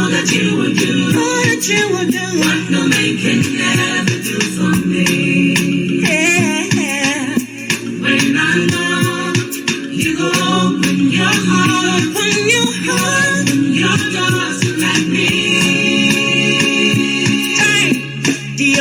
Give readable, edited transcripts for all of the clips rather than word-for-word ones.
that you will do. All that you will do. What no man can never do for me. Yeah. When I know you go open your heart, open your doors to let me. Hey, the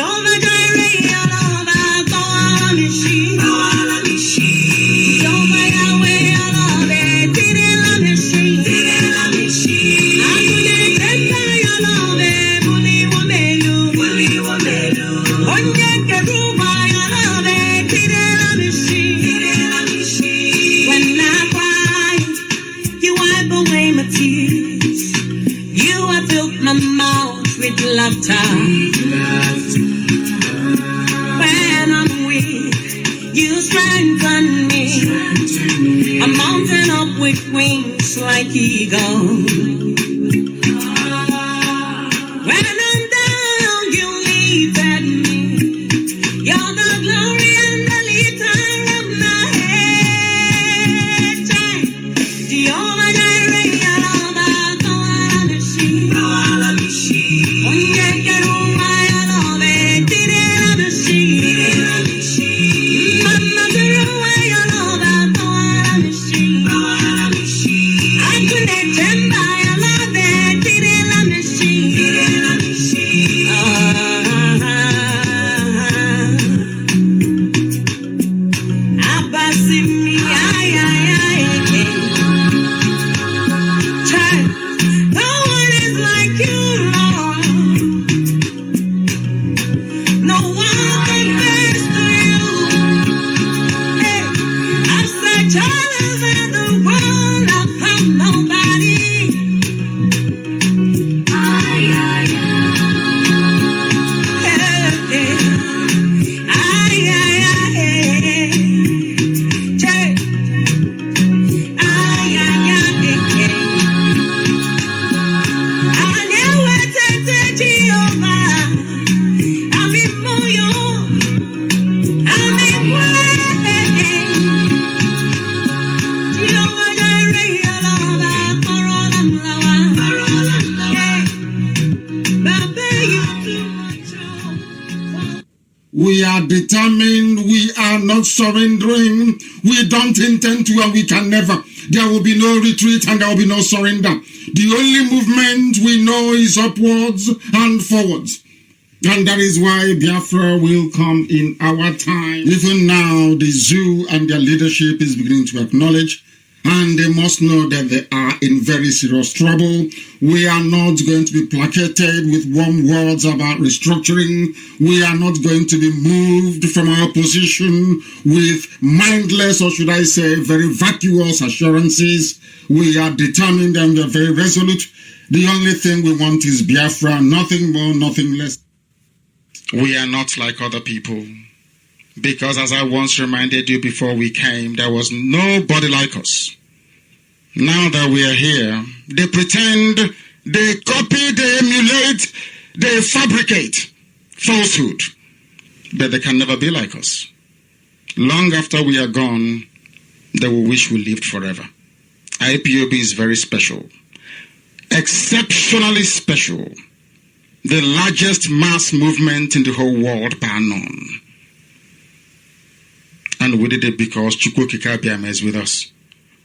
laughter. When I'm weak, you strengthen me. I'm mounting up with wings like eagle. When I'm down, you lifted me. You're the glory and the lifter of my head. Jehovah Jireh, Yalaba, Kawalamishi. We are determined, we are not surrendering, we don't intend to, and we can never. There will be no retreat and there will be no surrender. The only movement we know is upwards and forwards. And that is why Biafra will come in our time. Even now, the zoo and their leadership is beginning to acknowledge, and they must know that they are in very serious trouble. We are not going to be placated with warm words about restructuring. We are not going to be moved from our position with mindless, or should I say, very vacuous assurances. We are determined and we are very resolute. The only thing we want is Biafra, nothing more, nothing less. We are not like other people. Because as I once reminded you before we came, there was nobody like us. Now that we are here, they pretend, they copy, they emulate, they fabricate falsehood. But they can never be like us. Long after we are gone, they will wish we lived forever. IPOB is very special. Exceptionally special. The largest mass movement in the whole world, bar none. And we did it because Chukwokika Biama is with us.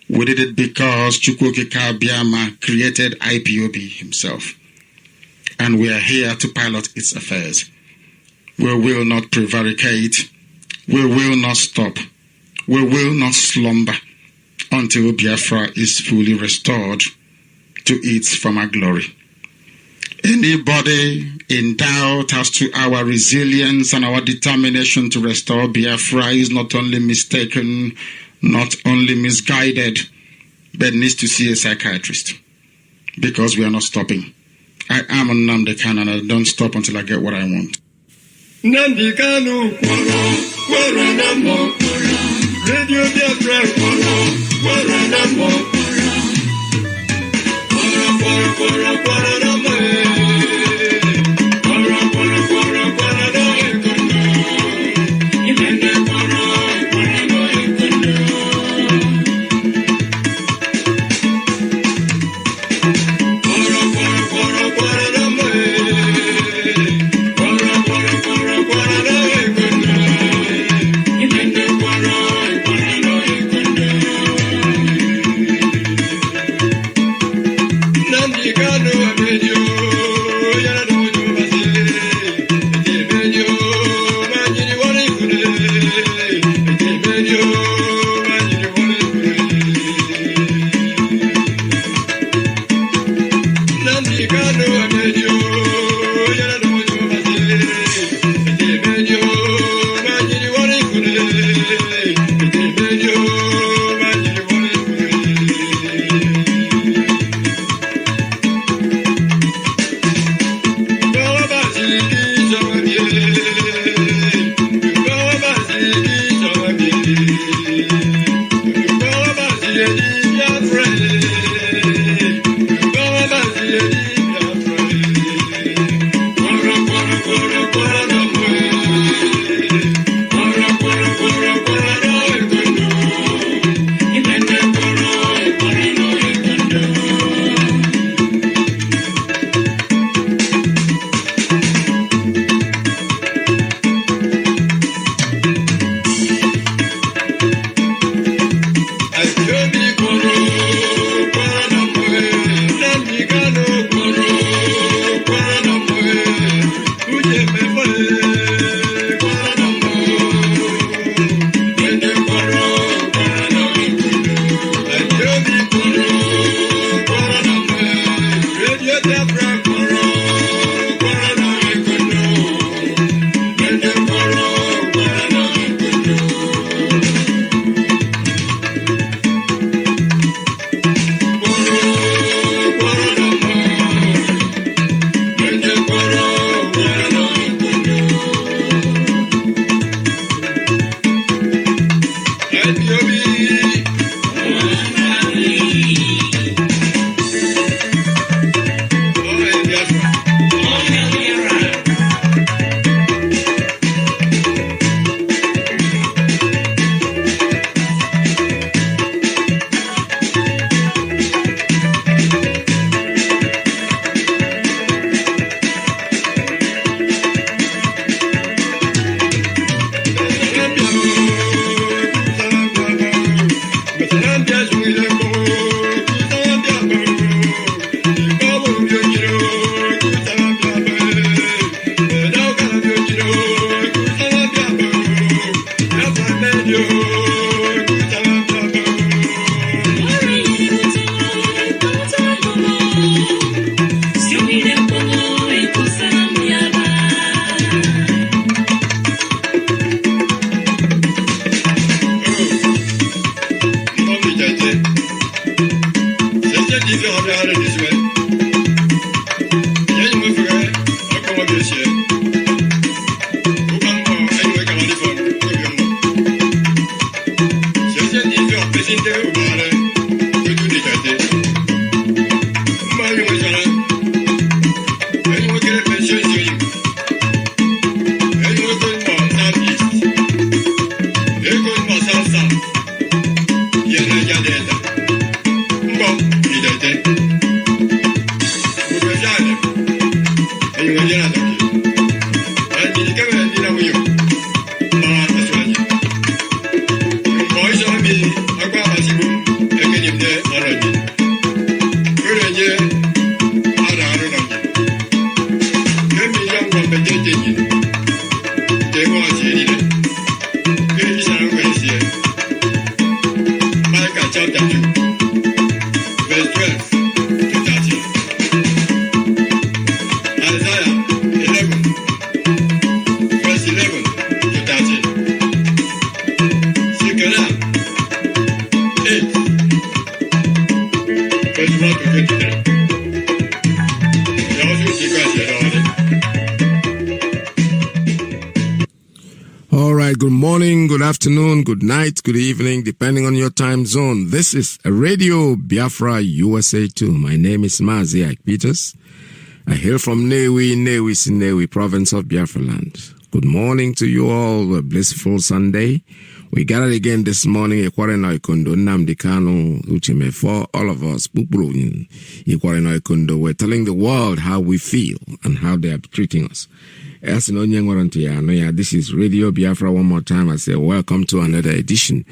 We did it because Chukwokika Biama created IPOB himself. And we are here to pilot its affairs. We will not prevaricate. We will not stop. We will not slumber until Biafra is fully restored to its former glory. Anybody in doubt as to our resilience and our determination to restore Biafra is not only mistaken, not only misguided, but needs to see a psychiatrist. Because we are not stopping. I am a Nnamdi Kanu and I don't stop until I get what I want. Nnamdi Kanu, Radio Biafra, All right, good morning, good afternoon, good night, good evening, depending on your time zone. This is Radio Biafra USA 2. My name is Mazi Iyke Peters. I hail from Newi province of Biafra land. Good morning to you all, a blissful Sunday. We gathered again this morning, Ikwareno Ikondo, Nnamdi Kanu, Uchime, for all of us, Pupuru in Ikwareno Ikondo. We're telling the world how we feel and how they are treating us. This is Radio Biafra one more time. I say welcome to another edition.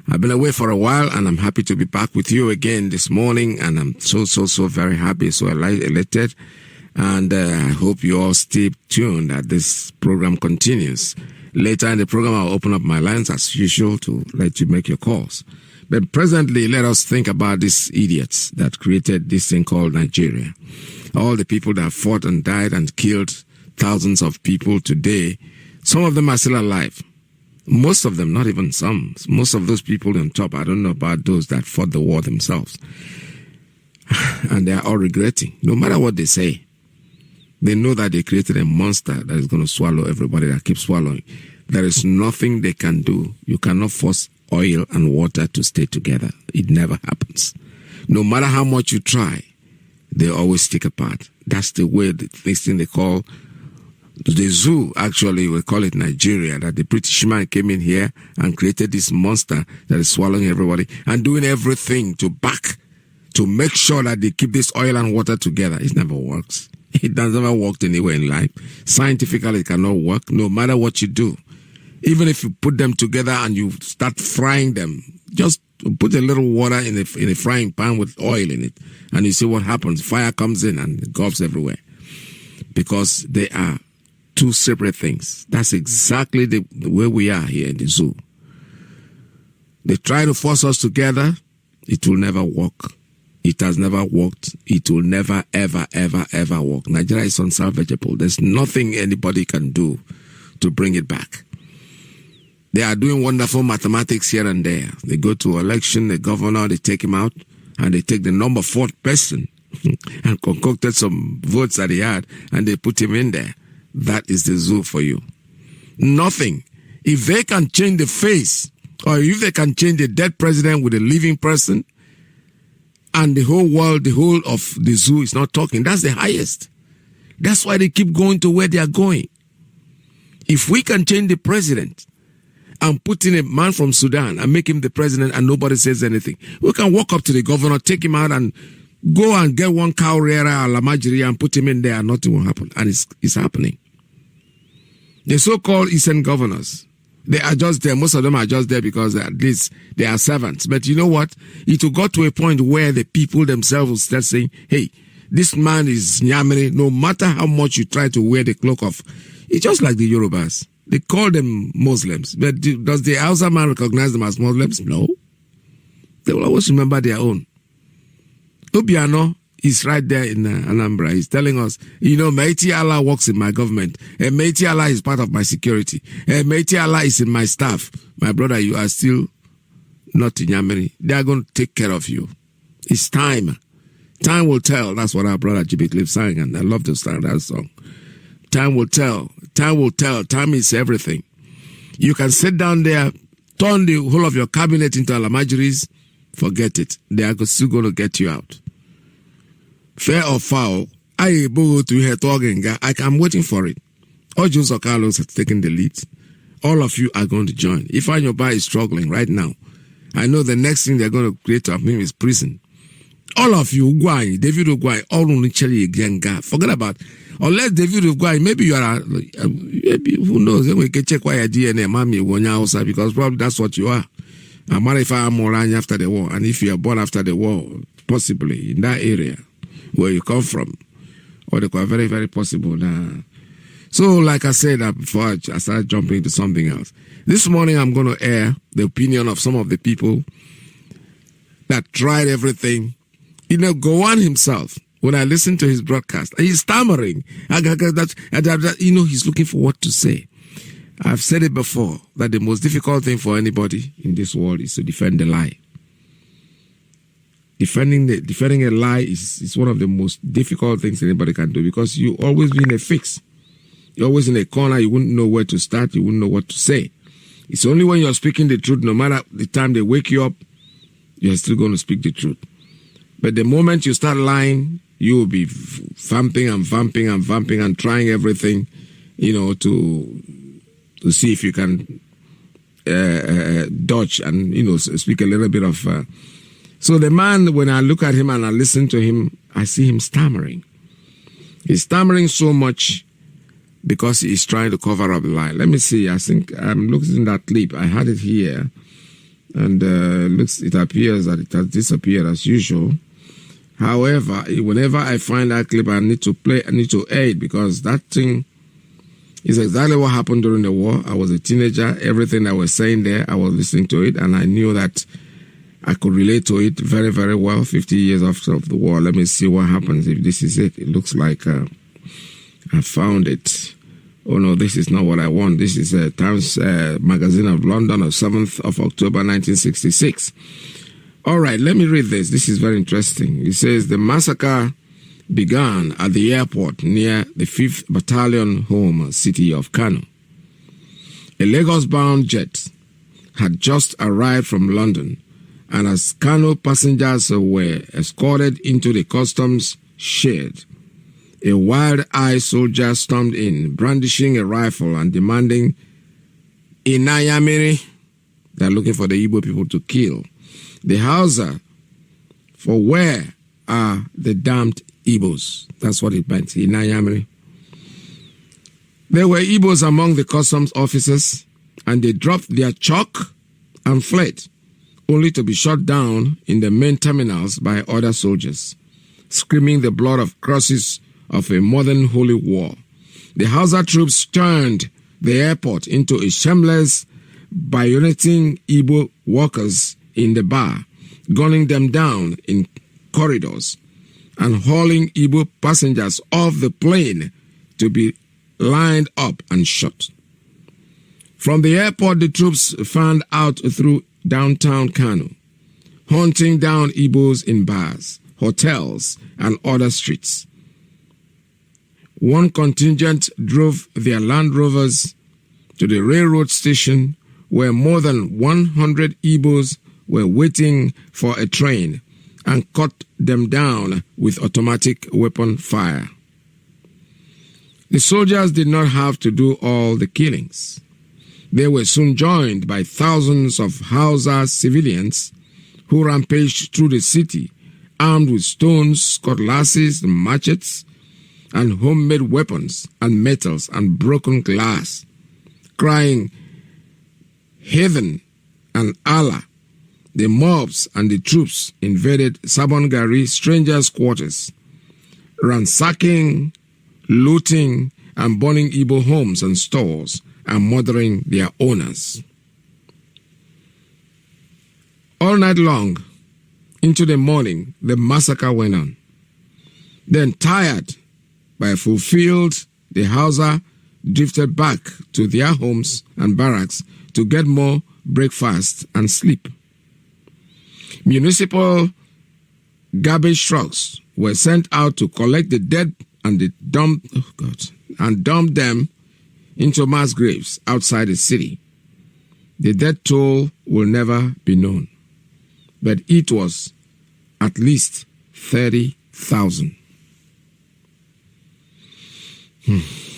I've been away for a while and I'm happy to be back with you again this morning, and I'm so very happy, so elated, and I hope you all stay tuned that this program continues. Later in the program I'll open up my lines as usual to let you make your calls. But presently let us think about these idiots that created this thing called Nigeria. all the people that fought and died and killed thousands of people today, some of them are still alive. Most of them, not even some. Most of those people on top, I don't know about those that fought the war themselves. And they are all regretting. No matter what they say, they know that they created a monster that is going to swallow everybody that keeps swallowing. There is nothing they can do. You cannot force oil and water to stay together. It never happens. No matter how much you try, they always stick apart. That's the way, this thing they call the zoo, actually, we call it Nigeria, that the British man came in here and created this monster that is swallowing everybody and doing everything to make sure that they keep this oil and water together. It never works. It does never work anywhere in life. Scientifically, it cannot work, no matter what you do. Even if you put them together and you start frying them, just put a little water in a frying pan with oil in it, and you see what happens. Fire comes in and it gulps everywhere. Because they are two separate things. That's exactly the way we are here in the zoo. They try to force us together. It will never work. It has never worked. It will never, ever, ever, ever work. Nigeria is unsalvageable. There's nothing anybody can do to bring it back. They are doing wonderful mathematics here and there. They go to election, the governor, they take him out, and they take the number 4th person and concocted some votes that he had, and they put him in there. That is the zoo for you. Nothing. If they can change the face, or if they can change the dead president with a living person, and the whole world, the whole of the zoo is not talking, that's the highest. That's why they keep going to where they are going. If we can change the president and put in a man from Sudan and make him the president and nobody says anything, we can walk up to the governor, take him out and go and get one cow rearer a la Majiri and put him in there and nothing will happen. And it's happening. The so-called Eastern governors, they are just there. Most of them are just there because at least they are servants. But you know what? It will go to a point where the people themselves will start saying, hey, this man is Nyamiri. No matter how much you try to wear the cloak of, it's just like the Yorubas. They call them Muslims. But does the Hausa man recognize them as Muslims? No. They will always remember their own. Obiano is right there in Anambra. He's telling us, Mighty Allah works in my government. And Mighty Allah is part of my security. And Mighty Allah is in my staff. My brother, you are still not in Yamiri. They are going to take care of you. It's time. Time will tell. That's what our brother Jibik Cliff sang, and I love to sing that song. Time will tell. Time will tell. Time is everything. You can sit down there, turn the whole of your cabinet into Alamajiris, forget it. They are still going to get you out. Fair or foul, I'm waiting for it. Ojo Carlos has taken the lead. All of you are going to join. If Anyoba is struggling right now, I know the next thing they're going to create of him is prison. All of you, Ugwai, David Ugwai, all only Genga. Forget about, unless David Ugwai, maybe you are, maybe, who knows, we can check why your DNA, Mami, Wonya, because probably that's what you are. I'm not if I'm more after the war, and if you are born after the war, possibly in that area where you come from, or they are very, very possible now. So, like I said before I started jumping into something else, this morning I'm going to air the opinion of some of the people that tried everything. Gowon himself, when I listened to his broadcast, he's stammering. He's looking for what to say. I've said it before, that the most difficult thing for anybody in this world is to defend a lie. Defending a lie is one of the most difficult things anybody can do, because you always be in a fix. You're always in a corner. You wouldn't know where to start. You wouldn't know what to say. It's only when you're speaking the truth, no matter the time they wake you up, you're still going to speak the truth. But the moment you start lying, you will be vamping and vamping and vamping and trying everything, to see if you can dodge and, speak a little bit of... So the man, when I look at him and I listen to him, I see him stammering. He's stammering so much because he's trying to cover up the lie. Let me see. I think I'm looking at that clip. I had it here. And it appears that it has disappeared as usual. However, whenever I find that clip, I need to air it, because that thing is exactly what happened during the war. I was a teenager. Everything I was saying there, I was listening to it, and I knew that I could relate to it very, very well. 50 years after the war. Let me see what happens if this is it. It looks like I found it. Oh no, this is not what I want. This is Times Magazine of London of 7th of October 1966. All right, let me read this. This is very interesting. It says the massacre began at the airport near the 5th Battalion home city of Kano. A Lagos-bound jet had just arrived from London, and as Kano passengers were escorted into the customs shed, a wild-eyed soldier stormed in, brandishing a rifle and demanding Inayamiri. They're looking for the Igbo people to kill. The Hausa, for where are the damned Igbos? That's what it meant, Inayamiri. There were Igbos among the customs officers, and they dropped their chalk and fled, only to be shot down in the main terminals by other soldiers, screaming the blood of crosses of a modern holy war. The Hausa troops turned the airport into a shameless, bayoneting Igbo workers in the bar, gunning them down in corridors, and hauling Igbo passengers off the plane to be lined up and shot. From the airport, the troops fanned out through downtown Kano, hunting down Igbos in bars, hotels, and other streets. One contingent drove their Land Rovers to the railroad station where more than 100 Igbos were waiting for a train and cut them down with automatic weapon fire. The soldiers did not have to do all the killings. They were soon joined by thousands of Hausa civilians who rampaged through the city, armed with stones, cutlasses, machetes, and homemade weapons and metals and broken glass, crying, "Heaven and Allah." The mobs and the troops invaded Sabongari strangers' quarters, ransacking, looting, and burning Igbo homes and stores and murdering their owners. All night long, into the morning, the massacre went on. Then, tired but fulfilled, the Hausa drifted back to their homes and barracks to get more breakfast and sleep. Municipal garbage trucks were sent out to collect the dead and dump them into mass graves outside the city. The death toll will never be known, but it was at least 30,000.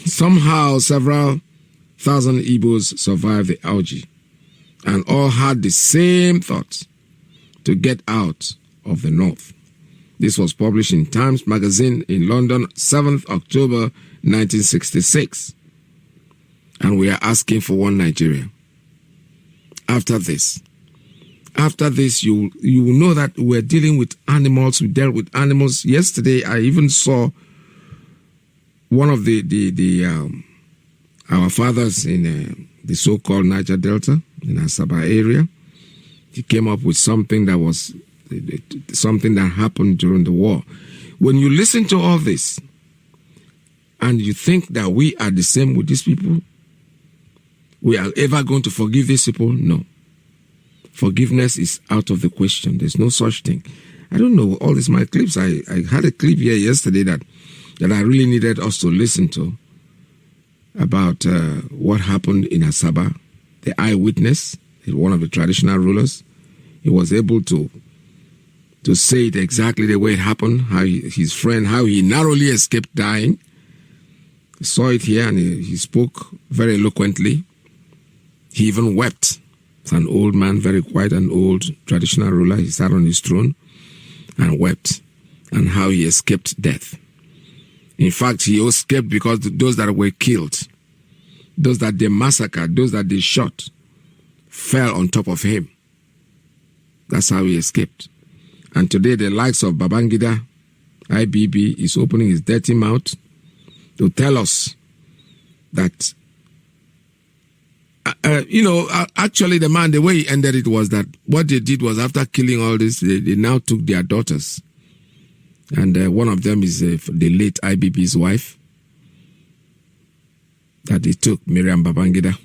Somehow, several thousand Igbos survived the orgy, and all had the same thought: to get out of the north. This was published in Times Magazine in London, 7th October 1966. And we are asking for one Nigeria. After this, you will know that we're dealing with animals. We dealt with animals. Yesterday, I even saw one of our fathers in the so-called Niger Delta, in Asaba area. He came up with something that was something that happened during the war. When you listen to all this and you think that we are the same with these people, we are ever going to forgive these people? No. Forgiveness is out of the question. There's no such thing. I don't know, all these my clips. I had a clip here yesterday that I really needed us to listen to about what happened in Asaba. The eyewitness, one of the traditional rulers, he was able to say it exactly the way it happened, how his friend, how he narrowly escaped dying. I saw it here, and he spoke very eloquently. He even wept. It's an old man, very quiet, an old traditional ruler. He sat on his throne and wept, and how he escaped death. In fact, he escaped because those that were killed, those that they massacred, those that they shot, fell on top of him. That's how he escaped. And today, the likes of Babangida, IBB, is opening his dirty mouth to tell us that Actually, the man, the way he ended it was that what they did was after killing all this, they now took their daughters. And one of them is the late IBB's wife that they took, Miriam Babangida.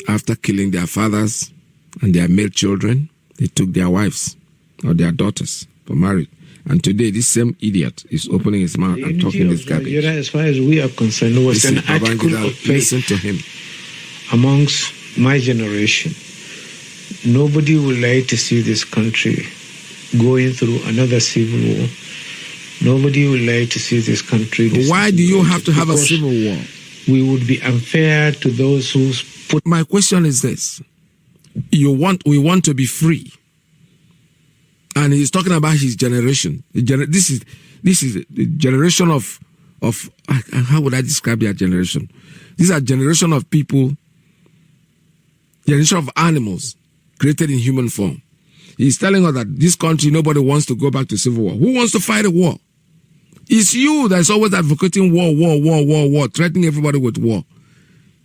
After killing their fathers and their male children, they took their wives or their daughters for marriage. And today, this same idiot is opening his mouth and talking this garbage. As far as we are concerned, was an article of faith. Listen to him. Amongst my generation, nobody would like to see this country going through another civil war. Nobody would like to see this country. Why do you have to have a civil war? We would be unfair to those who put. My question is this: we want to be free, and he's talking about his generation. This is the generation of how would I describe their generation? These are generation of people, generation of animals created in human form. He's telling us that this country, nobody wants to go back to civil war. Who wants to fight a war? It's you that's always advocating war, threatening everybody with war.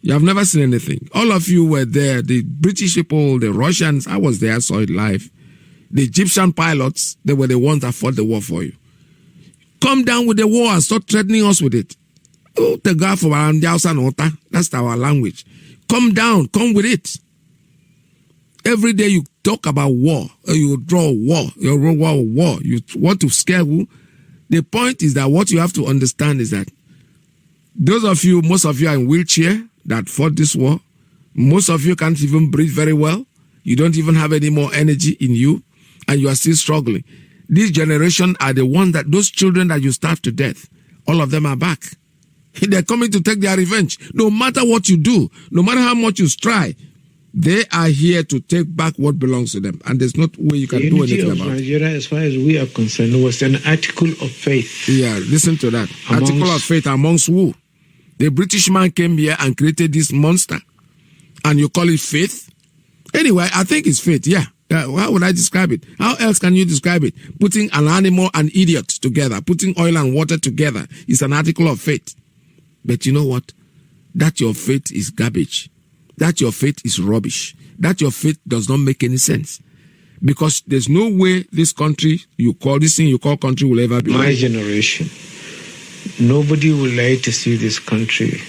You have never seen anything. All of you were there. The British people, the Russians, I was there, I saw it live. The Egyptian pilots, they were the ones that fought the war for you. Come down with the war and stop threatening us with it. Oh, the guy from Nota, that's our language. Come down, come with it. Every day you talk about war, or you draw war, you want to scare who? The point is that what you have to understand is that most of you are in wheelchair that fought this war. Most of you can't even breathe very well. You don't even have any more energy in you, and you are still struggling. This generation are the ones that, those children that you starved to death, all of them are back. They're coming to take their revenge. No matter what you do, no matter how much you strive, they are here to take back what belongs to them, and there's no way you can do anything about it. Nigeria, as far as we are concerned, was an article of faith. Yeah, listen to that. Article of faith amongst who? The British man came here and created this monster, and you call it faith? Anyway, I think it's faith, yeah. How would I describe it? How else can you describe it? Putting an animal and idiot together, putting oil and water together is an article of faith. But you know what? That your faith is garbage. That your faith is rubbish. That your faith does not make any sense. Because there's no way this country, this thing you call country will ever be. My generation, nobody would like to see this country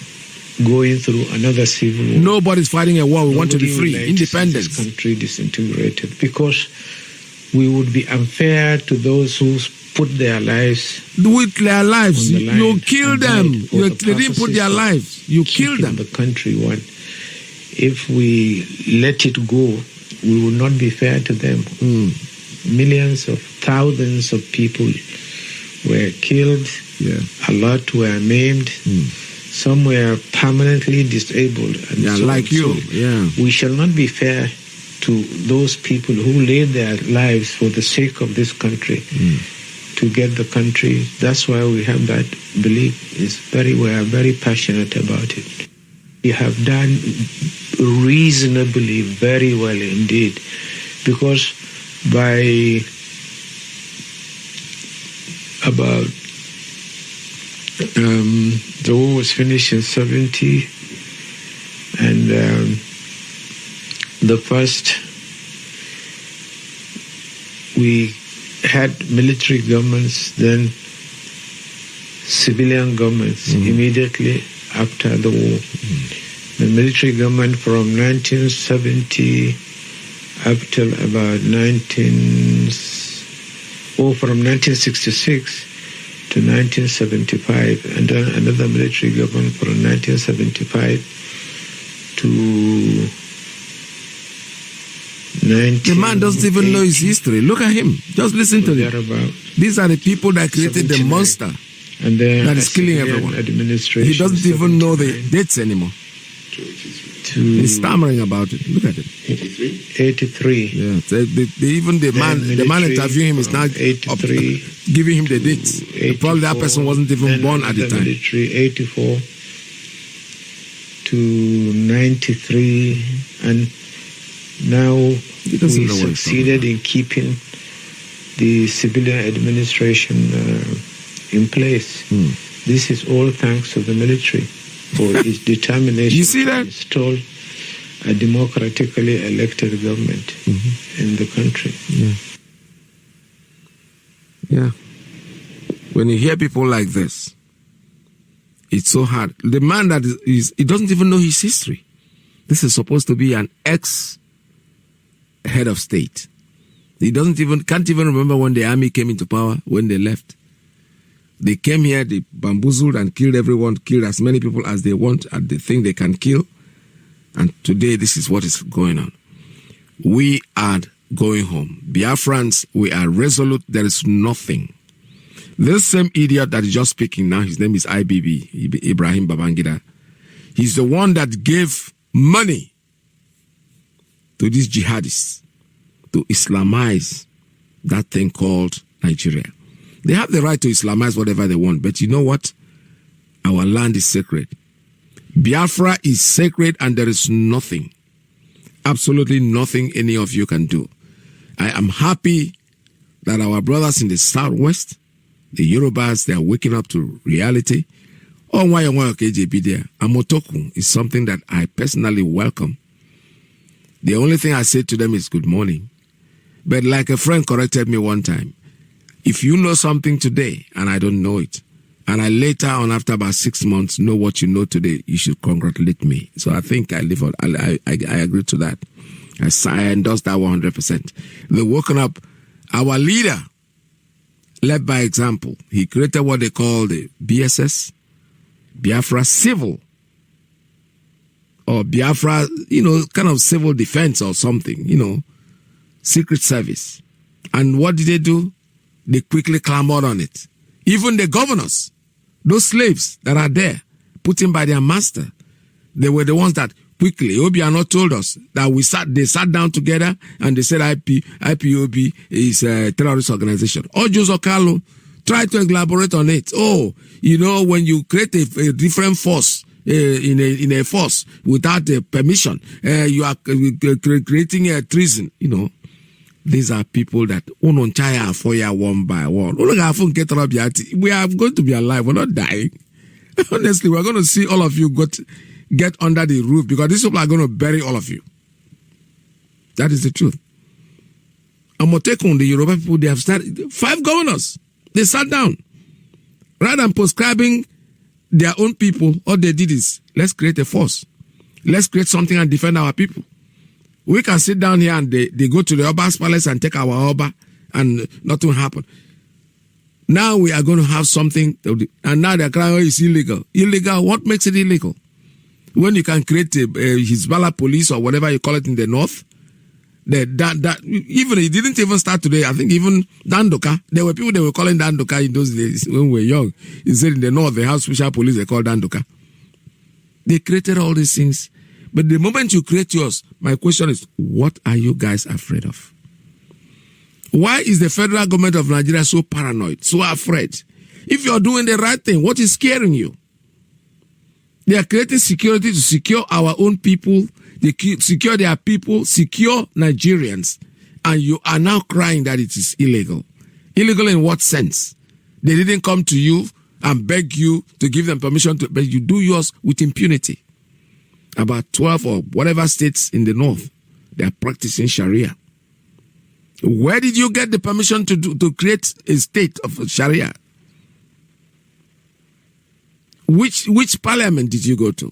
going through another civil war. Nobody's fighting a war. We want to be free, independence. This country disintegrated, because we would be unfair to those who put their lives with their lives. On the line You kill them. They didn't put their lives. You kill them. The country one. If we let it go, we will not be fair to them. Millions of thousands of people were killed. Yeah. A lot were maimed. Some were permanently disabled. And yeah, so like you. Yeah. We shall not be fair to those people who laid their lives for the sake of this country, to get the country. That's why we have that belief. We are very passionate about it. We have done reasonably very well indeed, because by about the war was finished in 70, and the first, we had military governments, then civilian governments immediately after the war. The military government from 1970 up till about from 1966 to 1975, and then another military government from 1975 to 1980. The man doesn't even know his history. Look at him. Just listen to them. These are the people that created the monster. And then that is killing everyone. He doesn't even know the dates anymore. He's stammering about it. Look at it. 83. Yeah. Even the man interviewing him is now giving him the dates. Probably that person wasn't even born at the time. Military 84 to 93, and now we succeeded in keeping the civilian administration in place. This is all thanks to the military. for its determination You see that? to install a democratically elected government in the country. Yeah. When you hear people like this, it's so hard. The man that he doesn't even know his history. This is supposed to be an ex-head of state. He can't even remember when the army came into power, when they left. They came here, they bamboozled and killed everyone, killed as many people as they want, and they think they can kill. And today, this is what is going on. We are going home. Biafrans, we are resolute. There is nothing. This same idiot that is just speaking now, his name is IBB, Ibrahim Babangida. He's the one that gave money to these jihadists to Islamize that thing called Nigeria. They have the right to Islamize whatever they want, but you know what? Our land is sacred. Biafra is sacred, and there is nothing, absolutely nothing any of you can do. I am happy that our brothers in the southwest, the Yorubas, they are waking up to reality. Oh, why KJB there? Amotoku is something that I personally welcome. The only thing I say to them is good morning. But like a friend corrected me one time, if you know something today and I don't know it, and I later on, after about 6 months, know what you know today, you should congratulate me. So I think I agree to that. I endorse that 100%. They're woken up. Our leader led by example. He created what they call the BSS, Biafra Civil, or Biafra, kind of civil defense or something, secret service. And what did they do? They quickly clamored on it. Even the governors, those slaves that are there, put in by their master, they were the ones that quickly, Obiano told us that they sat down together and they said IPOB is a terrorist organization. Ojo Zokalo tried to elaborate on it. When you create a different force, in a force without permission, you are creating a treason, These are people that unonchaya for ya one by one. We are going to be alive. We're not dying. Honestly, we're going to see all of you get under the roof because these people are going to bury all of you. That is the truth. Amotekun, the Yoruba people, they have started 5 governors. They sat down. Rather than prescribing their own people, all they did is, let's create a force. Let's create something and defend our people. We can sit down here and they go to the Oba's palace and take our Oba and nothing will happen. Now we are going to have something, and now they're crying, it's illegal. Illegal? What makes it illegal? When you can create a Hizbullah police or whatever you call it in the north, even it didn't even start today. I think even Dandoka, there were people they were calling Dandoka in those days when we were young. He said in the north they have special police they call Dandoka. They created all these things. But the moment you create yours, my question is, what are you guys afraid of? Why is the federal government of Nigeria so paranoid, so afraid? If you're doing the right thing, what is scaring you? They are creating security to secure our own people, they secure their people, secure Nigerians, and you are now crying that it is illegal. Illegal in what sense? They didn't come to you and beg you to give them permission to, but you do yours with impunity. About 12 or whatever states in the north, they are practicing Sharia. Where did you get the permission to create a state of Sharia? Which parliament did you go to?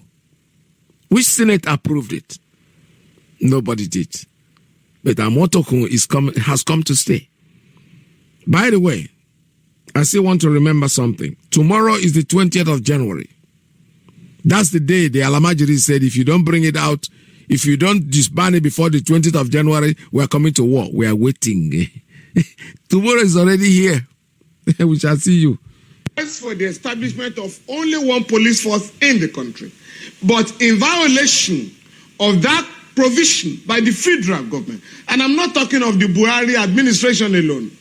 Which senate approved it? Nobody did. But Amotokun has come to stay. By the way, I still want to remember something. Tomorrow is the 20th of January. That's the day the Alamajiri said, if you don't bring it out, if you don't disband it before the 20th of January, we are coming to war. We are waiting. Tomorrow is already here. We shall see you. As for the establishment of only one police force in the country, but in violation of that provision by the federal government, and I'm not talking of the Buhari administration alone,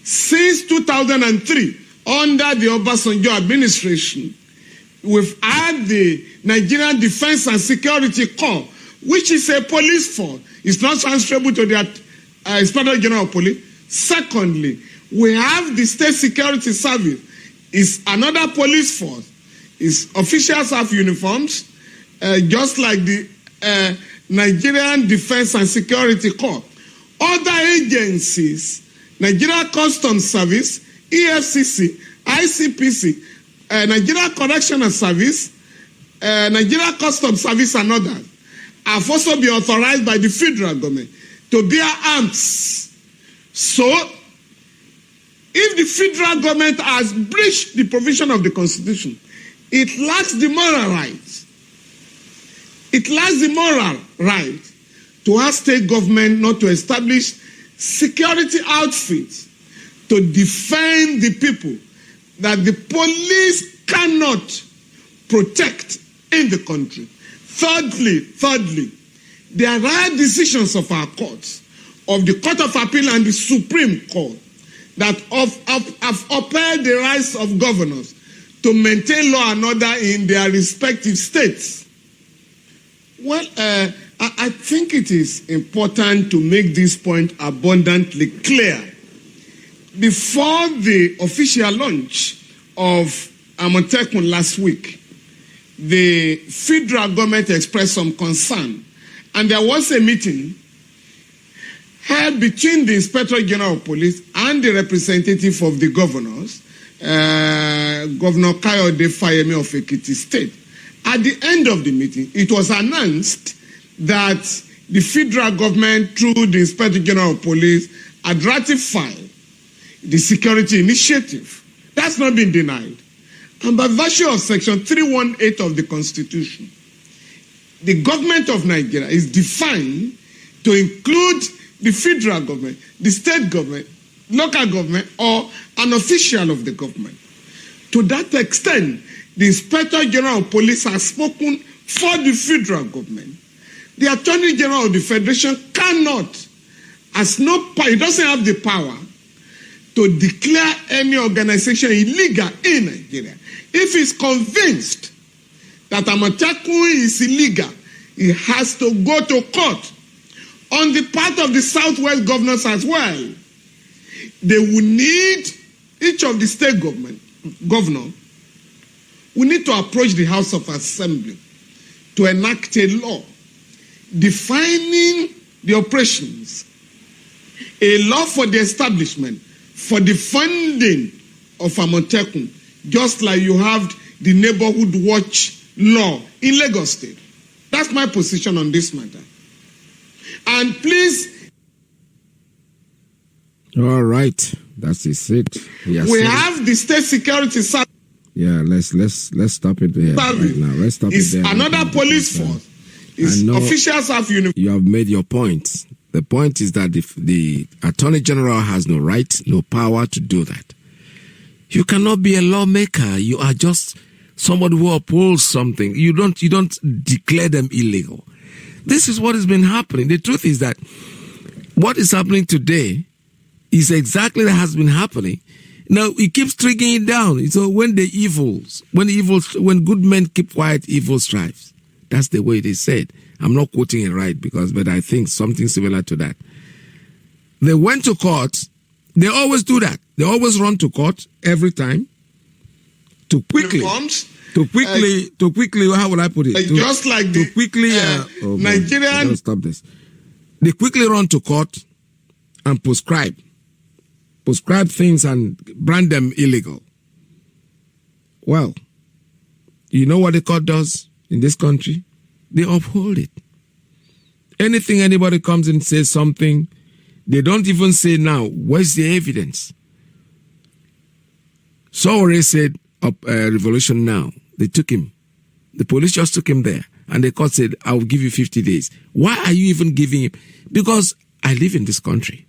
since 2003, under the Obasanjo administration, we've had the Nigerian Defense and Security Corps, which is a police force. It's not transferable to the Inspector General of Police. Secondly, we have the State Security Service. It's another police force. Officials have uniforms, just like the Nigerian Defense and Security Corps. Other agencies, Nigeria Customs Service, EFCC, ICPC, Nigeria Correctional Service, Nigeria Customs Service and others have also been authorized by the federal government to bear arms. So, if the federal government has breached the provision of the Constitution, it lacks the moral right. It lacks the moral right to ask state government not to establish security outfits to defend the people that the police cannot protect in the country. Thirdly, there are decisions of our courts, of the Court of Appeal and the Supreme Court, that have upheld the rights of governors to maintain law and order in their respective states. Well, I think it is important to make this point abundantly clear. Before the official launch of Amotekun last week, the federal government expressed some concern, and there was a meeting held between the Inspector General of Police and the representative of the governors, Governor Kayode Fayemi of Ekiti State. At the end of the meeting, it was announced that the federal government, through the Inspector General of Police, had ratified the security initiative. That's not been denied. And by virtue of Section 318 of the Constitution, the government of Nigeria is defined to include the federal government, the state government, local government, or an official of the government. To that extent, the Inspector General of Police has spoken for the federal government. The Attorney General of the Federation cannot, he doesn't have the power to declare any organization illegal in Nigeria. If he's convinced that Amotekun is illegal, he has to go to court. On the part of the Southwest governors as well, they will need, each of the state governor will need to approach the House of Assembly to enact a law defining the operations, a law for the establishment, for the funding of Amotekun, just like you have the Neighborhood Watch law in Lagos State. That's my position on this matter. And please. All right, that is it. We have the state security service. Yeah, let's stop it there right now. Let's stop it there. Another police force. Officials have you have made your point. The point is that the Attorney General has no right, no power to do that. You cannot be a lawmaker. You are just somebody who upholds something. You don't declare them illegal. This is what has been happening. The truth is that what is happening today is exactly that has been happening. Now it keeps trickling it down. So when good men keep quiet, evil strives. That's the way it is said. I'm not quoting it right but I think something similar to that. They went to court. They always do that. They always run to court every time to quickly, how would I put it? Just like Nigerian. Stop this. They quickly run to court and prescribe things and brand them illegal. Well, you know what the court does in this country? They uphold it. Anything anybody comes and says something, they don't even say now, where's the evidence? Sowore said, revolution now. They took him. The police just took him there. And the court said, I will give you 50 days. Why are you even giving him? Because I live in this country.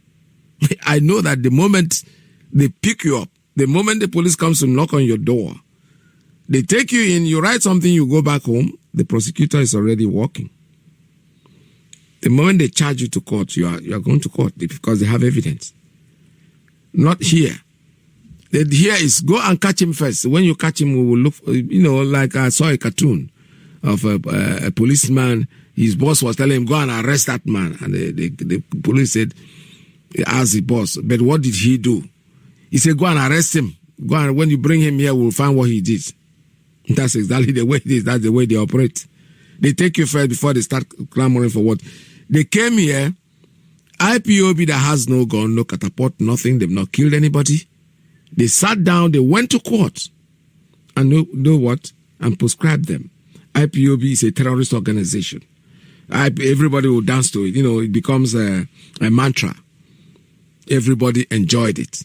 I know that the moment they pick you up, the moment the police comes to knock on your door, they take you in, you write something, you go back home, the prosecutor is already working. The moment they charge you to court, you are going to court because they have evidence. Not here. Here is go and catch him first. When you catch him, we will look, like I saw a cartoon of a policeman. His boss was telling him, go and arrest that man. And the police said, asked the boss, but what did he do? He said, go and arrest him. Go and, when you bring him here, we'll find what he did. That's exactly the way it is. That's the way they operate. They take you first before they start clamoring for what. They came here, IPOB that has no gun, no catapult, nothing. They've not killed anybody. They sat down, they went to court. And know what? And prescribed them. IPOB is a terrorist organization. Everybody will dance to it. You know, it becomes a mantra. Everybody enjoyed it.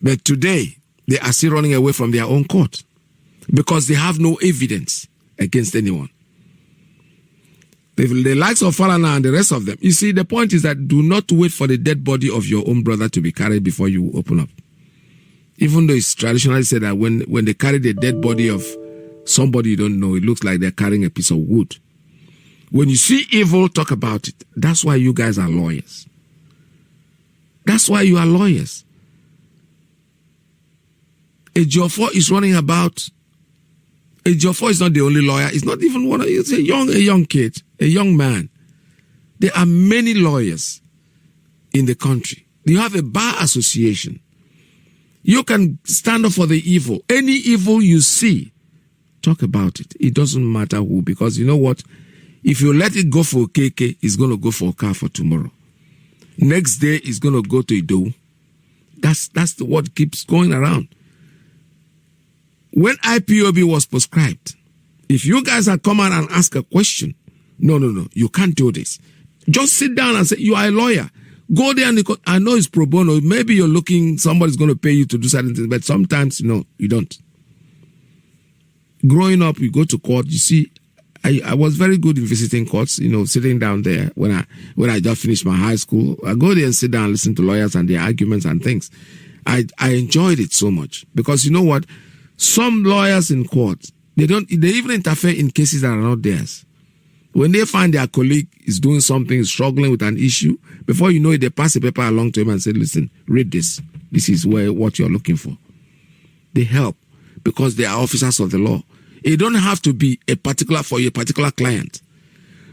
But today, they are still running away from their own court because they have no evidence against anyone. The likes of Falana and the rest of them. You see, the point is that do not wait for the dead body of your own brother to be carried before you open up. Even though it's traditionally said that when they carry the dead body of somebody you don't know, it looks like they're carrying a piece of wood. When you see evil, talk about it. That's why you guys are lawyers. That's why you are lawyers. Ejiofor is running about. Ejiofor is not the only lawyer. It's not even one. It's a young kid, a young man. There are many lawyers in the country. You have a bar association. You can stand up for the evil. Any evil you see, talk about it. It doesn't matter who, because you know what? If you let it go for KK, it's going to go for a car for tomorrow. Next day, it's going to go to Ido. That's what keeps going around. When IPOB was prescribed, if you guys had come out and asked a question, no, you can't do this. Just sit down and say, you are a lawyer. Go there and I know it's pro bono. Maybe you're looking, somebody's going to pay you to do certain things, but sometimes, no, you don't. Growing up, you go to court, you see, I was very good in visiting courts, you know, sitting down there when I just finished my high school. I go there and sit down and listen to lawyers and their arguments and things. I enjoyed it so much because you know what? Some lawyers in court, they even interfere in cases that are not theirs. When they find their colleague is doing something, struggling with an issue, before you know it, they pass a paper along to him and say, listen, read this. This is what you're looking for. They help because they are officers of the law. It don't have to be for a particular client.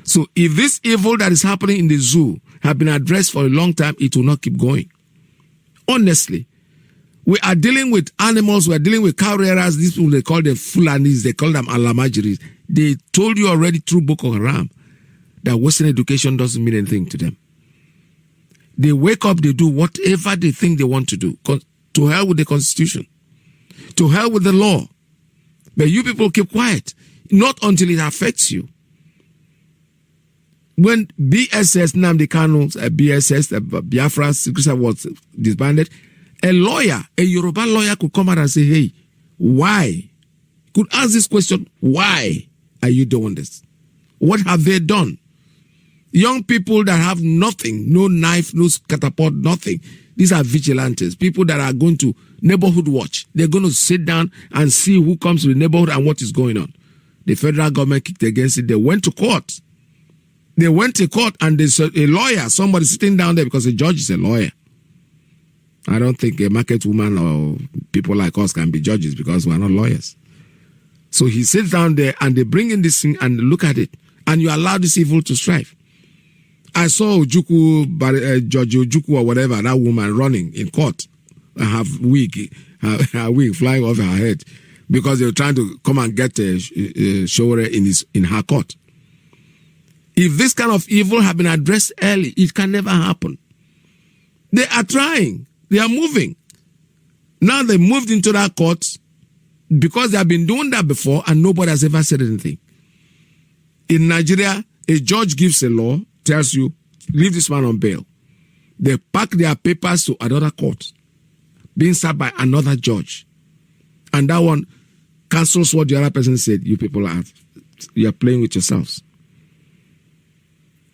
So if this evil that is happening in the zoo have been addressed for a long time, it will not keep going. Honestly, we are dealing with animals, we are dealing with cow rearers, these people, they call them Fulanis, they call them Alamajiris. They told you already through Boko Haram that Western education doesn't mean anything to them. They wake up, they do whatever they think they want to do. To hell with the Constitution. To hell with the law. But you people keep quiet. Not until it affects you. When BSS, Nnamdi Kanu's BSS, Biafra Secret Service was disbanded, a lawyer, a Yoruba lawyer could come out and say, hey, why? Could ask this question, why are you doing this? What have they done? Young people that have nothing, no knife, no catapult, nothing. These are vigilantes, people that are going to neighborhood watch. They're going to sit down and see who comes to the neighborhood and what is going on. The federal government kicked against it. They went to court. They went to court and there's a lawyer, somebody sitting down there because a judge is a lawyer. I don't think a market woman or people like us can be judges because we're not lawyers. So he sits down there and they bring in this thing and look at it. And you allow this evil to strive. I saw Judge Ojukwu or whatever, that woman running in court. I have her wig flying off her head because they were trying to come and get Showore in her court. If this kind of evil had been addressed early, it can never happen. They are trying. They are moving. Now they moved into that court because they have been doing that before and nobody has ever said anything. In Nigeria, a judge gives a law, tells you, leave this man on bail. They pack their papers to another court, being sat by another judge. And that one cancels what the other person said. You people you are playing with yourselves.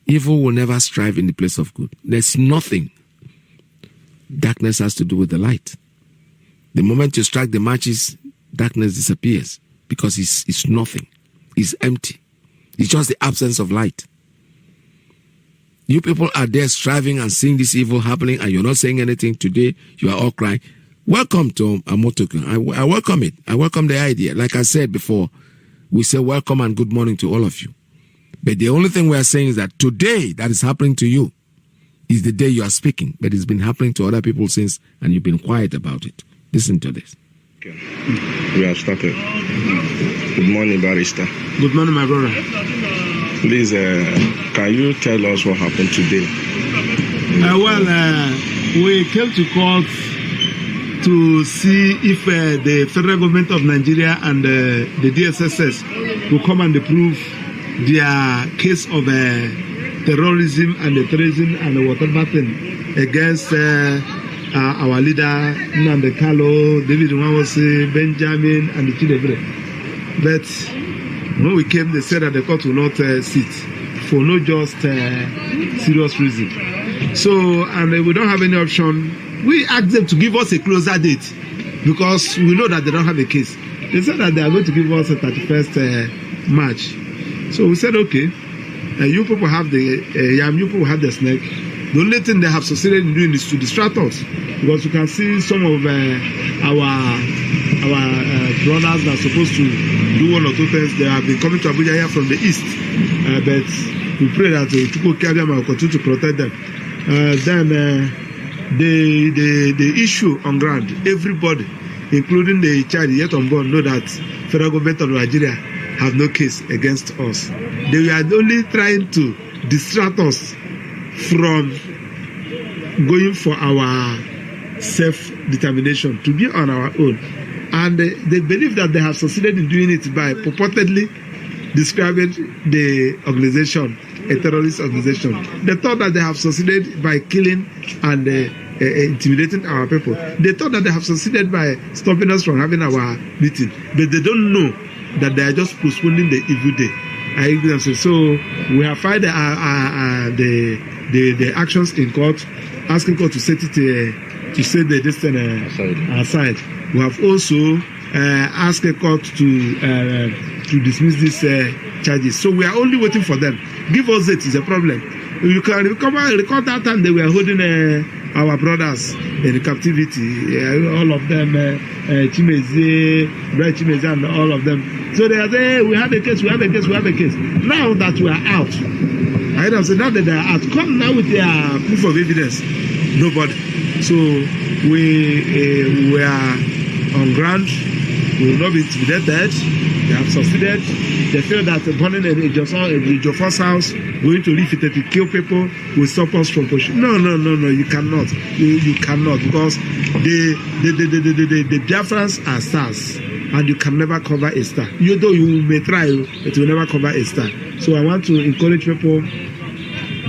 Evil will never strive in the place of good. There's nothing. Darkness has to do with the light. The moment you strike the matches, darkness disappears because it's nothing. It's empty. It's just the absence of light. You people are there striving and seeing this evil happening and you're not saying anything today. You are all crying. Welcome to Amotoku. I welcome it. I welcome the idea. Like I said before, we say welcome and good morning to all of you. But the only thing we are saying is that today that is happening to you is the day you are speaking. But it's been happening to other people since and you've been quiet about it. Listen to this. We have started. Good morning, Barrister. Good morning, my brother. Please, can you tell us what happened today? We came to court to see if the federal government of Nigeria and the DSSS will come and approve their case of terrorism and terrorism and whatever thing against our leader Nnamdi Kanu, David Nwawose, Benjamin, and the Chinebre. But when we came, they said that the court will not sit for no just serious reason. So, and we don't have any option. We asked them to give us a closer date because we know that they don't have a case. They said that they are going to give us a 31st March. So we said, okay, you people have the yam, you people have the snake. The only thing they have succeeded in doing is to distract us, because you can see some of our brothers that are supposed to do one or two things. They have been coming to Abuja here from the east, but we pray that people carry them and continue to protect them. Then the issue on ground, everybody, including the child yet unborn, know that federal government of Nigeria have no case against us. They were only trying to distract us from going for our self-determination, to be on our own. And they believe that they have succeeded in doing it by purportedly describing the organization a terrorist organization. They thought that they have succeeded by killing and intimidating our people. They thought that they have succeeded by stopping us from having our meeting. But they don't know that they are just postponing the evil day. So we have filed the actions in court, asking court to set it to set the distance aside. We have also asked a court to dismiss these charges. So we are only waiting for them. Give us it is a problem. You can recall that time they were holding our brothers in captivity. All of them, Chimeze, Bright Chimeze, and all of them. So they are saying, we have a case, we have a case, we have a case. Now that we are out, I don't say now that they are out, come now with their proof of evidence. Nobody. So we are on ground. We will not be intimidated. They have succeeded. They feel that burning a Jofa's house, going to leave it to kill people, will stop us from pushing. No, you cannot. You cannot, because the Biafrans are stars, and you can never cover a star. Though you may try, it will never cover a star. So I want to encourage people.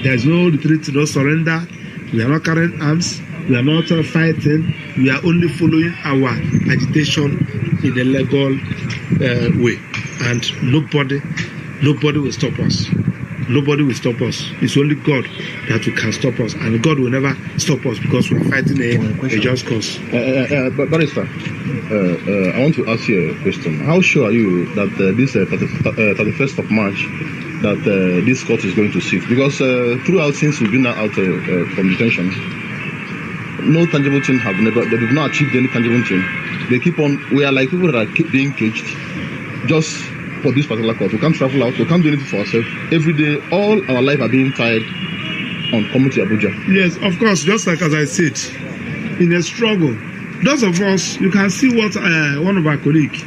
There is no retreat, no surrender. We are not carrying arms. We are not fighting. We are only following our agitation in the legal way, and nobody will stop us. Nobody will stop us. It's only God that can stop us, and God will never stop us because we are fighting a just cause. But Barrister, I want to ask you a question. How sure are you that this 31st of March, that this court is going to sit? Because throughout, since we've been out from detention, no tangible thing they have not achieved any tangible thing. They keep on, we are like people that are being caged just for this particular court. We can't travel out, we can't do anything for ourselves. Every day, all our life are being tied on coming to Abuja. Yes, of course, just like as I said, in a struggle, those of us, you can see what one of our colleagues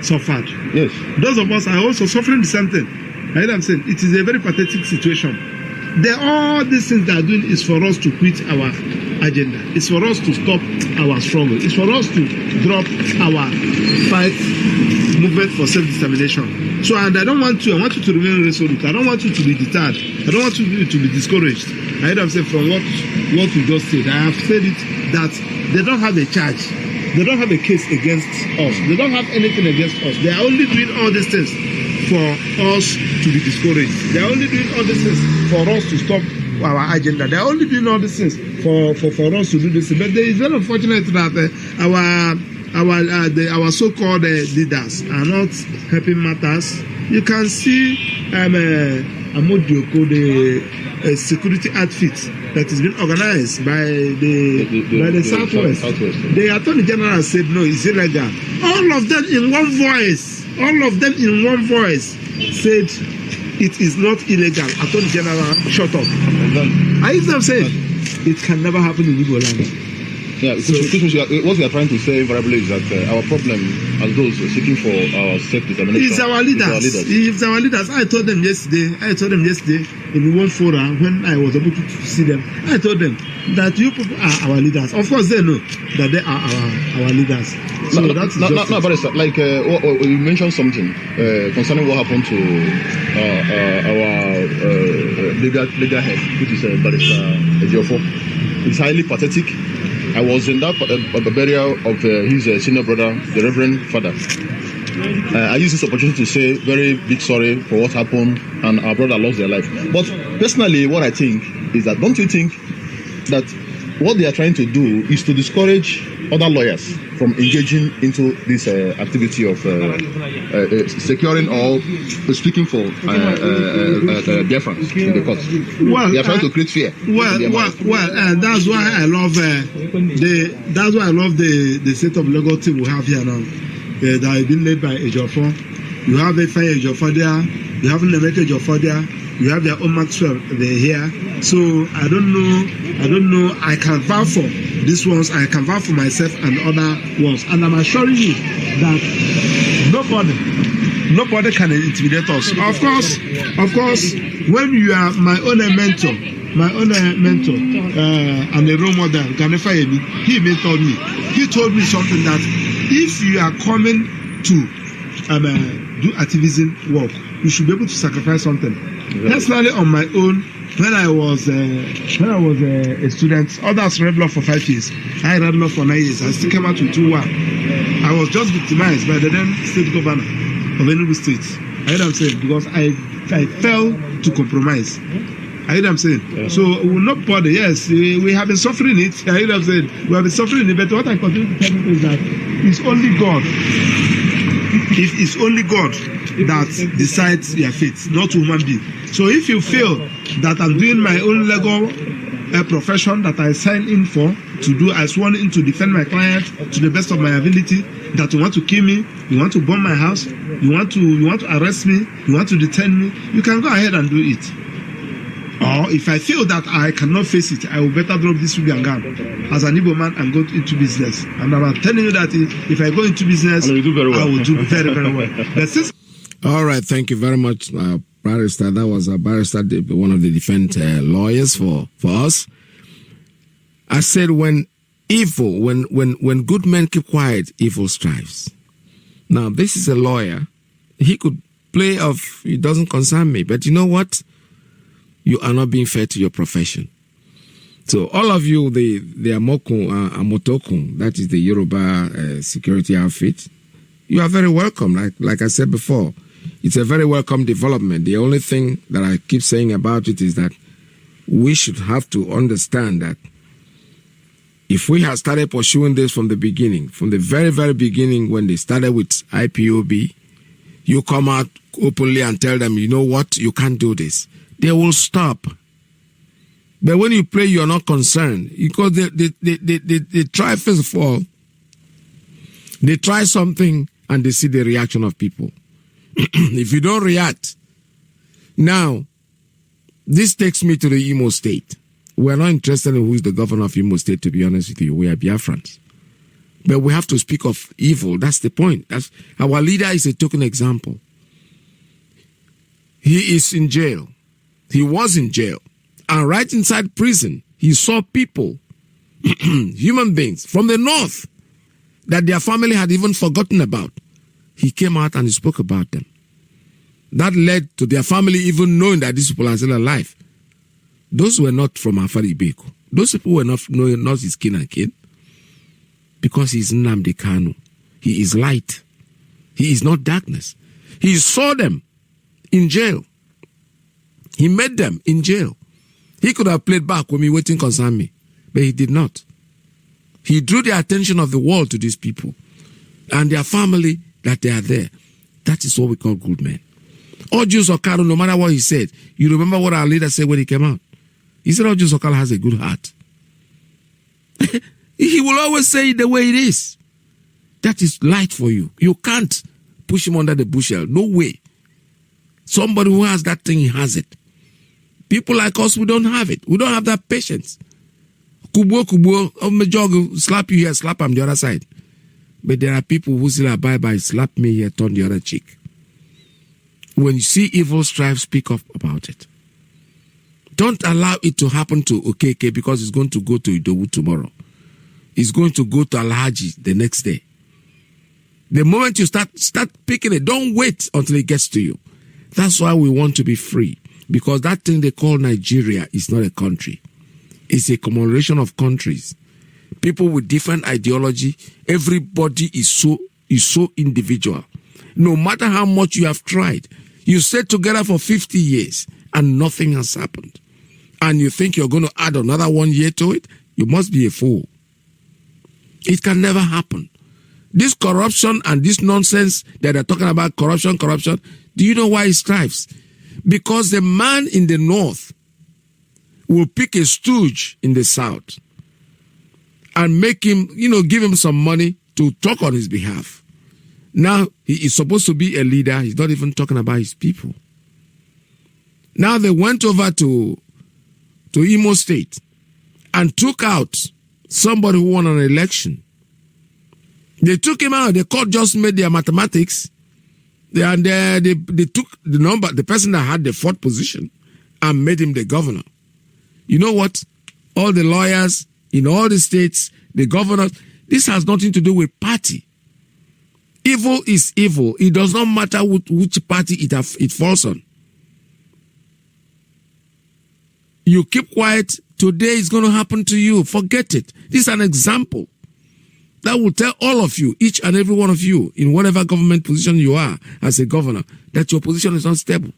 suffered. Yes. Those of us are also suffering the same thing. Right? I'm saying it is a very pathetic situation. All these things they are doing is for us to quit our agenda. It's for us to stop our struggle. It's for us to drop our fight movement for self-determination. So, and I want you to remain resolute. I don't want you to be deterred. I don't want you to be discouraged. I have said from what you just said. I have said it that they don't have a charge. They don't have a case against us. They don't have anything against us. They are only doing all these things for us to be discouraged. They are only doing all these things for us to stop our agenda. They are only doing all these things for us to do this. But it's very unfortunate that our so-called leaders are not helping matters. You can see Amodioko, the security outfit that is being organized by the Southwest. The Attorney General said no, it's illegal. All of them in one voice said it is not illegal. Attorney General, shut up. I used to say it can never happen in Igbo land. Yeah, what we are trying to say invariably is that our problem as those seeking for our self-determination is our leaders. It's our leaders. I told them yesterday in one forum when I was able to see them. I told them that you people are our leaders. Of course, they know that they are our leaders. So that's no, Barrister, like you mentioned something concerning what happened to our legal head, which is Barrister Ejiofor. It's highly pathetic. I was in that burial of his senior brother, the Reverend Father. I use this opportunity to say very big sorry for what happened, and our brother lost their life. But personally, what I think is that, don't you think that what they are trying to do is to discourage other lawyers from engaging into this activity of securing or speaking for Biafra in the courts? Well, they are trying to create fear. That's why I love the set of legal team we have here now. That have been led by Ejiofor. You have Efai Ejiofor there. You have Nemeke Ejiofor there. You have their own Maxwell here. So I don't know. I can vouch for these ones. I can vouch for myself and other ones. And I'm assuring you that nobody can intimidate us. Of course, when you are my own mentor and a role model, he mentored me. He told me something that if you are coming to do activism work, you should be able to sacrifice something. Personally, on my own, when I was a student, others read law for 5 years. I read law for 9 years. I still came out with 2-1. I was just victimized by the then state governor of Enugu State. I heard I'm saying, because I fell to compromise. I heard I'm saying. Yeah. So we will not bother. Yes, we have been suffering it. I heard I'm saying. We have been suffering it. But what I continue to tell you is that it's only God. It's only God that decides your fate, not human being. So if you feel that I'm doing my own legal profession that I signed in for to do, I sworn in to defend my client to the best of my ability, that you want to kill me, you want to burn my house, you want to arrest me, you want to detain me, you can go ahead and do it. Or if I feel that I cannot face it, I will better drop this wig and gown as an Igbo man and go into business. And I'm telling you that if I go into business, I will do very well. But since all right, thank you very much, Barrister. That was a barrister, one of the defense lawyers for us. I said when good men keep quiet, evil strives. Now, this is a lawyer. He could play off, it doesn't concern me. But you know what? You are not being fair to your profession. So all of you, the Amotokun, that is the Yoruba security outfit, you are very welcome. Like I said before, it's a very welcome development. The only thing that I keep saying about it is that we should have to understand that if we had started pursuing this from the beginning, from the very, very beginning when they started with IPOB, you come out openly and tell them, you know what, you can't do this. They will stop. But when you play, you're not concerned. Because they try, first of all, they try something and they see the reaction of people. If you don't react. Now, this takes me to the Imo State. We're not interested in who is the governor of Imo State, to be honest with you. We are Biafrans. But we have to speak of evil. That's the point. Our leader is a token example. He is in jail. He was in jail. And right inside prison, he saw people, human beings from the north, that their family had even forgotten about. He came out and he spoke about them. That led to their family even knowing that these people are still alive. Those were not from Afari Beko. Those people were not his kin and kin. Because he is Nnamdi Kanu. He is light. He is not darkness. He saw them in jail. He met them in jail. He could have played back with me, waiting concern me. But he did not. He drew the attention of the world to these people. And their family, that they are there. That is what we call good men. Ojus Okaro, no matter what he said, you remember what our leader said when he came out? He said Ojus Okaro has a good heart. He will always say it the way it is. That is light for you. You can't push him under the bushel. No way. Somebody who has that thing, he has it. People like us, we don't have it. We don't have that patience. Kubo, jog, slap you here, slap him the other side. But there are people who still abide by slap me here, turn the other cheek. When you see evil strife, speak up about it. Don't allow it to happen to Okeke because it's going to go to Idowu tomorrow. It's going to go to Alhaji the next day. The moment you start picking it, don't wait until it gets to you. That's why we want to be free. Because that thing they call Nigeria is not a country. It's a conglomeration of countries. People with different ideology. Everybody is so individual. No matter how much you have tried, you stayed together for 50 years and nothing has happened. And you think you're going to add another 1 year to it? You must be a fool. It can never happen. This corruption and this nonsense that they're talking about, corruption, do you know why it strives? Because the man in the north will pick a stooge in the south and make him, give him some money to talk on his behalf. Now, he is supposed to be a leader. He's not even talking about his people. Now, they went over to Imo State and took out somebody who won an election. They took him out. The court just made their mathematics. And they took the number, the person that had the fourth position, and made him the governor. You know what? All the lawyers in all the states, the governors, this has nothing to do with party. Evil is evil. It does not matter which party it falls on. You keep quiet, today it's going to happen to you. Forget it. This is an example that will tell all of you, each and every one of you, in whatever government position you are as a governor, that your position is not stable.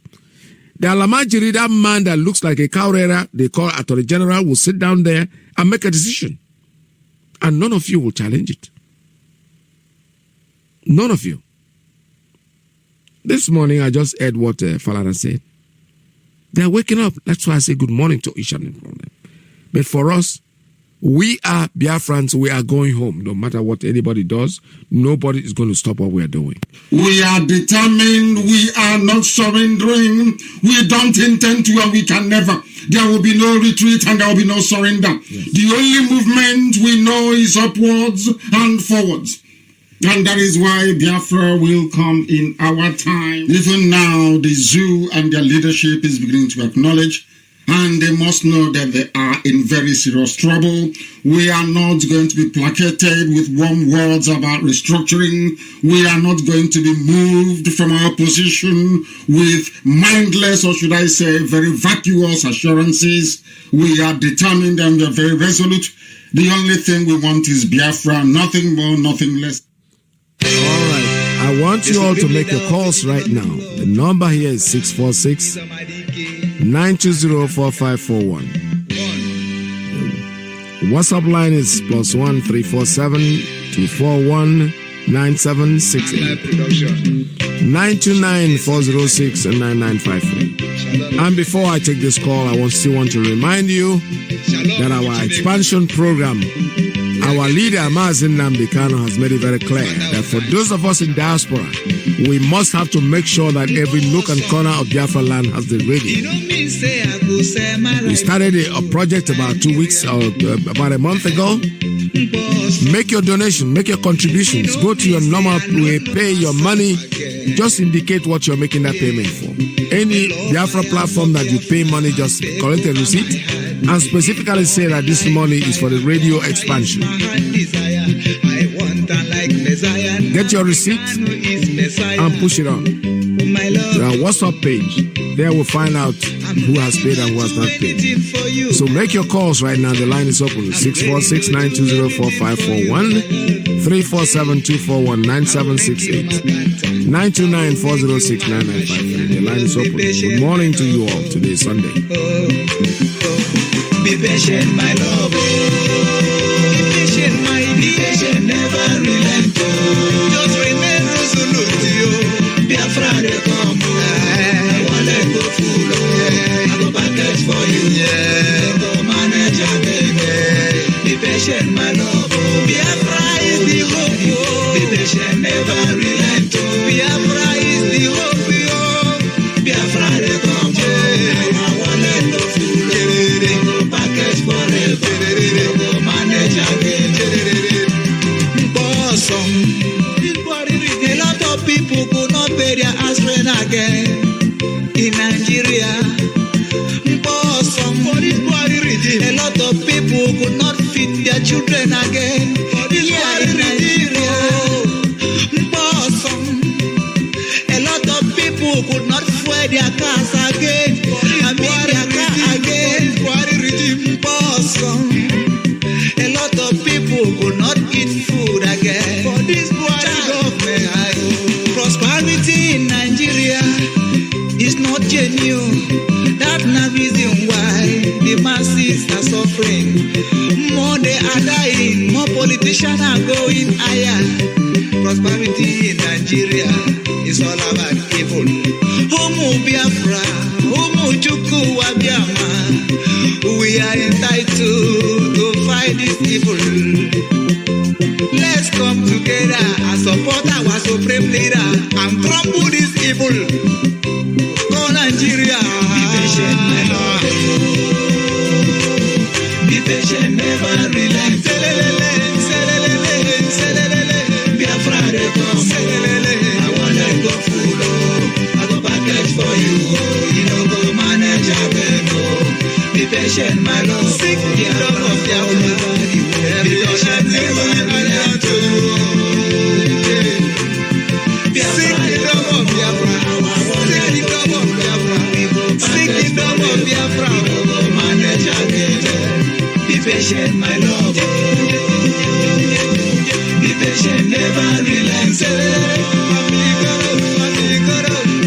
The Alamajiri, that man that looks like a cowrera, they call Attorney General, will sit down there and make a decision. And none of you will challenge it. None of you. This morning, I just heard what Falana said. They're waking up. That's why I say good morning to each and every one of them. But for us, we are Biafrans. We are going home. No matter what anybody does, nobody is going to stop what we are doing. We are determined. We are not surrendering. We don't intend to, and we can never. There will be no retreat and there will be no surrender. Yes. The only movement we know is upwards and forwards. And that is why Biafra will come in our time. Even now, the zoo and their leadership is beginning to acknowledge, and they must know that they are in very serious trouble. We are not going to be placated with warm words about restructuring. We are not going to be moved from our position with mindless, or should I say, very vacuous assurances. We are determined and we are very resolute. The only thing we want is Biafra, nothing more, nothing less. All right. I want you all to make your calls right now. The number here is 646-920-4541. The WhatsApp line is +1 347-241-9768. 929-406-9953. And before I take this call, I still want to remind you that our expansion program, our leader, Mazi has made it very clear that for those of us in diaspora, we must have to make sure that every nook and corner of Biafra land has the radio. We started a project about 2 weeks or about a month ago. Make your donation, make your contributions, go to your normal way, pay your money, just indicate what you're making that payment for. Any Biafra platform that you pay money, just collect a receipt and specifically say that this money is for the radio expansion. Get your receipt and push it on. Our WhatsApp page, there we'll find out who has paid and who has not paid. So make your calls right now. The line is open. 646-920-4541, 347-241-9768, 929-406-9953. The line is open. Good morning to you all. Today is Sunday. Be patient, my love. Be patient, never relent. Just remain resolute. Biafra, they come. I won't let go full. I go package for you. I go manage your baby. Be patient, my love. Biafra is the hope. Be patient, never relent. Biafra is the hope. Biafra, they come. I won't let go full. I go package forever. where they are asking again in Nigeria. For this body regime, a lot of people could not feed their children again. For this body regime, a lot of people could not fuel their cars again. I mean their car again. Body regime, a lot of people could not eat food again. For this body government, prosperity in Nigeria is not genuine. That's the reason why the masses are suffering. More they are dying, more politicians are going higher. Prosperity in Nigeria is all about evil. Homo Biafra, Homo Chuku Wabiama. We are entitled to fight this evil. Let's come together and support our supreme leader and crumble this evil. Go Nigeria. Be patient, my Lord. Be patient, never relent. Biafra, they come. I want to go full. I go package for you. You know, go manage again. Be patient, my Lord. Seek the love of Biafra. Be patient, never relent. Seek the love of Biafra. Seek the love of Biafra. Seek the love of Biafra. Manage again. Be patient, my love. Be patient, never relent.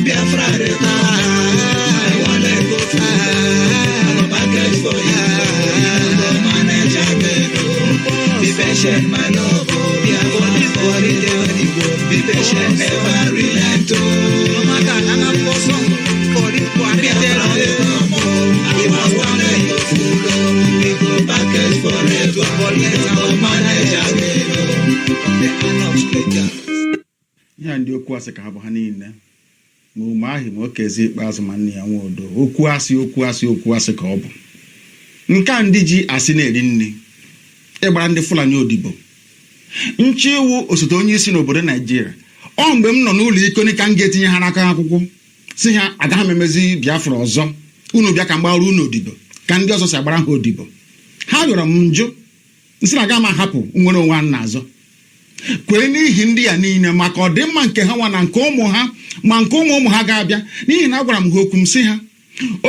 Biafra, I want to go to. I go package for you. Manage again. Be patient, my love. Be patient, never relent. No matter how I'm possible, for it to be there on the I was one day you fool. We go package for it to manage again. The hand of stranger. Ya ndị okwu asị ka ha bụ ha niile ma ume ahụ ma okezi ikpeazụ ma nne ya nwe udo okwu asị ka ọ bụ nke a ndị ji asị na-eri nri ịgbara ndị Fulani odibo nchi iwu osote onye isi n'obodo Naijiria ọ mgbe m nọ n'ụlọ iko ka m ga-etinye ha n'aka akwụkwọ si ha agaghị m emezi Biafra ọzọ unu bịa ka m gbara unu odibo ka ndị ọzọ si agbara ha odibo ha rịọrọ m njụ nsị na aga m ahapụ nwere onwe ha n'azọ kwere n'ihi ndị ya niile maka ọdịmma nke ha nwa na nke ụmụ ha ma nke ụmụ ha ga-abịa n'ihi na agwara m ha okwu m si ha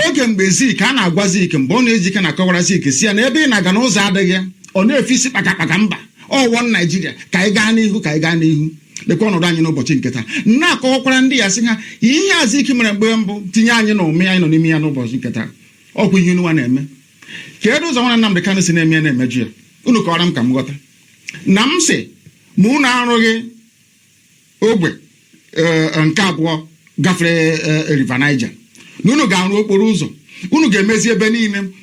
oge mgbe Zik a na-agwazi Ike mgbe ọ na-ejike na akọwarazi Ike si ya na ebe ị na-aga n'ụzọ adịghị ya ọ na-efe isi kpakakpaka mba ọwọ Naijiria ka anyị gaa n'ihu lekwa ọnọdụ anyị n'ụbọchị nke taa na-akọwakwara ndị ya sị ha ihe a Zik mere mgbe mbụ tinye anyị na ụmụ anyị nọ n'ime ya n'ụbọchị nke taa ọkwa ihe unu nwa na-eme kedu ụzọ nwa Nnamdị Kanụ si na-eme ya na-emeju ya unu kọwara m ka m ghọta na m sị ma unu arụghị ogbe nke abụọ gafere River Niger na unu ga-arụ okporo ụzọ unu ga-emezi ebe niile.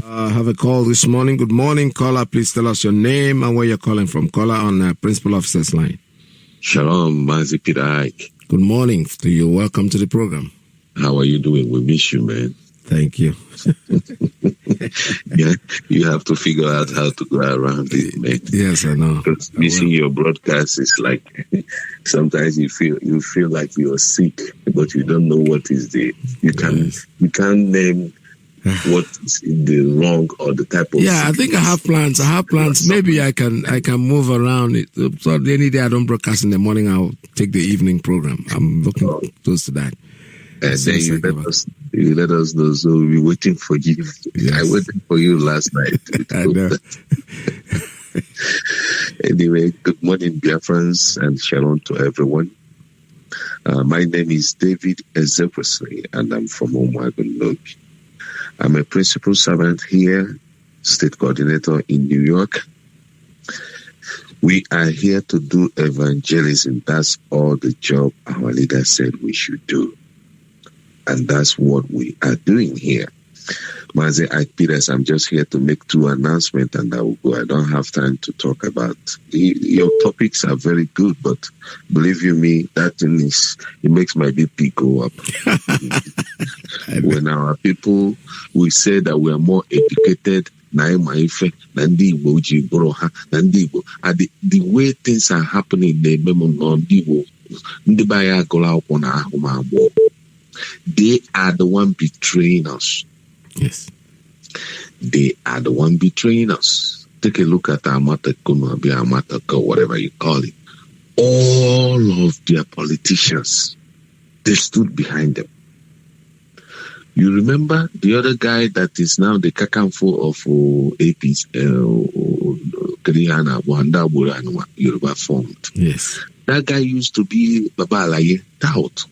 I have a call this morning. Good morning, caller. Please tell us your name and where you're calling from. Caller on Principal Officer's line. Shalom, Mazi Peter Iyke. Good morning to you. Welcome to the program. How are you doing? We miss you, man. Thank you. Yeah, you have to figure out how to go around it, man. Yes, I know. Because missing your broadcast is like sometimes you feel like you're sick, but you don't know what is the you can't name what is the wrong or the type of. Yeah, I think I have plans. Maybe I can move around it. So any day I don't broadcast in the morning, I'll take the evening program. I'm looking close to that. And then you let us know. So we'll be waiting for you. Yes. I waited for you last night. I know. Anyway, good morning, Biafrans, and shalom to everyone. My name is David Ezekwesili, and I'm from Omwagonog. I'm a principal servant here, state coordinator in New York. We are here to do evangelism. That's all the job our leader said we should do. And that's what we are doing here. Mazi Iyke Peters, I'm just here to make 2 announcements and I will go. I don't have time to talk about your topics are very good, but believe you me, that thing it makes my BP go up. When our people, we say that we are more educated na ịma ife na ndị Igbo ji bụrụ ha na ndị Igbo the way things are happening na-eme m nọ ndị Igbo ndị be anyị agụrụ akwụkwọ na ahụ m agbụọ. They are the one betraying us. Yes. They are the one betraying us. Take a look at Amatako, whatever you call it. All of their politicians, they stood behind them. You remember the other guy that is now the Kakanfo of AP's Kriana Wanda Yoruba formed. Yes. That guy used to be Baba Alaye, doubt.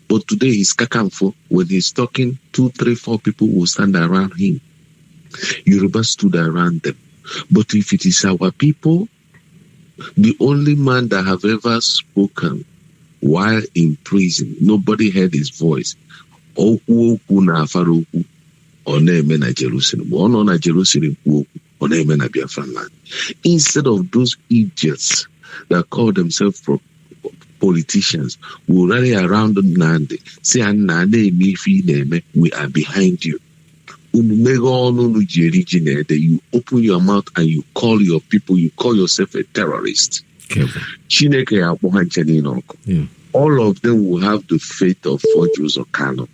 But today he's Kakanfo. When he's talking, 2, 3, 4 people will stand around him. Yoruba stood around them. But if it is our people, the only man that have ever spoken while in prison, nobody heard his voice. Okwu na Afaroku, Oneme na Jerusalem. Ono na Jerusalem, Oneme na Biafra land. Instead of those idiots that call themselves politicians who rally around Nande, say, we are behind you. You open your mouth and you call your people, you call yourself a terrorist. Yeah. All of them will have the fate of Fortress or Kano.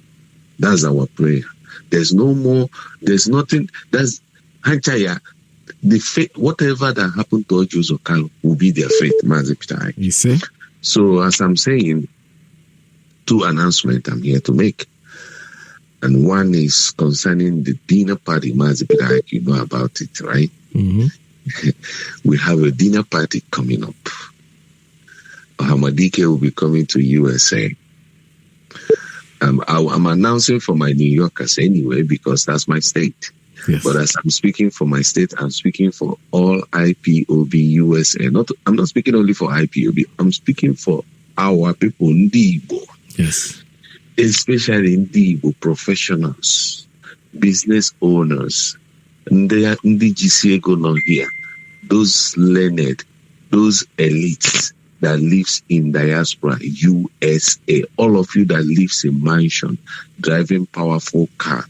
That's our prayer. There's no more, there's nothing, that's Hanchaya. The fate, whatever that happened to Fortress or Kano will be their fate, Mazi Peter. You see? So as I'm saying, 2 announcements I'm here to make. And one is concerning the dinner party, Mazi Peter, you know about it, right? Mm-hmm. We have a dinner party coming up. Iyke will be coming to USA. I'm announcing for my New Yorkers anyway, because that's my state. Yes. But as I'm speaking for my state, I'm speaking for all IPOB USA. I'm not speaking only for IPOB. I'm speaking for our people, Ndibo. Yes. Especially Ndibo professionals, business owners, Ndi GCA not here. Those learned, those elites that lives in diaspora, USA, all of you that lives in mansion, driving powerful car,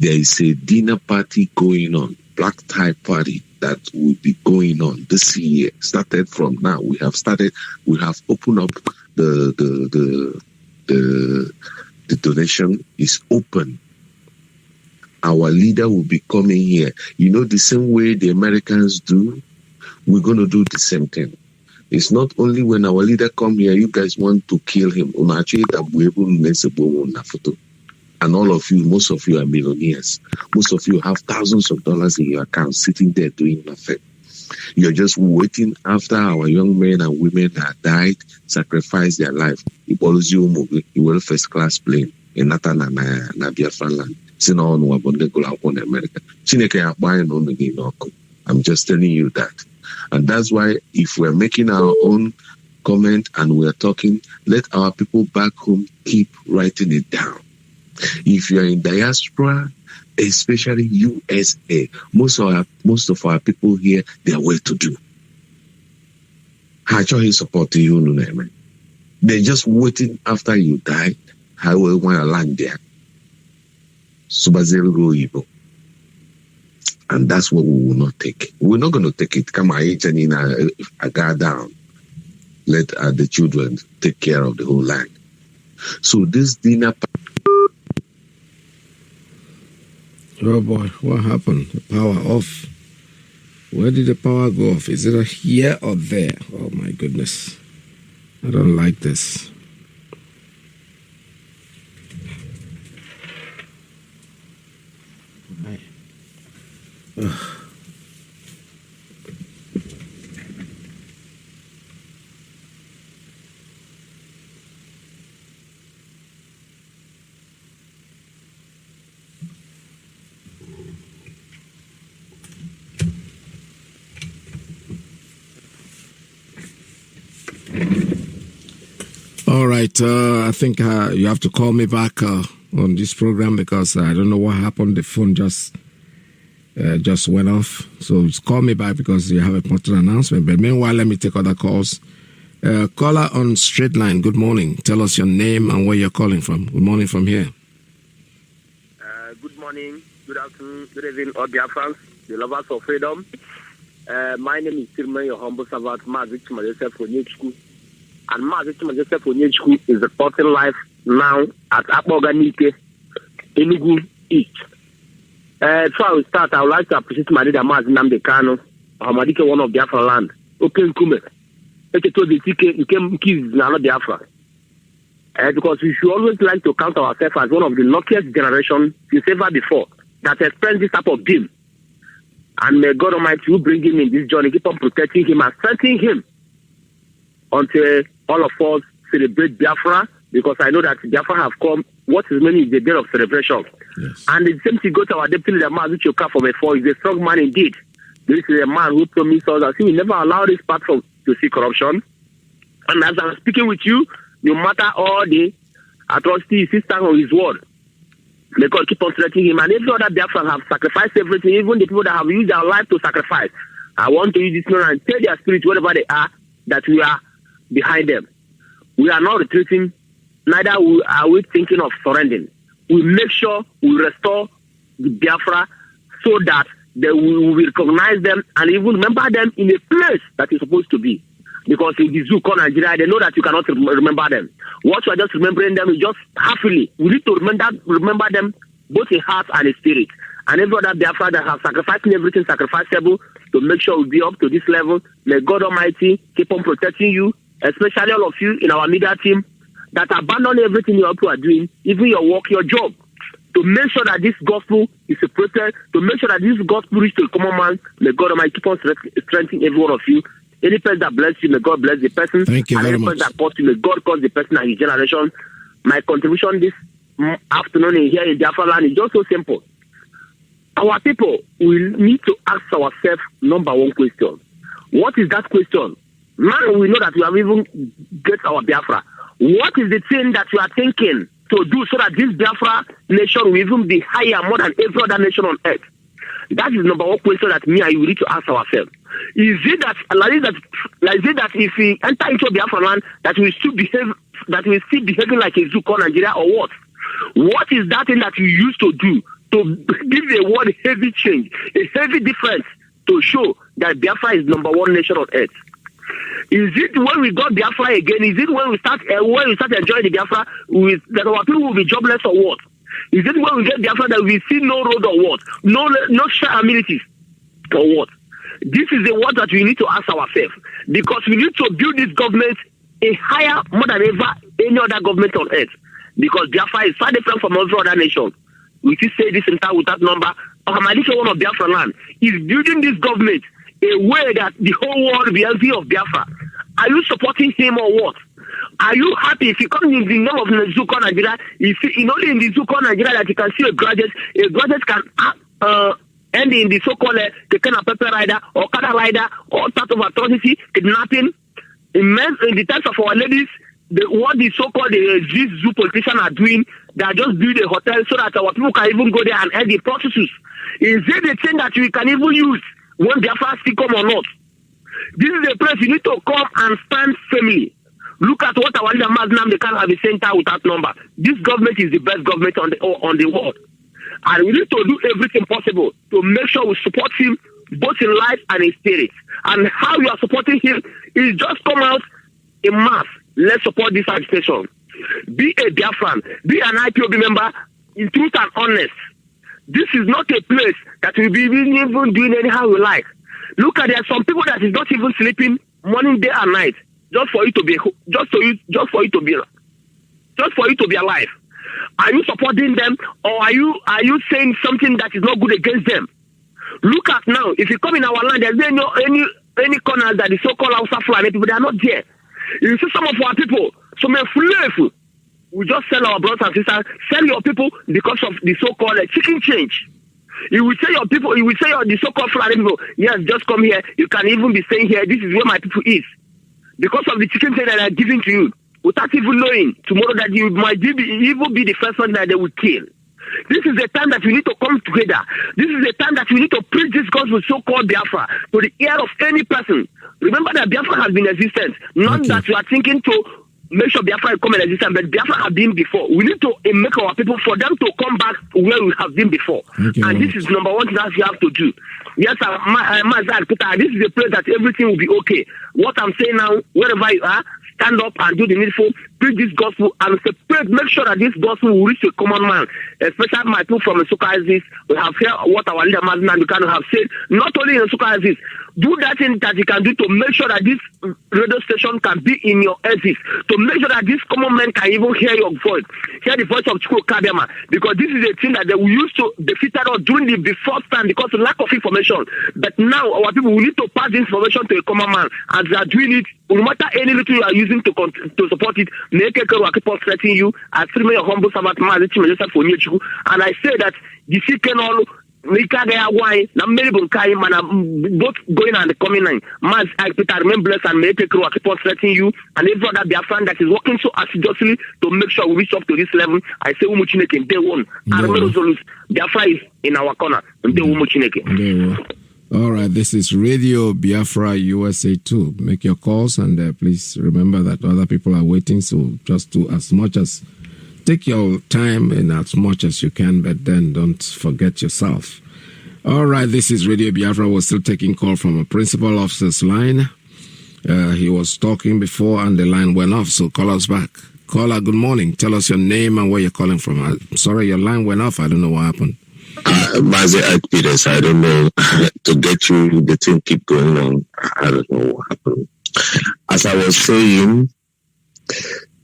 there is a dinner party going on, black tie party that will be going on this year. Started from now. We have opened up the donation is open. Our leader will be coming here. You know, the same way the Americans do, we're going to do the same thing. It's not only when our leader come here, you guys want to kill him. And all of you, most of you are millionaires. Most of you have thousands of dollars in your account sitting there doing nothing. You're just waiting after our young men and women have died, sacrificed their life. You will first class plane in Natana na Biafra land. I'm just telling you that. And that's why if we're making our own comment and we're talking, let our people back home keep writing it down. If you're in diaspora, especially USA, most of our people here, they are well to do. How should he support you? They're just waiting after you die. How will want to land there? And that's what we will not take. We're not going to take it. Come on, I got down. Let the children take care of the whole land. So this dinner. Oh boy, what happened? The power off. Where did the power go off? Is it here or there? Oh my goodness. I don't like this. Ugh. All right, I think you have to call me back on this program because I don't know what happened. The phone just went off. So just call me back because you have a important announcement. But meanwhile, let me take other calls. Caller on straight line, good morning. Tell us your name and where you're calling from. Good morning from here. Good morning, good afternoon, good evening, all Biafrans. the lovers of freedom. My name is Tirman, your humble servant, Mazi Joseph. And Mazi Joseph is reporting live now at Iyke, Enugu East. So I will start. I would like to appreciate my leader, Mazi Namdekano, Hamadike, one of Biafra land. Okay, Nkume. Eke to the ticket, you came kids, not Biafra. Because we should always like to count ourselves as one of the luckiest generations since ever before that experienced this type of dream. And may God Almighty will bring him in this journey, keep on protecting him and strengthening him until all of us celebrate Biafra, because I know that Biafra have come. What is meant is the day of celebration. Yes. And the same thing goes to our deputy leader, Mazi Choka from before. He's a strong man indeed. This is a man who promised us that he will never allow this platform to see corruption. And as I'm speaking with you, no matter all the atrocities, he stands on his word. May God keep on strengthening him. And every other Biafran have sacrificed everything, even the people that have used their life to sacrifice. I want to use this moment and tell their spirit, wherever they are, that we are behind them. We are not retreating, neither are we thinking of surrendering. We make sure we restore the Biafra so that we will recognize them and even remember them in a place that is supposed to be. Because in the zoo called Nigeria, they know that you cannot remember them. What you are just remembering them is just happily. We need to remember them both in heart and in spirit. And every other Biafra that have sacrificed everything sacrificable to make sure we be up to this level. May God Almighty keep on protecting you, especially all of you in our media team that abandon everything you are doing, even your work, your job, to make sure that this gospel is separated, to make sure that this gospel reaches the common man. May God Almighty keep on strengthening every one of you. Any person that bless you, may God bless the person. Thank you very much. Any person that cause you, may God cause the person and his generation. My contribution this afternoon here in Biafra land is just so simple. Our people will need to ask ourselves number one question. What is that question? Now we know that we have even get our Biafra. What is the thing that you are thinking to do so that this Biafra nation will even be higher more than every other nation on earth? That is number one question that me and you need to ask ourselves. Is it that if we enter into Biafra land that we still behaving like a zoo called Nigeria, or what? What is that thing that you used to do to give the world heavy change, a heavy difference to show that Biafra is number one nation on earth? Is it when we got Biafra again? Is it when we start enjoying the Biafra that our people will be jobless or what? Is it when we get Biafra that we see no road or what? No shared amenities or what? This is the word that we need to ask ourselves, because we need to build this government a higher, more than ever, any other government on earth. Because Biafra is far different from every other nation. We still say this in time without number. Hamadike, one of Biafra land, is building this government a way that the whole world will be envy of Biafra. Are you supporting him or what? Are you happy if you come in the name of Zuko Nigeria? You see, only in the Zuko Nigeria that you can see a graduate can end in the so-called Kekena Pepper Rider or Kada Rider or type of atrocity, kidnapping. In the times of our ladies, what the so-called these zoo politicians are doing, they are just building a hotel so that our people can even go there and earn the prostitutes. Is it the thing that we can even use when Biafra still come or not? This is a place you need to come and stand firmly. Look at what our leader Mazi they can't have a center without number. This government is the best government on the world. And we need to do everything possible to make sure we support him both in life and in spirit. And how you are supporting him is just come out in mass. Let's support this agitation. Be a Biafran, be an IPOB member in truth and honest. This is not a place that will be even doing anyhow we like. Look at there are some people that is not even sleeping morning, day and night just for you to be alive. Are you supporting them, or are you saying something that is not good against them? Look at now, if you come in our land, there's any corners that the so-called Hausa Fulani people, they are not there. You see some of our people, some are we just sell our brothers and sisters, sell your people because of the so-called chicken change. You will say your people, the so-called Fulani people, yes, just come here. You can even be staying here. This is where my people is. Because of the chicken change that they are giving to you, without even knowing tomorrow that you might even be the first one that they will kill. This is the time that we need to come together. This is the time that we need to preach this gospel, so-called Biafra, to the ear of any person. Remember that Biafra has been existent. Not that you are thinking to make sure Biafra come and exist, but Biafra have been before. We need to make our people, for them to come back where we have been before. And this is number one thing that you have to do. Yes, Mazi, this is a place that everything will be okay. What I'm saying now, wherever you are, stand up and do the needful, preach this gospel, and separate, make sure that this gospel will reach a common man. Especially my people from the Sukazis, we have heard what our leader Mazi and Bukano have said, not only in the Sukazis, do that thing that you can do to make sure that this radio station can be in your ears, to make sure that this common man can even hear your voice, hear the voice of Chukwu Kadema, because this is a thing that we used to defeat us during the before time because of lack of information. But now our people will need to pass this information to a common man, and they are doing it. No matter any little you are using to support it, make a care keep on threatening you. I still your humble servant Mazi and I say that the second all both going and coming in. Mazi, I remain blessed and make a crew keep on threatening you and every other Biafran that is working so assiduously to make sure we reach up to this level. I say Umuchineke in day one. Biafra is in our corner. All right, this is Radio Biafra USA 2. Make your calls and please remember that other people are waiting. So just do as much as, take your time in as much as you can, but then don't forget yourself. All right, this is Radio Biafra. We're still taking call from a principal officer's line. He was talking before and the line went off, so call us back. Caller, good morning. Tell us your name and where you're calling from. I'm sorry, your line went off. I don't know what happened. Mazi Peters, I don't know. To get you, the thing keep going on. I don't know what happened. As I was saying,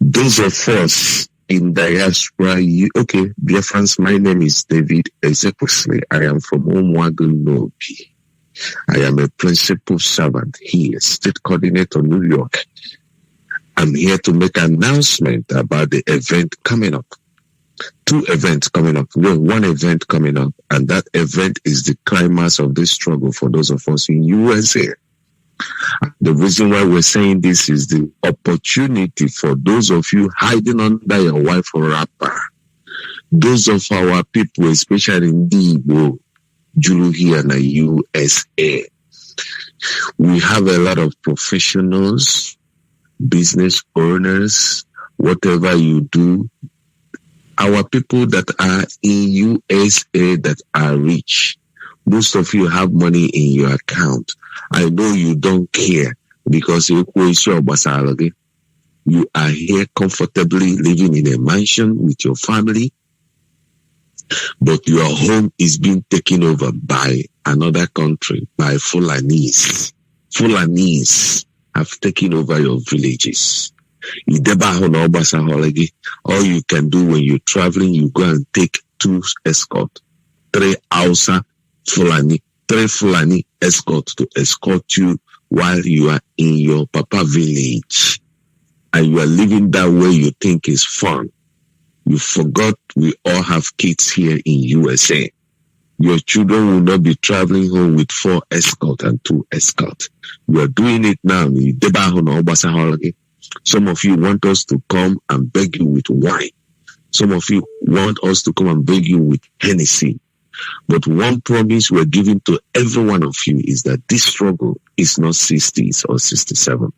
those of us in diaspora, Biafrans, my name is David Ezekwesili. I am from Omwagunobi. I am a principal servant here, state coordinator, New York. I'm here to make an announcement about the event coming up. 2 events coming up. No, 1 event coming up, and that event is the climax of this struggle for those of us in USA. The reason why we're saying this is the opportunity for those of you hiding under your wife or rapper, those of our people, especially in Igbo, Julu here in the USA. We have a lot of professionals, business owners, whatever you do. Our people that are in USA that are rich, most of you have money in your account. I know you don't care because you are here comfortably living in a mansion with your family, but your home is being taken over by another country, by Fulanis. Fulanis have taken over your villages. All you can do when you're traveling, you go and take 2 escort, 3 Hausa Fulani, 3 Fulani escort to escort you while you are in your Papa village. And you are living that way you think is fun. You forgot we all have kids here in USA. Your children will not be traveling home with 4 escort and 2 escort. You are doing it now. Some of you want us to come and beg you with wine. Some of you want us to come and beg you with Hennessy. But one promise we're giving to every one of you is that this struggle is not 60s or 67.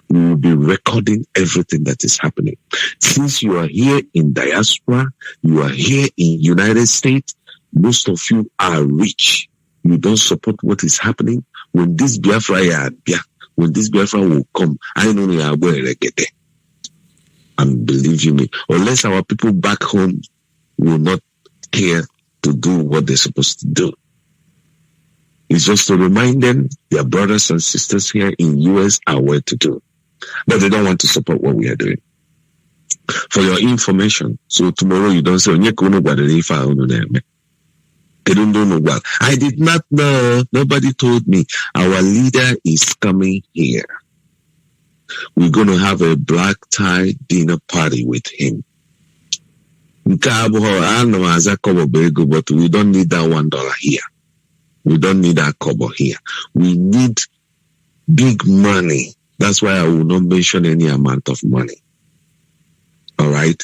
We will be recording everything that is happening. Since you are here in diaspora, you are here in United States, most of you are rich. You don't support what is happening. When this Biafra will come, I know you are going to get there. And believe you me, unless our people back home will not care to do what they're supposed to do. It's just to remind them their brothers and sisters here in US are well to do. But they don't want to support what we are doing. For your information, so tomorrow you don't say, I did not know. Nobody told me. Our leader is coming here. We're going to have a black tie dinner party with him. But we don't need that $1 here. We don't need that kobo here. We need big money. That's why I will not mention any amount of money. All right?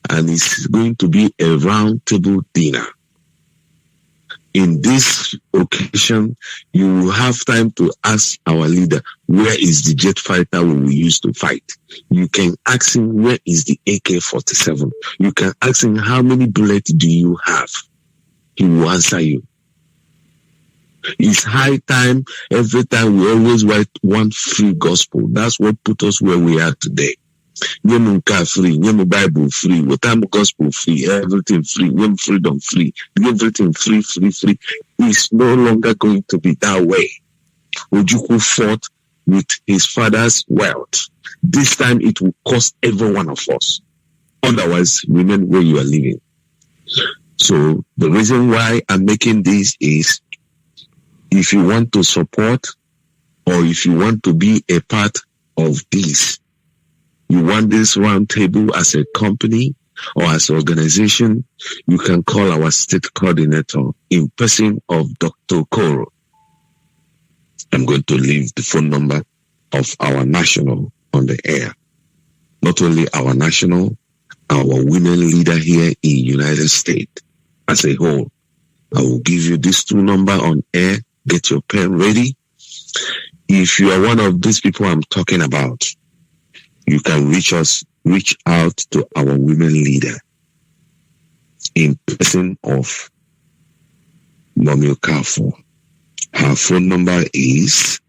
And it's going to be a round table dinner. in this occasion, you will have time to ask our leader, where is the jet fighter we will use to fight? You can ask him, where is the AK-47? You can ask him, how many bullets do you have? He will answer you. It's high time. Every time we always want free gospel. That's what put us where we are today. Nyemu free, nyemu Bible free, Watamu gospel free, everything free, nyemu freedom free, everything free. It's no longer going to be that way. Ojukwu fought with his father's wealth. This time it will cost every one of us. Otherwise, remain where you are living. So the reason why I'm making this is, if you want to support or if you want to be a part of this, you want this round table as a company or as an organization, you can call our state coordinator in person of Dr. Koro. I'm going to leave the phone number of our national on the air. Not only our national, our women leader here in United States as a whole. I will give you these two numbers on air. Get your pen ready. If you are one of these people I'm talking about, you can reach out to our women leader in person of Mommy Okafo. Her phone number is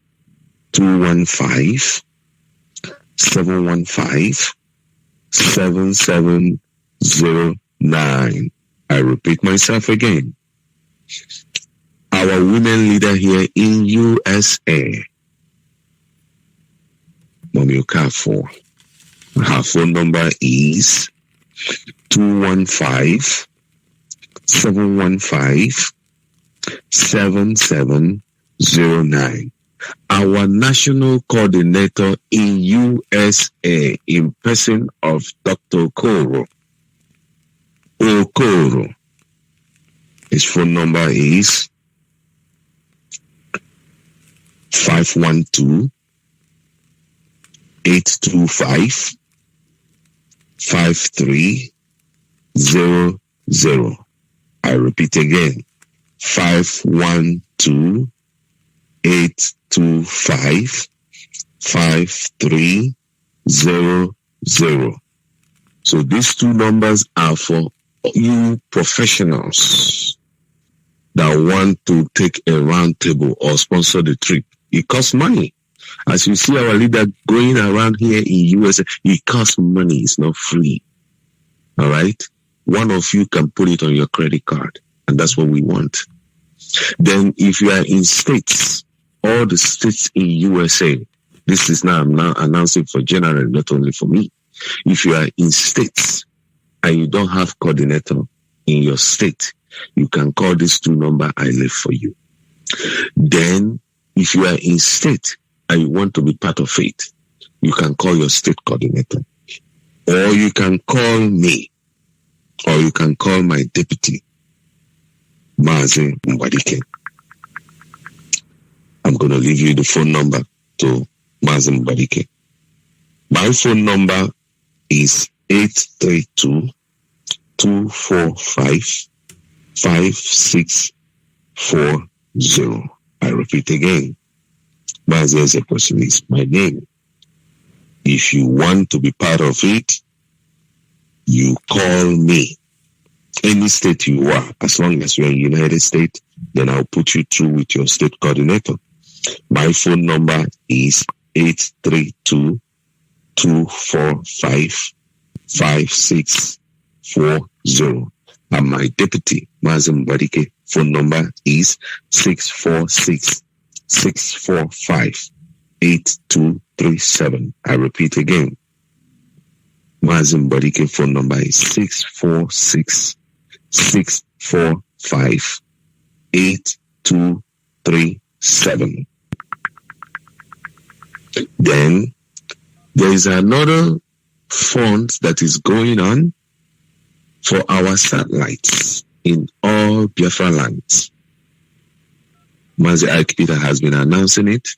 215-715-7709. I repeat myself again. Our women leader here in USA, Mommy Okafo. Her phone number is 215-715-7709. Our national coordinator in USA in person of Dr. Okoro. His phone number is 512-825-5300. I repeat again, 512-825-5300. So these two numbers are for you professionals that want to take a round table or sponsor the trip. It costs money. As you see our leader going around here in USA, it costs money. It's not free. All right? One of you can put it on your credit card, and that's what we want. Then if you are in states, all the states in USA, this is now, I'm now announcing for general, not only for me. If you are in states and you don't have coordinator in your state, you can call these two numbers I left for you. Then, if you are in state and you want to be part of it, you can call your state coordinator. Or you can call me. Or you can call my deputy, Mazi Mbadike. I'm going to leave you the phone number to Mazi Mbadike. My phone number is 832-245-5640. I repeat again, Mazi as a person is my name. If you want to be part of it, you call me. Any state you are, as long as you're in the United States, then I'll put you through with your state coordinator. My phone number is 832-245-5640. And my deputy, Mazi Mbadike, phone number is 646-645-8237. I repeat again. Mazi Mbadike phone number is 646-645-8237. Then there is another fund that is going on for our satellites in all Biafra lands. Mazi Iyke has been announcing it.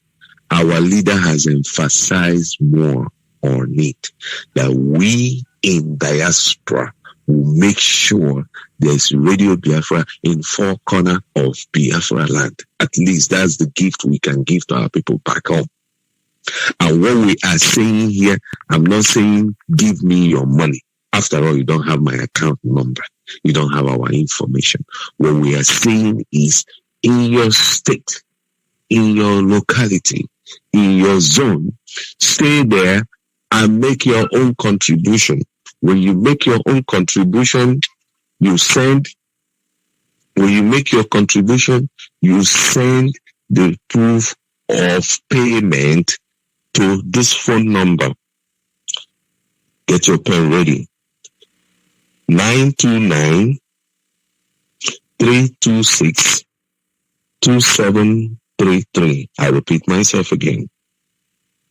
Our leader has emphasized more on it, that we in diaspora will make sure there's Radio Biafra in 4 corners of Biafra land. At least that's the gift we can give to our people back home. And what we are saying here, I'm not saying give me your money. After all, you don't have my account number. You don't have our information. What we are saying is, in your state, in your locality, in your zone, stay there and make your own contribution. When you make your own contribution, you send the proof of payment to this phone number. Get your pen ready. 929-326-2733. I repeat myself again.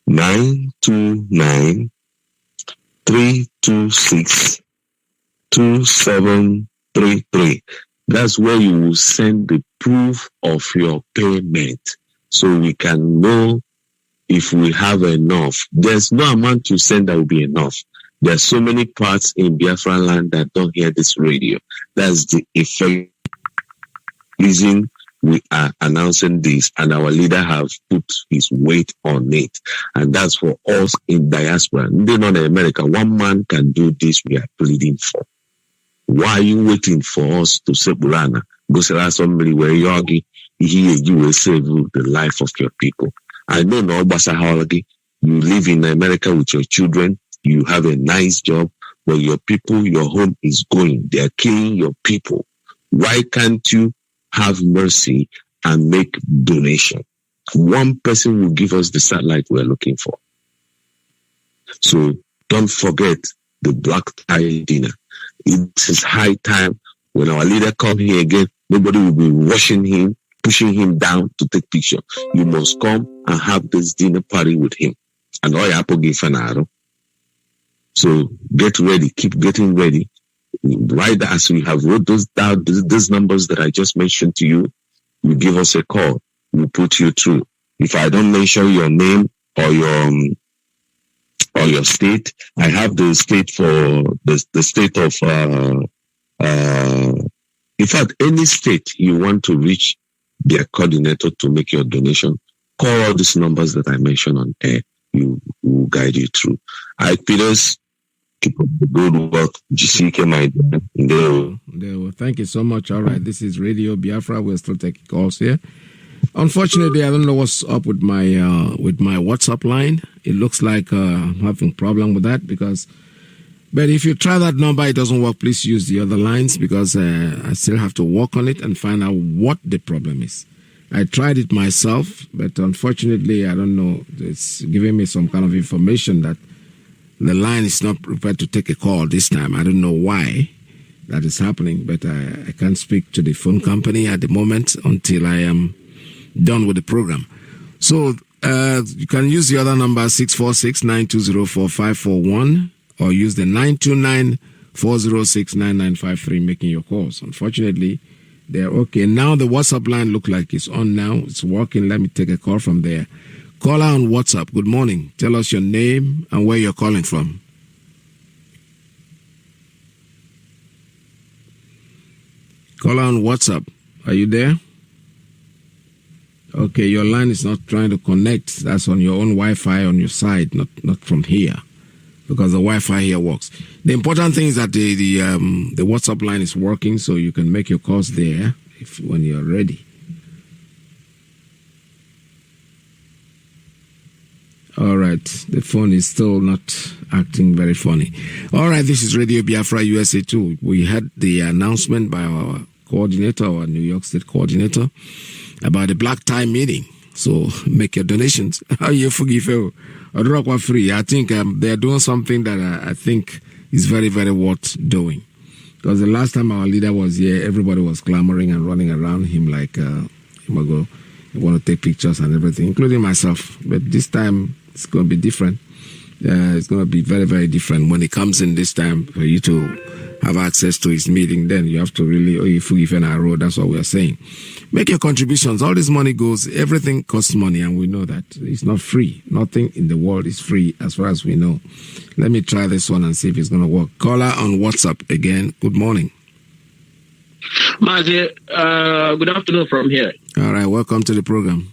929-326-2733. That's where you will send the proof of your payment so we can know if we have enough. There's no amount to send that will be enough. There's so many parts in Biafra land that don't hear this radio. That's the effect. Reason we are announcing this, and our leader have put his weight on it. And that's for us in diaspora. Not in America. One man can do this we are pleading for. Why are you waiting for us to say, Burana, go say somebody where Yogi, here you will save the life of your people. I don't know, Basahawagi, you live in America with your children. You have a nice job, but your people, your home is going. They are killing your people. Why can't you have mercy and make donation? One person will give us the satellite we're looking for. So don't forget the black tie dinner. It is high time when our leader come here again, nobody will be rushing him, pushing him down to take picture. You must come and have this dinner party with him. And all your Fanaro. So get ready, keep getting ready. Right as we have wrote those down, these numbers that I just mentioned to you, you give us a call. We'll put you through. If I don't mention your name or your state, I have the state for the state of in fact, any state you want to reach their coordinator to make your donation, call all these numbers that I mentioned on air. You will guide you through. Iyke Peters, keep up the good work. Iyke, my dear. Thank you so much. All right, this is Radio Biafra. We're still taking calls here. Unfortunately, I don't know what's up with my WhatsApp line. It looks like I'm having a problem with that but if you try that number, it doesn't work. Please use the other lines because I still have to work on it and find out what the problem is. I tried it myself, but unfortunately, I don't know. It's giving me some kind of information that the line is not prepared to take a call this time. I don't know why that is happening, but I can't speak to the phone company at the moment until I am done with the program. So you can use the other number, 646-920-4541, or use the 929-406-9953, making your calls. Unfortunately, they're okay. Now the WhatsApp line looks like it's on now. It's working. Let me take a call from there. Caller on WhatsApp. Good morning. Tell us your name and where you're calling from. Caller on WhatsApp. Are you there? Okay, your line is not trying to connect. That's on your own Wi-Fi on your side, not from here, because the Wi-Fi here works. The important thing is that the WhatsApp line is working, so you can make your calls there when you're ready. All right, the phone is still not acting very funny. All right, this is Radio Biafra USA 2. We had the announcement by our coordinator, our New York State coordinator, about the black tie meeting. So make your donations. How you forgive you? Free. I think they're doing something that I think is very, very worth doing. Because the last time our leader was here, everybody was clamoring and running around him like, you want to take pictures and everything, including myself. But this time, it's going to be different. It's going to be very, very different when it comes in this time for you to have access to his meeting, then you have to really, if we even a road, that's what we are saying. Make your contributions. All this money goes, everything costs money, and we know that. It's not free. Nothing in the world is free as far as we know. Let me try this one and see if it's going to work. Caller on WhatsApp again. Good morning. Mazi, good afternoon from here. All right, welcome to the program.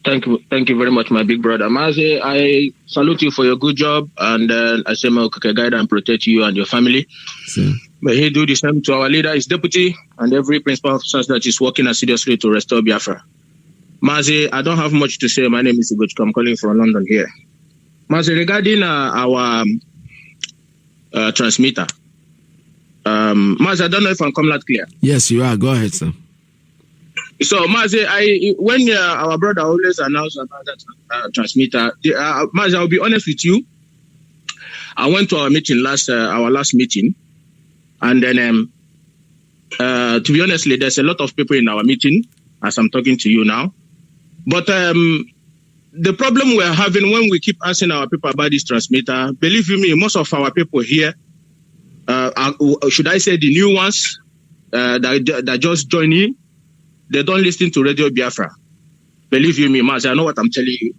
Thank you very much, my big brother. Mazi, I salute you for your good job, and I say, may God guide and protect you and your family. See. May He do the same to our leader, his deputy, and every principal officer that is working assiduously to restore Biafra. Mazi, I don't have much to say. My name is Iyke. I'm calling from London here. Mazi, regarding our transmitter, Mazi, I don't know if I'm coming out clear. Yes, you are. Go ahead, sir. So, Mazi, when our brother always announced about that transmitter, Mazi, I'll be honest with you. I went to our meeting our last meeting, and then, to be honest, there's a lot of people in our meeting as I'm talking to you now. But the problem we're having when we keep asking our people about this transmitter, believe you me, most of our people here, should I say the new ones that just joined in, they don't listen to Radio Biafra. Believe you me, Mazi, I know what I'm telling you.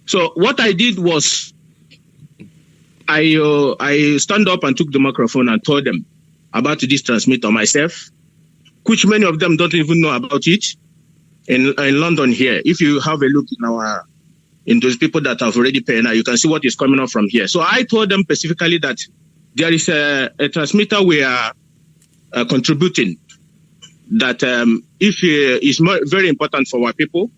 So what I did was I stand up and took the microphone and told them about this transmitter myself, which many of them don't even know about it. In London here, if you have a look in those people that have already paid now, you can see what is coming up from here. So I told them specifically that there is a transmitter we are contributing that is very important for our people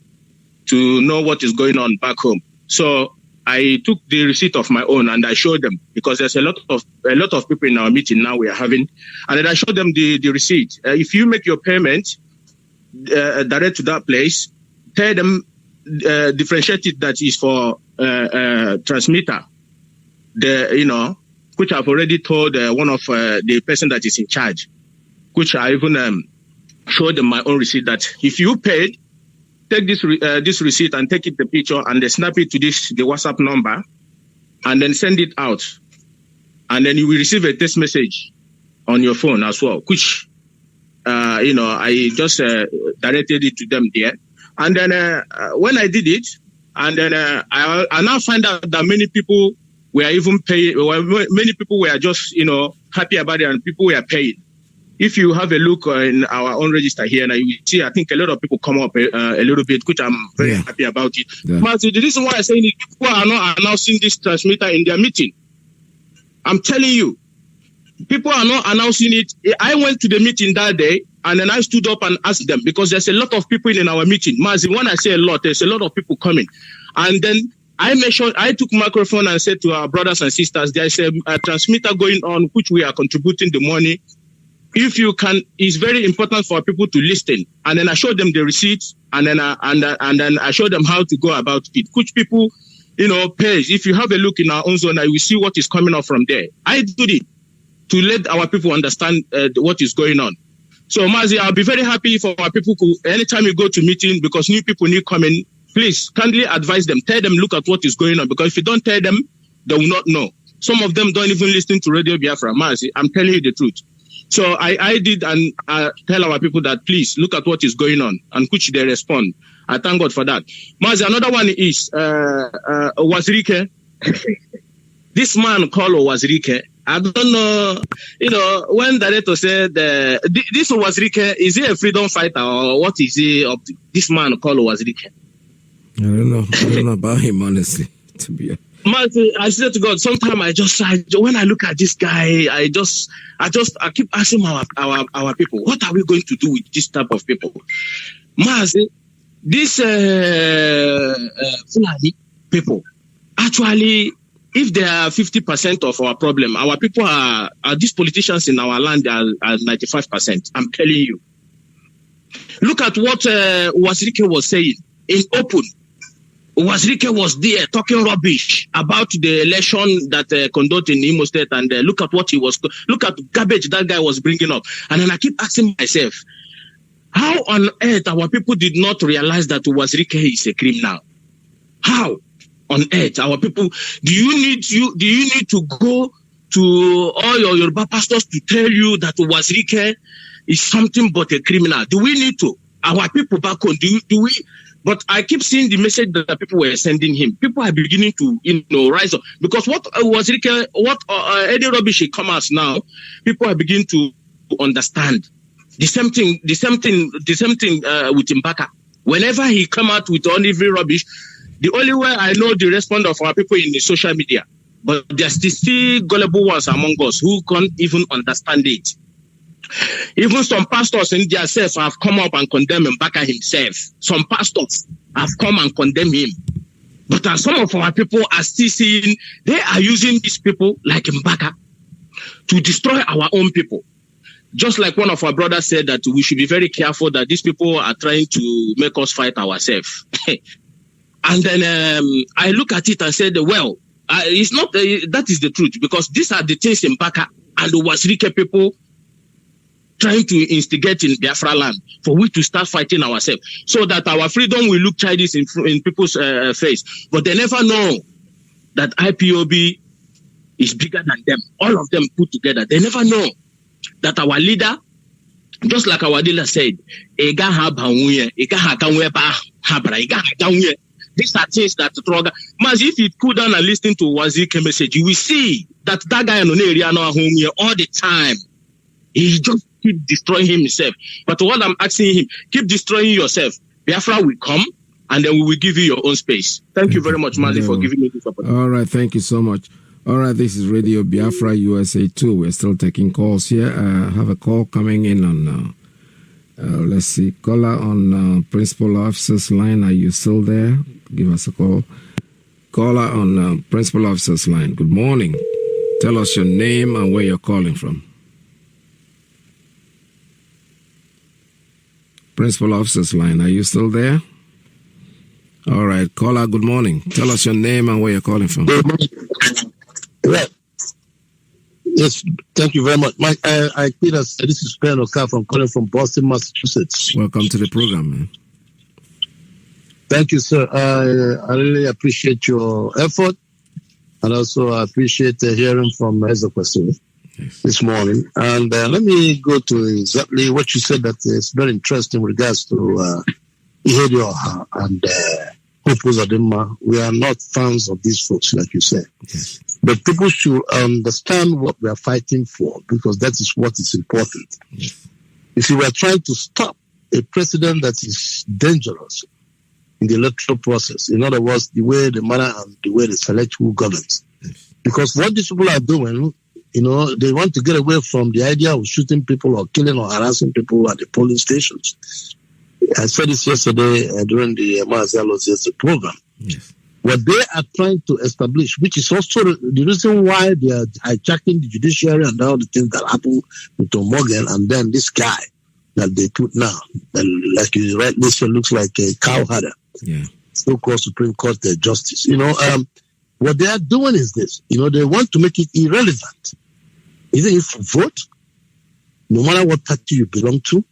to know what is going on back home. So I took the receipt of my own and I showed them, because there's a lot of people in our meeting now we are having, and then I showed them the receipt. If you make your payment direct to that place, tell them differentiate it that is for transmitter. Which I've already told one of the person that is in charge, which I even showed them my own receipt that if you paid, take this receipt and take the picture and they snap it to the WhatsApp number and then send it out. And then you will receive a text message on your phone as well, which, I just directed it to them there. And then when I did it, and then I now find out that many people were even paying, many people were just, happy about it and people were paying. If you have a look in our own register here, and you see, I think a lot of people come up a little bit, which I'm very happy about it. Yeah. But the reason why I'm saying is people are not announcing this transmitter in their meeting. I'm telling you, people are not announcing it. I went to the meeting that day, and then I stood up and asked them, because there's a lot of people in our meeting. Mazi, when I say a lot, there's a lot of people coming. And then I made sure I took microphone and said to our brothers and sisters, there's a transmitter going on, which we are contributing the money. If you can, it's very important for people to listen. And then I showed them the receipts, and then I showed them how to go about it. Which people, pay. If you have a look in our own zone, you will see what is coming up from there. I did it to let our people understand what is going on. So, Mazi, I'll be very happy for our people who, anytime you go to meeting, because new people need coming, please kindly advise them, tell them, look at what is going on. Because if you don't tell them, they will not know. Some of them don't even listen to Radio Biafra. Mazi, I'm telling you the truth. So I did and tell our people that please look at what is going on, and which they respond. I thank God for that. Mazi, another one is Owazirike. This man called Owazirike. I don't know, when director said this Owazirike, is he a freedom fighter or what is he up to? This man called Owazirike. I don't know about him, honestly, to be honest. Mazi, I said to God, sometimes when I look at this guy, I keep asking our people, what are we going to do with this type of people? Mazi, this Fulani people, actually, if they are 50% of our problem, our people are these politicians in our land are 95%. I'm telling you. Look at what Owazirike was saying in open. Owazirike was there talking rubbish about the election that conducted in Imo State, and look at the garbage that guy was bringing up. And then I keep asking myself, how on earth our people did not realize that Owazirike is a criminal? How on earth our people? Do you need to go to all your Yoruba pastors to tell you that Wazirike is something but a criminal? Do we need to? Our people back home, do we? But I keep seeing the message that people were sending him. People are beginning to, rise up. Because what Wazirike, any rubbish he come out now, people are beginning to understand. The same thing with Mbaka. Whenever he come out with only rubbish, the only way I know the response of our people in the social media, but there's still gullible ones among us who can't even understand it. Even some pastors in themselves have come up and condemned Mbaka himself. Some pastors have come and condemned him. But some of our people are still saying they are using these people like Mbaka to destroy our own people. Just like one of our brothers said that we should be very careful that these people are trying to make us fight ourselves. And then I look at it and said, well, it's not, that is the truth, because these are the things in Mbaka and the Wazirike people trying to instigate in Biafra land for we to start fighting ourselves so that our freedom will look childish in people's face. But they never know that IPOB is bigger than them. All of them put together. They never know that our leader, just like our leader said, these are things that Mazi, if you cool down and listen to Wazirike message, you will see that guy in the area now home here all the time. He just keep destroying himself. But what I'm asking him, keep destroying yourself. Biafra will come and then we will give you your own space. Thank you very much, Mazi, for giving me this opportunity. All right, thank you so much. All right, this is Radio Biafra USA 2. We're still taking calls here. I have a call coming in on, let's see, caller on Principal Officer's line. Are you still there? Give us a call. Caller on Principal Officer's line. Good morning. Tell us your name and where you're calling from. Principal Officer's line, are you still there? All right, caller, good morning. Tell us your name and where you're calling from. Good morning. Right. Yes, thank you very much. I Peter, this is Ben Oka calling from Boston, Massachusetts. Welcome to the program, man. Thank you, sir. I really appreciate your effort, and also I appreciate hearing from Ezekwe this morning. And let me go to exactly what you said that is very interesting with regards to Iyke and Hope Uzodinma. We are not fans of these folks, like you said. Yes. But people should understand what we are fighting for, because that is what is important. Yes. You see, we are trying to stop a president that is dangerous in the electoral process. In other words, the manner and the way they select who governs. Yes. Because what these people are doing, they want to get away from the idea of shooting people or killing or harassing people at the polling stations. I said this yesterday during the Mazi program. Yes. What they are trying to establish, which is also the reason why they are hijacking the judiciary and all the things that happened with Tom Morgan, and then this guy that they put now, that, like you rightly said, looks like a cowherder. Yeah. So-called Supreme Court justice. What they are doing is this. They want to make it irrelevant. Even if you vote, no matter what party you belong to,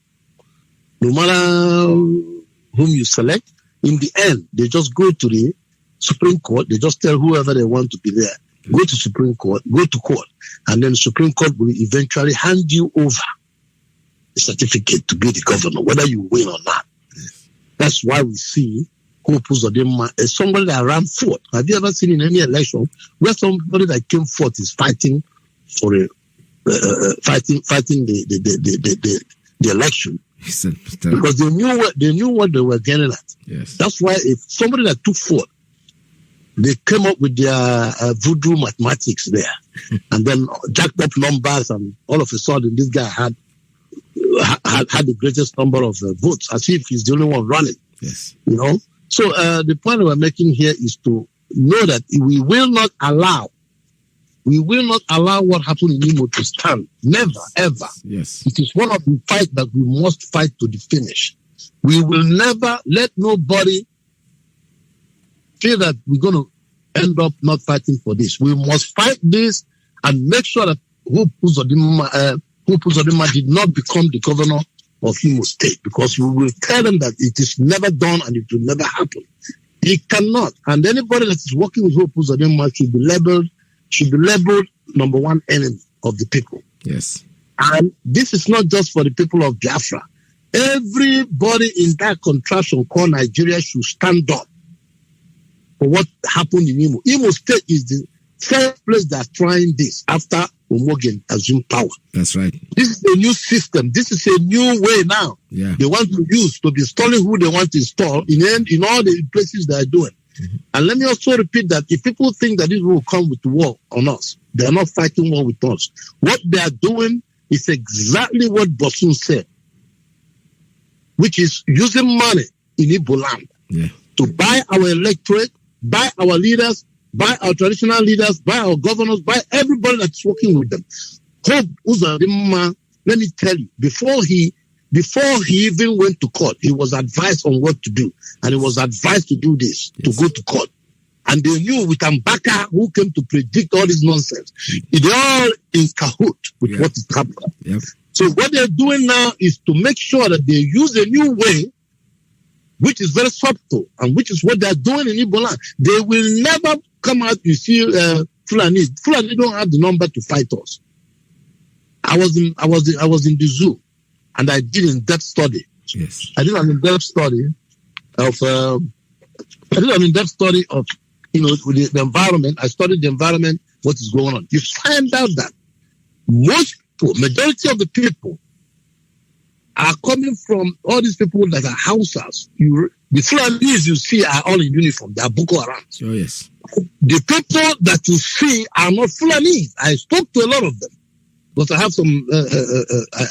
no matter whom you select, in the end, they just go to the Supreme Court. They just tell whoever they want to be there, go to Supreme Court, go to court, and then the Supreme Court will eventually hand you over a certificate to be the governor, whether you win or not. That's why we see Hope Uzodinma as somebody that ran fourth. Have you ever seen in any election where somebody that came fourth is fighting for fighting the election? Because they knew what they were getting at. Yes. That's why if somebody that took fourth, they came up with their voodoo mathematics there, and then jacked up numbers, and all of a sudden this guy had the greatest number of votes, as if he's the only one running. Yes. So the point we're making here is to know that we will not allow what happened in Imo to stand. Never, ever. Yes. It is one of the fights that we must fight to the finish. We will never let nobody feel that we're going to end up not fighting for this. We must fight this and make sure that Hope Uzodinma did not become the governor of Imo State, because we will tell them that it is never done and it will never happen. It cannot. And anybody that is working with Hope Uzodinma should be labeled number one enemy of the people. Yes. And this is not just for the people of Biafra. Everybody in that contraption called Nigeria should stand up for what happened in Imo. Imo State is the first place that's trying this after Umogen assumed power. That's right. This is a new system. This is a new way now. Yeah. They want to use to be installing who they want to install in all the places they are doing. Mm-hmm. And let me also repeat that if people think that this will come with war on us, they are not fighting war with us. What they are doing is exactly what Bosun said, which is using money in Igbo land to buy our electorate, buy our leaders, buy our traditional leaders, buy our governors, buy everybody that's working with them. Hope Uzadimma, let me tell you, before he even went to court, he was advised on what to do. And he was advised to do this, to go to court. And they knew with Mbaka, who came to predict all this nonsense, they're all in cahoot with what is happening. Yep. So what they're doing now is to make sure that they use a new way, which is very subtle, and which is what they're doing in Igbo land. They will never come out, you see, Fulani. Fulani don't have the number to fight us. I was in the zoo, and I did an in-depth study. Yes. I did an in-depth study of the environment. I studied the environment, what is going on. You find out that majority of the people are coming from all these people that are Hausas. The Fulanis you see are all in uniform. They are Boko Haram. Oh, yes. The people that you see are not Fulanis. I spoke to a lot of them. Because I have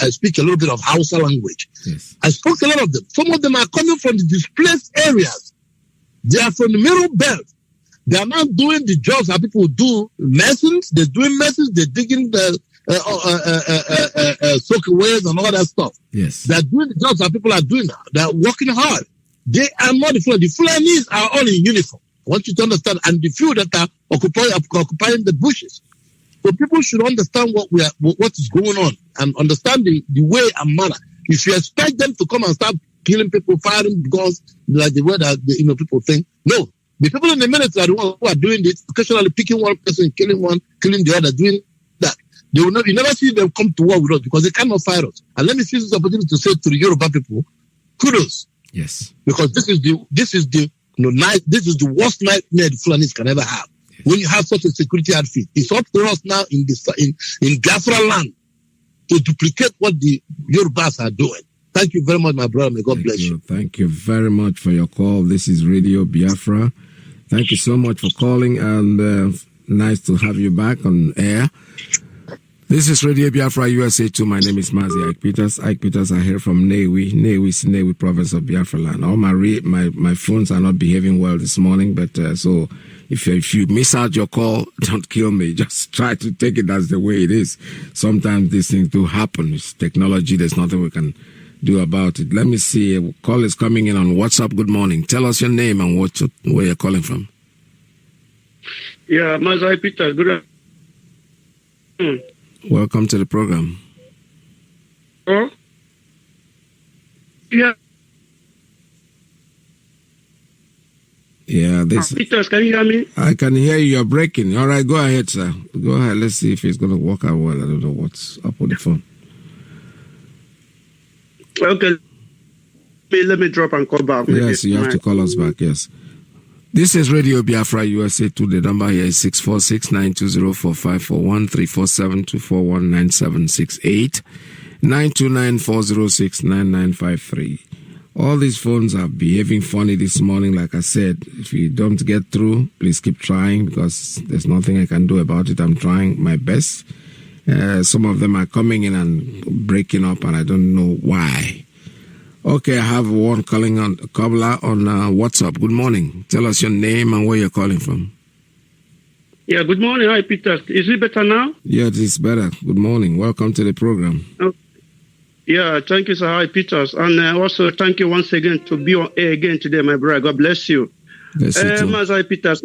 I speak a little bit of Hausa language. Yes. I spoke to a lot of them. Some of them are coming from the displaced areas. They are from the middle belt. They are not doing the jobs that people do. Masons, they're doing masons, they're digging the soakaways and all that stuff. Yes. They're doing the jobs that people are doing now. They're working hard. They are not the Fulani. The Fulanis are all in uniform. I want you to understand. And the few that are occupying the bushes. So people should understand what is going on and understand the way and manner. If you expect them to come and start killing people, firing guns, like the way that people think, no. The people in the military are the ones who are doing this, occasionally picking one person, killing the other, doing that. You never see them come to war with us because they cannot fight us. And let me seize this opportunity to say to the Yoruba people, kudos. Yes. Because this is the worst nightmare the Fulanis can ever have. Yes. When you have such a security outfit, it's up to us now in Biafra land to duplicate what the Yorubas are doing. Thank you very much, my brother. May God bless you. Thank you very much for your call. This is Radio Biafra. Thank you so much for calling, and nice to have you back on air. This is Radio Biafra USA 2. My name is Mazi Iyke Peters. Iyke Peters are here from Newi province of Biafra land. All my phones are not behaving well this morning, but so if you miss out your call, don't kill me. Just try to take it as the way it is. Sometimes these things do happen. It's technology. There's nothing we can do about it. Let me see. A call is coming in on WhatsApp. Good morning. Tell us your name and where you're calling from. Yeah, Mazi Peter. Good afternoon. Welcome to the program. Oh? Yeah. Yeah, Peters, can you hear me? I can hear you. You're breaking. All right, go ahead, sir. Go ahead. Let's see if it's going to work out well. I don't know what's up with the phone. Okay. Let me drop and call back. Yes, you have to call us back, yes. This is Radio Biafra USA 2. The number here is 646-920-4541, 347-241-9768, 929-406-9953. All these phones are behaving funny this morning. Like I said, if you don't get through, please keep trying because there's nothing I can do about it. I'm trying my best. Some of them are coming in and breaking up, and I don't know why. Okay, I have one caller on WhatsApp. Good morning. Tell us your name and where you're calling from. Yeah, good morning. Hi, Peter. Is it better now? Yeah, it is better. Good morning. Welcome to the program. Yeah, thank you, sir. Hi, Peters. And also thank you once again to be on air again today, my brother. God bless you. Bless you too. Mazi Peters,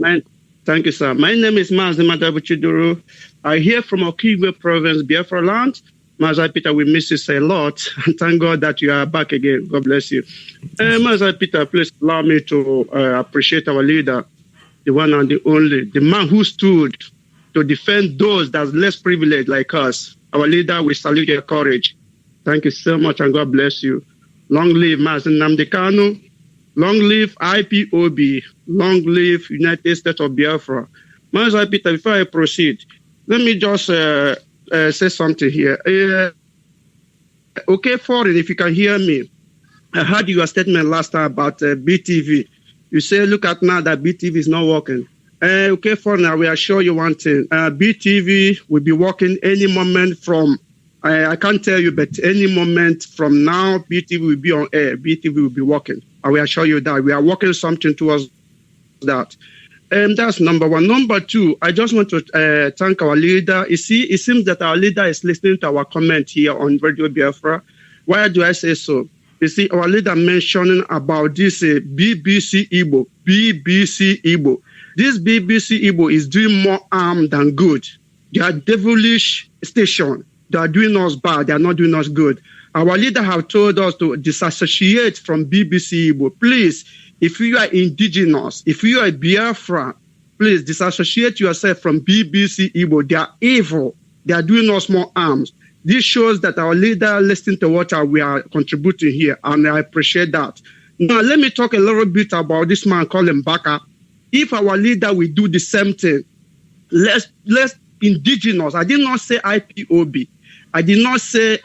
thank you, sir. My name is Mazi Madabuchiduru. I hear from Okigwe province, Biafra land. Mazi Peter, we miss you a lot. And thank God that you are back again. God bless you. Mazi Peter, please allow me to appreciate our leader, the one and the only, the man who stood to defend those that's less privileged like us. Our leader, we salute your courage. Thank you so much, and God bless you. Long live Mazi Nnamdi Kanu. Long live IPOB. Long live United States of Biafra. Mazi Peter, before I proceed, let me just say something here. Okay, Foreign, if you can hear me, I heard your statement last time about BTV. You say, look at now that BTV is not working. Okay, Foreign, I will assure you one thing. BTV will be working any moment from, I can't tell you, but any moment from now, BTV will be on air. BTV will be working. I will assure you that. We are working something towards that. That's number one. Number two, I just want to thank our leader. You see, it seems that our leader is listening to our comment here on Radio Biafra. Why do I say so? You see, our leader mentioning about this BBC Igbo. BBC Igbo. This BBC Igbo is doing more harm than good. They are devilish station. They are doing us bad. They are not doing us good. Our leader have told us to disassociate from BBC Igbo. Please, if you are indigenous, if you are Biafra, please disassociate yourself from BBC Igbo. They are evil. They are doing us more harm. This shows that our leader listening to what we are contributing here, and I appreciate that. Now, let me talk a little bit about this man called Mbaka. If our leader will do the same thing, let's indigenous. I did not say IPOB. I did not say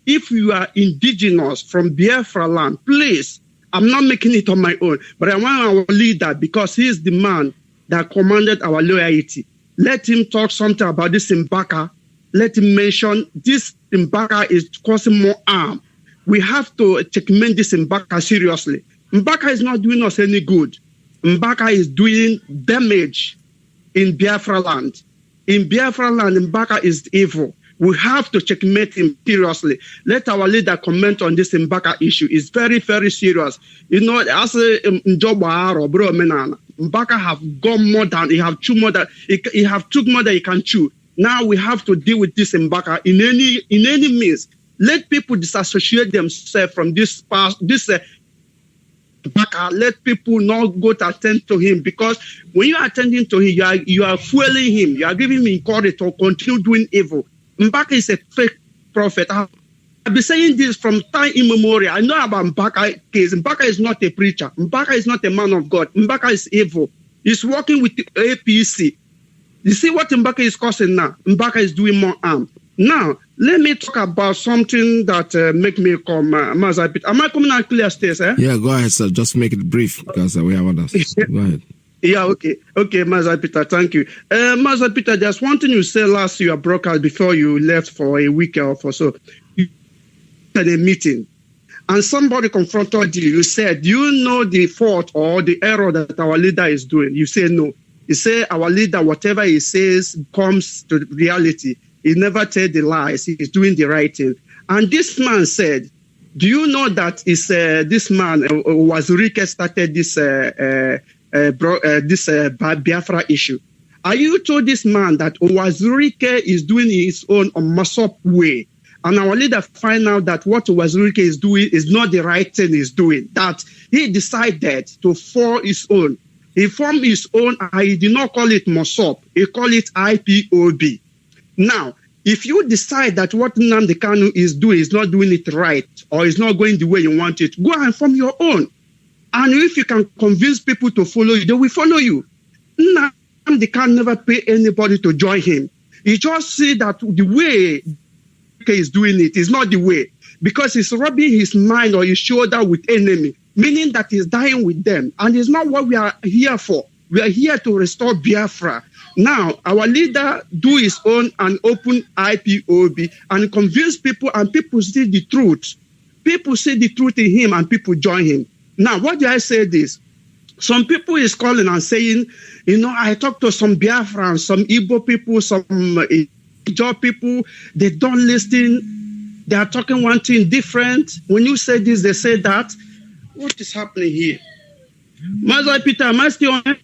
if you are indigenous from Biafra land, please. I'm not making it on my own, but I want our leader, because he is the man that commanded our loyalty. Let him talk something about this Mbaka. Let him mention this Mbaka is causing more harm. We have to checkmate this Mbaka seriously. Mbaka is not doing us any good. Mbaka is doing damage in Biafra land. In Biafra land, Mbaka is evil. We have to checkmate him seriously. Let our leader comment on this Mbaka issue. It's very, very serious. You know, as a Mbaka have gone more than, he have chewed more than, he have took more than he can chew. Now we have to deal with this Mbaka in any means. Let people disassociate themselves from this Mbaka. Let people not go to attend to him, because when you are attending to him, you are fueling him. You are giving him courage to continue doing evil. Mbaka is a fake prophet. I've been saying this from time immemorial. I know about Mbaka case. Mbaka is not a preacher. Mbaka is not a man of God. Mbaka is evil. He's working with the APC. You see what Mbaka is causing now? Mbaka is doing more harm. Now, let me talk about something that make me come, Mazi Peter. Am I coming out clear, Stace? Yeah, go ahead, sir. Just make it brief, because we have others. Go ahead. Yeah, okay, Mazi Peter, thank you. Mazi Peter, there's one thing you said last year broadcast before you left for a week or so. You had a meeting, and somebody confronted you. You said, do you know the fault or the error that our leader is doing? You say no. You say our leader, whatever he says comes to reality. He never tells the lies. He's doing the right thing. And this man said, do you know that this man, Wazirike, started this Biafra issue? Are you told this man that Wazirike is doing his own on Masop way? And our leader find out that what Wazirike is doing is not the right thing he's doing. That he decided to form his own. He formed his own, and he did not call it Masop. He called it IPOB. Now, if you decide that what Nnamdi Kanu is doing is not doing it right, or is not going the way you want it, go and form your own. And if you can convince people to follow you, they will follow you. Nnamdi Kanu never pay anybody to join him. He just see that the way he is doing it is not the way, because he's rubbing his mind or his shoulder with enemy, meaning that he's dying with them. And it's not what we are here for. We are here to restore Biafra. Now, our leader do his own and open IPOB and convince people, and people see the truth. People see the truth in him, and people join him. Now, why do I say this? Some people is calling and saying, you know, I talked to some Biafrans, some Igbo people, some Ijaw people, they don't listen. They are talking one thing different. When you say this, they say that. What is happening here? Mazi Peter, am I still on?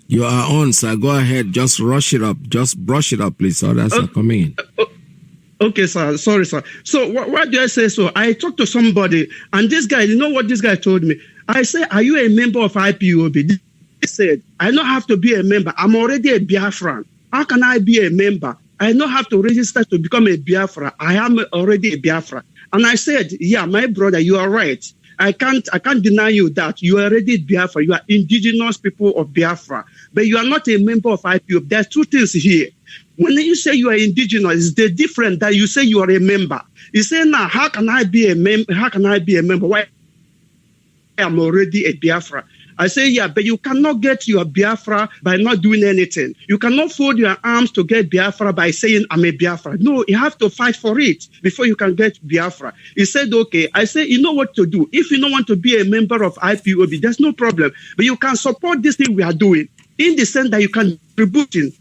You are on, sir. Go ahead. Just rush it up. Just brush it up, please. Others are coming in. Okay, sir. Sorry, sir. So why do I say so? I talked to somebody, and this guy, you know what this guy told me? I said, are you a member of IPOB? He said, I don't have to be a member. I'm already a Biafran. how can I be a member? I don't have to register to become a Biafra. I am already a Biafra. And I said, yeah, my brother, you are right. I can't deny you that you are already Biafra. You are indigenous people of Biafra, but you are not a member of IPOB. There are two things here. When you say you are indigenous, it's the different that you say you are a member. You say, now, how can I be a member? How can I be a member? Why I am already a Biafra? I say, yeah, but you cannot get your Biafra by not doing anything. You cannot fold your arms to get Biafra by saying, I'm a Biafra. No, you have to fight for it before you can get Biafra. He said, okay. I say, you know what to do. If you don't want to be a member of IPOB, there's no problem. But you can support this thing we are doing in the sense that you can contribute in.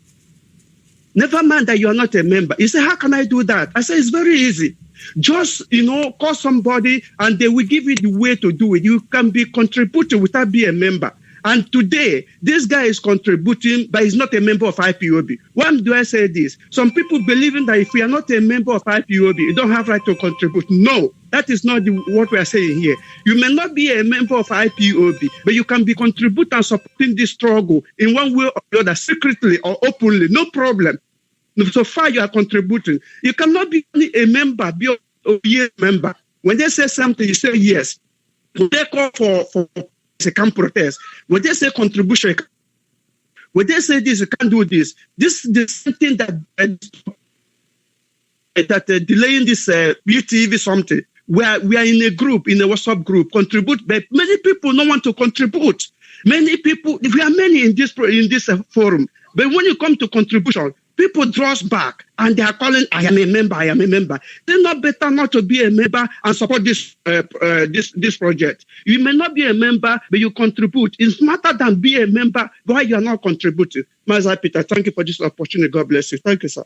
Never mind that you are not a member. He said, how can I do that? I say, it's very easy. Just, call somebody and they will give you the way to do it. You can be contributing without being a member. And today, this guy is contributing, but he's not a member of IPOB. Why do I say this? Some people believing that if we are not a member of IPOB, you don't have right to contribute. No, that is not what we are saying here. You may not be a member of IPOB, but you can be contributing and supporting this struggle in one way or the other, secretly or openly, no problem. So far, you are contributing. You cannot be a member, be a member. When they say something, you say yes. When they call for a camp protest, when they say contribution, when they say this, you can't do this. This is the same thing that delaying this UTV something. We are in a group, in a WhatsApp group, contribute, but many people don't want to contribute. Many people, we are many in this forum, but when you come to contribution, people draws back and they are calling, I am a member, I am a member. It's not better not to be a member and support this project. You may not be a member, but you contribute. It's matter than be a member while you are not contributing. Mazi Peter, thank you for this opportunity. God bless you. Thank you, sir.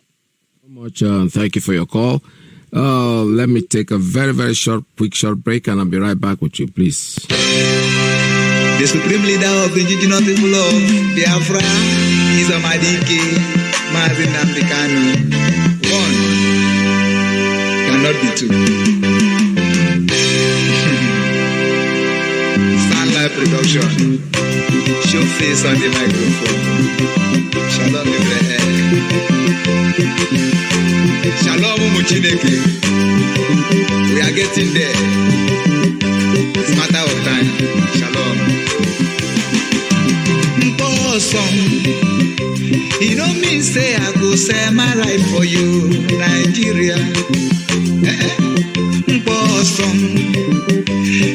So much. Thank you for your call. Let me take a very, very short break and I'll be right back with you, please. The supreme leader of the indigenous people of Biafra is Iyke. Mazi Africano. One cannot be two. Sunlight production. Show face on the microphone. Shalom Shalom Muchineke. We are getting there. It's a matter of time. Shalom. Awesome. You don't mean say I go say my right for you, Nigeria. Awesome.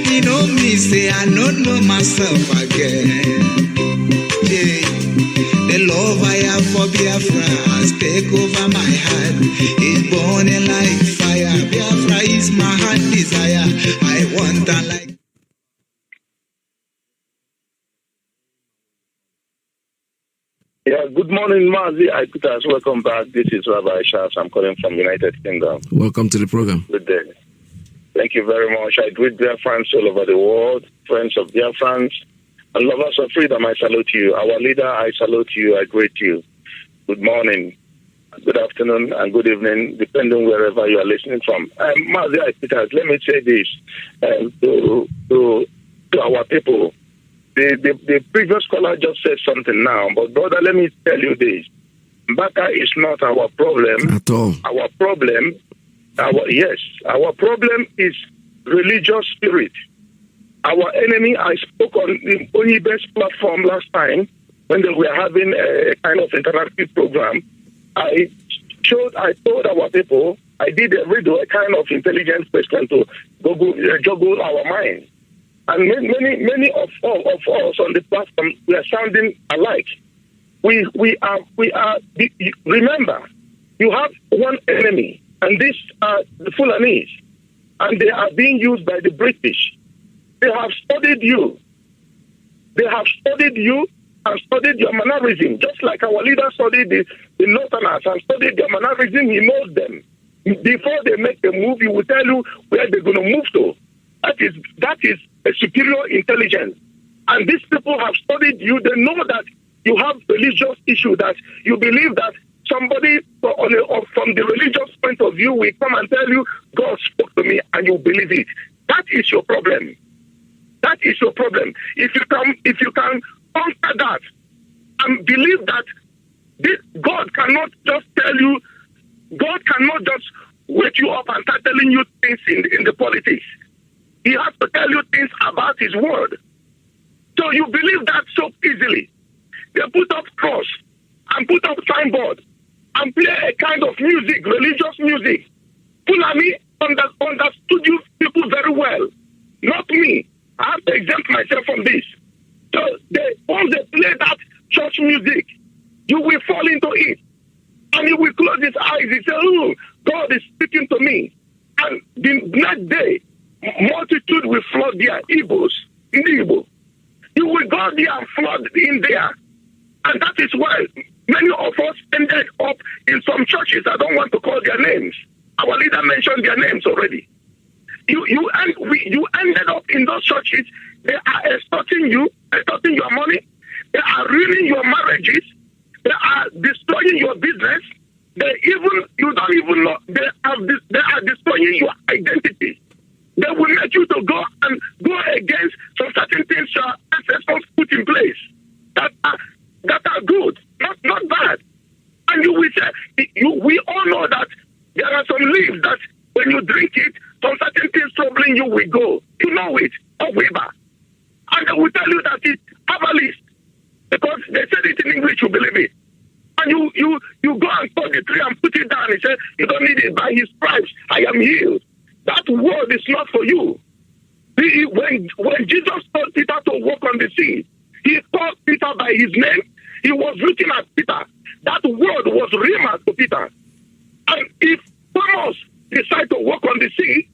You don't mean say I don't know myself again. Yeah. The love I have for Biafra has taken over my heart. It's burning like fire. Biafra is my heart desire. I want a like. Yeah, good morning, Mazi. Iyke. Welcome back. This is Rabbi Shas. I'm calling from United Kingdom. Welcome to the program. Good day. Thank you very much. I greet Biafrans all over the world, friends of Biafrans, and lovers of freedom. I salute you. Our leader, I salute you. I greet you. Good morning, good afternoon, and good evening, depending wherever you are listening from. Mazi Iyke, let me say this to our people. The previous caller just said something now, but brother, let me tell you this. Mbaka is not our problem. At all. Our problem is religious spirit. Our enemy, I spoke on the Onibest platform last time when they were having a kind of interactive program. I told our people, I did a kind of intelligence question to juggle our minds. And many of us on the platform, we are sounding alike. We are. Remember, you have one enemy, and these are the Fulanese, and they are being used by the British. They have studied you. They have studied you and studied your mannerism, just like our leader studied the Northerners and studied their mannerism. He knows them. Before they make the move, he will tell you where they're going to move to. That is a superior intelligence. And these people have studied you. They know that you have religious issue, that you believe that somebody from the religious point of view will come and tell you, God spoke to me, and you believe it. That is your problem. That is your problem. If you can conquer that and believe that God cannot just tell you, God cannot just wake you up and start telling you things in the politics. He has to tell you things about his word. So you believe that so easily. They put up cross and put up signboard and play a kind of music, religious music. Fulani understood you people very well. Not me. I have to exempt myself from this. So once they play that church music, you will fall into it. And he will close his eyes. He says, oh, God is speaking to me. And the next day, multitude will flood their Igbos in the Igbo. You will go there and flood in there. And that is why many of us ended up in some churches. I don't want to call their names. Our leader mentioned their names already. You ended up in those churches. They are extorting you, extorting your money. They are ruining your marriages. They are destroying your business. You don't even know. They are destroying your identity. They will make you to go against some certain things your ancestors put in place that are good, not bad. And you will say, we all know that there are some leaves that when you drink it, some certain things troubling you will go. You know it, or Weber. And they will tell you that it's herbalist. Because they said it in English, you believe it. And you go and cut the tree and put it down and say, you don't need it. By his stripes, I am healed. That word is not for you. When Jesus told Peter to walk on the sea, he called Peter by his name. He was looking at Peter. That word was rhema to Peter. And if Thomas decide to walk on the sea,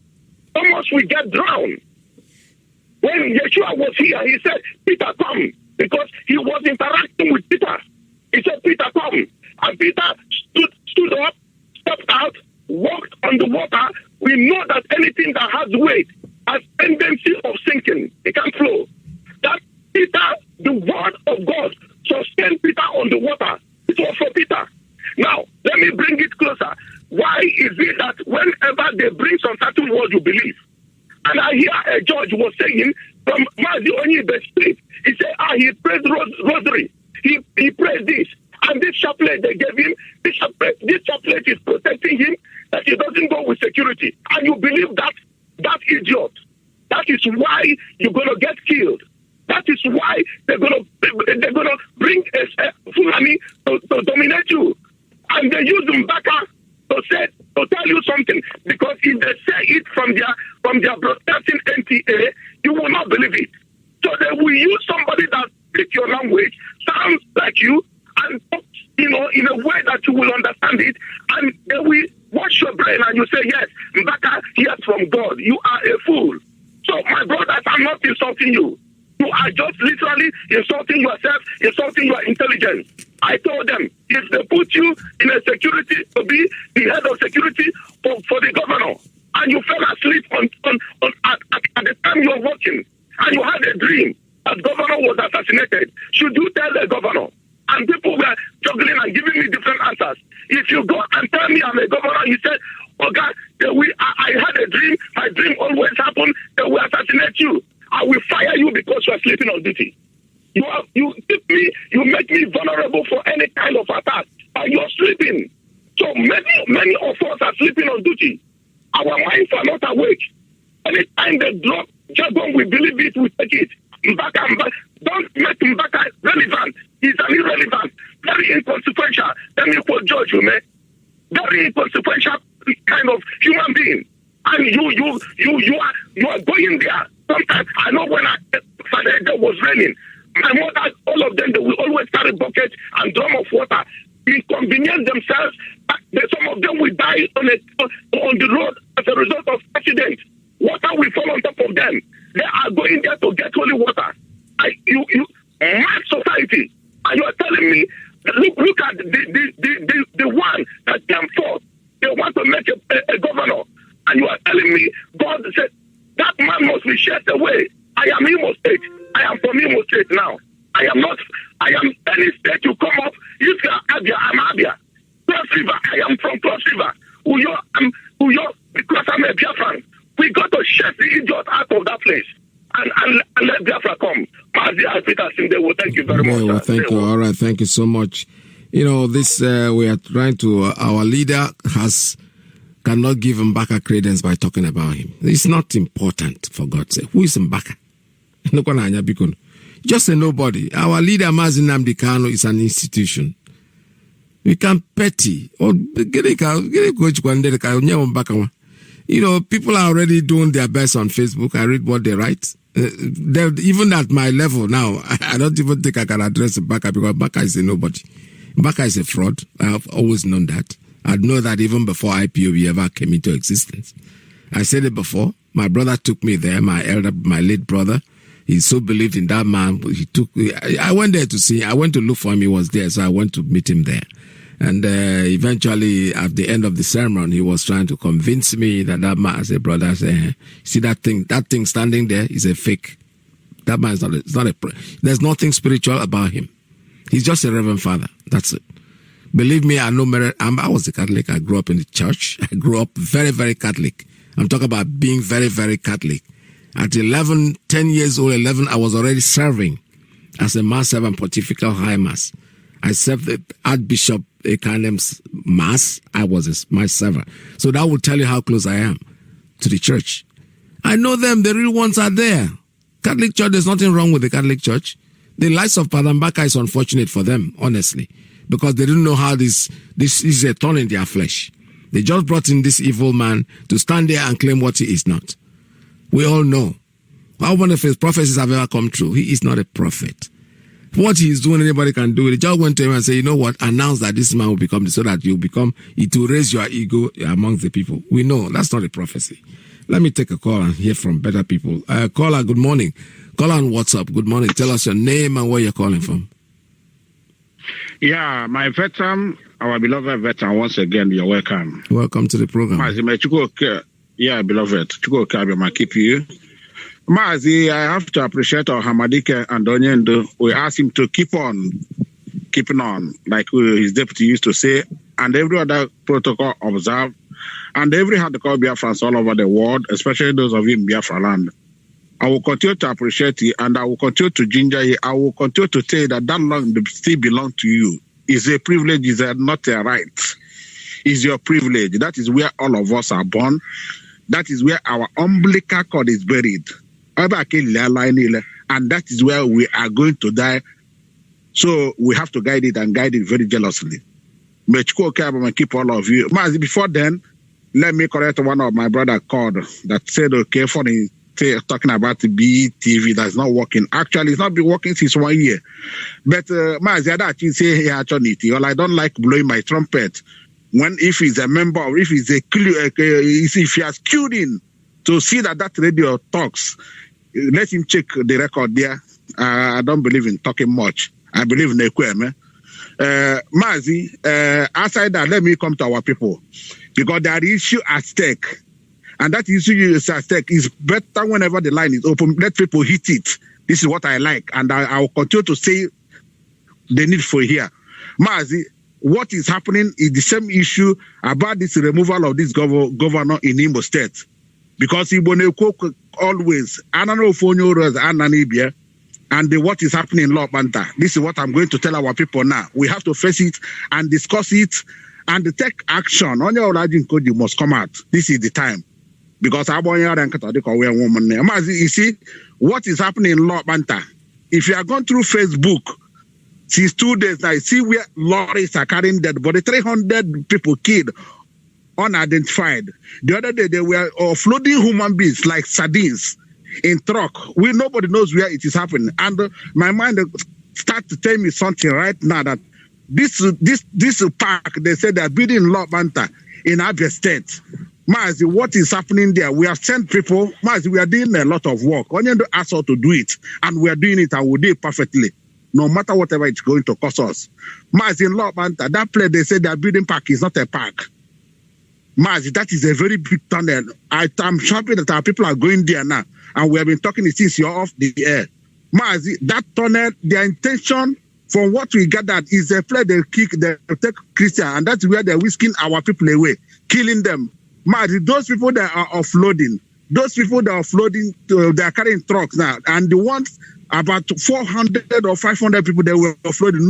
Thomas will get drowned. When Yeshua was here, he said, Peter, come. Because he was interacting with Peter. He said, Peter, come. And Peter stood up, stepped out, walked on the water. We know that anything that has weight has tendency of sinking. It can flow. That Peter, the word of God, sustained Peter on the water. It was for Peter. Now, let me bring it closer. Why is it that whenever they bring some certain word you believe, and I hear a judge was saying from Mazi on the street, he said, he prayed rosary. He prayed this. And this chaplet they gave him, this chaplet is protecting him, that he doesn't go with security. And you believe that idiot. That is why you're going to get killed. That is why they're going to bring a Fulani to dominate you. And they use Mbaka to tell you something, because if they say it from their broadcasting NTA, you will not believe it. So they will use somebody that speaks your language, sounds like you, and in a way that you will understand it, and they will wash your brain and you say, yes, Mbaka hears from God. You are a fool. So my brothers, I'm not insulting you. You are just literally insulting yourself, insulting your intelligence. I told them, if they put you in a security to be the head of security for the governor, and you fell asleep at the time you were working, and you had a dream that governor was assassinated, should you tell the governor? And people were juggling and giving me different answers. If you go and tell me I'm a governor, you said, oh God, I had a dream, my dream always happened, they will assassinate you. I will fire you because you are sleeping on duty. You make me vulnerable for any kind of attack, and you're sleeping. So many of us are sleeping on duty. Our minds are not awake. Anytime they drop jargon, we believe it, we take it. Mbaka. Don't make Mbaka relevant. He's an irrelevant, very inconsequential. Let me quote George, very inconsequential kind of human being. And you are going there. Sometimes I know when it was raining, my mother, all of them, they will always carry buckets and drum of water. Inconvenience themselves. Some of them will die on the road as a result of accidents. Water will fall on top of them. They are going there to get holy water. Mad society. And you are telling me, look at the one that came forth. They want to make a governor. And you are telling me, God said, that man must be chased away. I am Imo State. I am from Imo State now. I am any state you come up. If you are Abia, I'm Abia. Cross River, I am from Cross River. Uyo, because I'm a Biafran. We got to chase the idiot out of that place. And let Biafra come. Mazi, I Peter, they will thank you very much. Well, thank you. All right, thank you so much. This we are trying to. Our leader cannot give Mbaka credence by talking about him. It's not important, for God's sake. Who is Mbaka? Just a nobody. Our leader, Mazi Nnamdi Kanu, is an institution. We can petty. People are already doing their best on Facebook. I read what they write. Even at my level now, I don't even think I can address Mbaka because Mbaka is a nobody. Mbaka is a fraud. I have always known that. I know that even before IPOB ever came into existence. I said it before. My brother took me there, my late brother. He so believed in that man. I went there to see. I went to look for him. He was there, so I went to meet him there. And eventually, at the end of the sermon, he was trying to convince me that man, I said, brother, see that thing standing there is a fake. That man is not there's nothing spiritual about him. He's just a reverend father. That's it. Believe me, I know merit. I was a Catholic. I grew up in the church. I grew up very, very Catholic. I'm talking about being very, very Catholic. At 10 years old, I was already serving as a mass servant, pontifical high mass. I served the Archbishop Ekanem's mass. I was my server. So that will tell you how close I am to the church. I know them. The real ones are there. Catholic Church, there's nothing wrong with the Catholic Church. The lives of Padre Mbaka is unfortunate for them, honestly, because they didn't know how this is a thorn in their flesh. They just brought in this evil man to stand there and claim what he is not. We all know. How many of his prophecies have ever come true? He is not a prophet. What he is doing, anybody can do it. They just went to him and say, you know what? Announce that this man will become so that it will raise your ego amongst the people. We know that's not a prophecy. Let me take a call and hear from better people. Caller, good morning. Caller on WhatsApp, good morning. Tell us your name and where you're calling from. Yeah, my veteran, our beloved veteran, once again, you're welcome. Welcome to the program. Yeah, beloved. I keep you. Mazi, I have to appreciate our Hamadike and Onyendo. We asked him to keeping on, like his deputy used to say, and every other protocol observed, and every had to call Biafrans all over the world, especially those of you in Biafra land. I will continue to appreciate you, and I will continue to ginger you. I will continue to say that land still belongs to you. It's a privilege, it's not a right. It's your privilege. That is where all of us are born. That is where our umbilical cord is buried. And that is where we are going to die. So we have to guide it and guide it very jealously. May keep all of you. Before then, let me correct one of my brother called that said, okay, funny, talking about the BTV that's not working. Actually, it's not been working since 1 year. But Mazi, I don't like blowing my trumpet. If he's a member, or if he's if he has queued in to see that radio talks, let him check the record there. I don't believe in talking much. I believe in Ekweme. Mazi, outside that, let me come to our people, because there is issue at stake, and that issue is at stake is better whenever the line is open. Let people hit it. This is what I like, and I will continue to say the need for here. Mazi, what is happening is the same issue about this removal of this governor in Imo State. Because Iboneko always, and what is happening in Law Banta. This is what I'm going to tell our people now. We have to face it and discuss it and take action. On your origin code, you must come out. This is the time. Because you see, what is happening in Law Banta? If you are going through Facebook, since 2 days now, see where lorries are carrying dead body, 300 people killed, unidentified. The other day, they were offloading human beings like sardines in truck. Nobody knows where it is happening. And my mind starts to tell me something right now that this park, they said they're building in Law Banta in Abia State. Mazi, what is happening there? We have sent people. Mazi, we are doing a lot of work. Only to ask us to do it, and we are doing it, and we do it perfectly. No matter whatever it's going to cost us. Mazi, in Law Banta, that place they say they're building park is not a park. Mazi, that is a very big tunnel. I'm happy that our people are going there now, and we have been talking since you're off the air. Mazi, that tunnel, their intention, from what we gathered, is a place they take Christian, and that's where they're whisking our people away, killing them. Mazi, those people that are offloading, they are carrying trucks now, and the ones about 400 or 500 people that were offloading,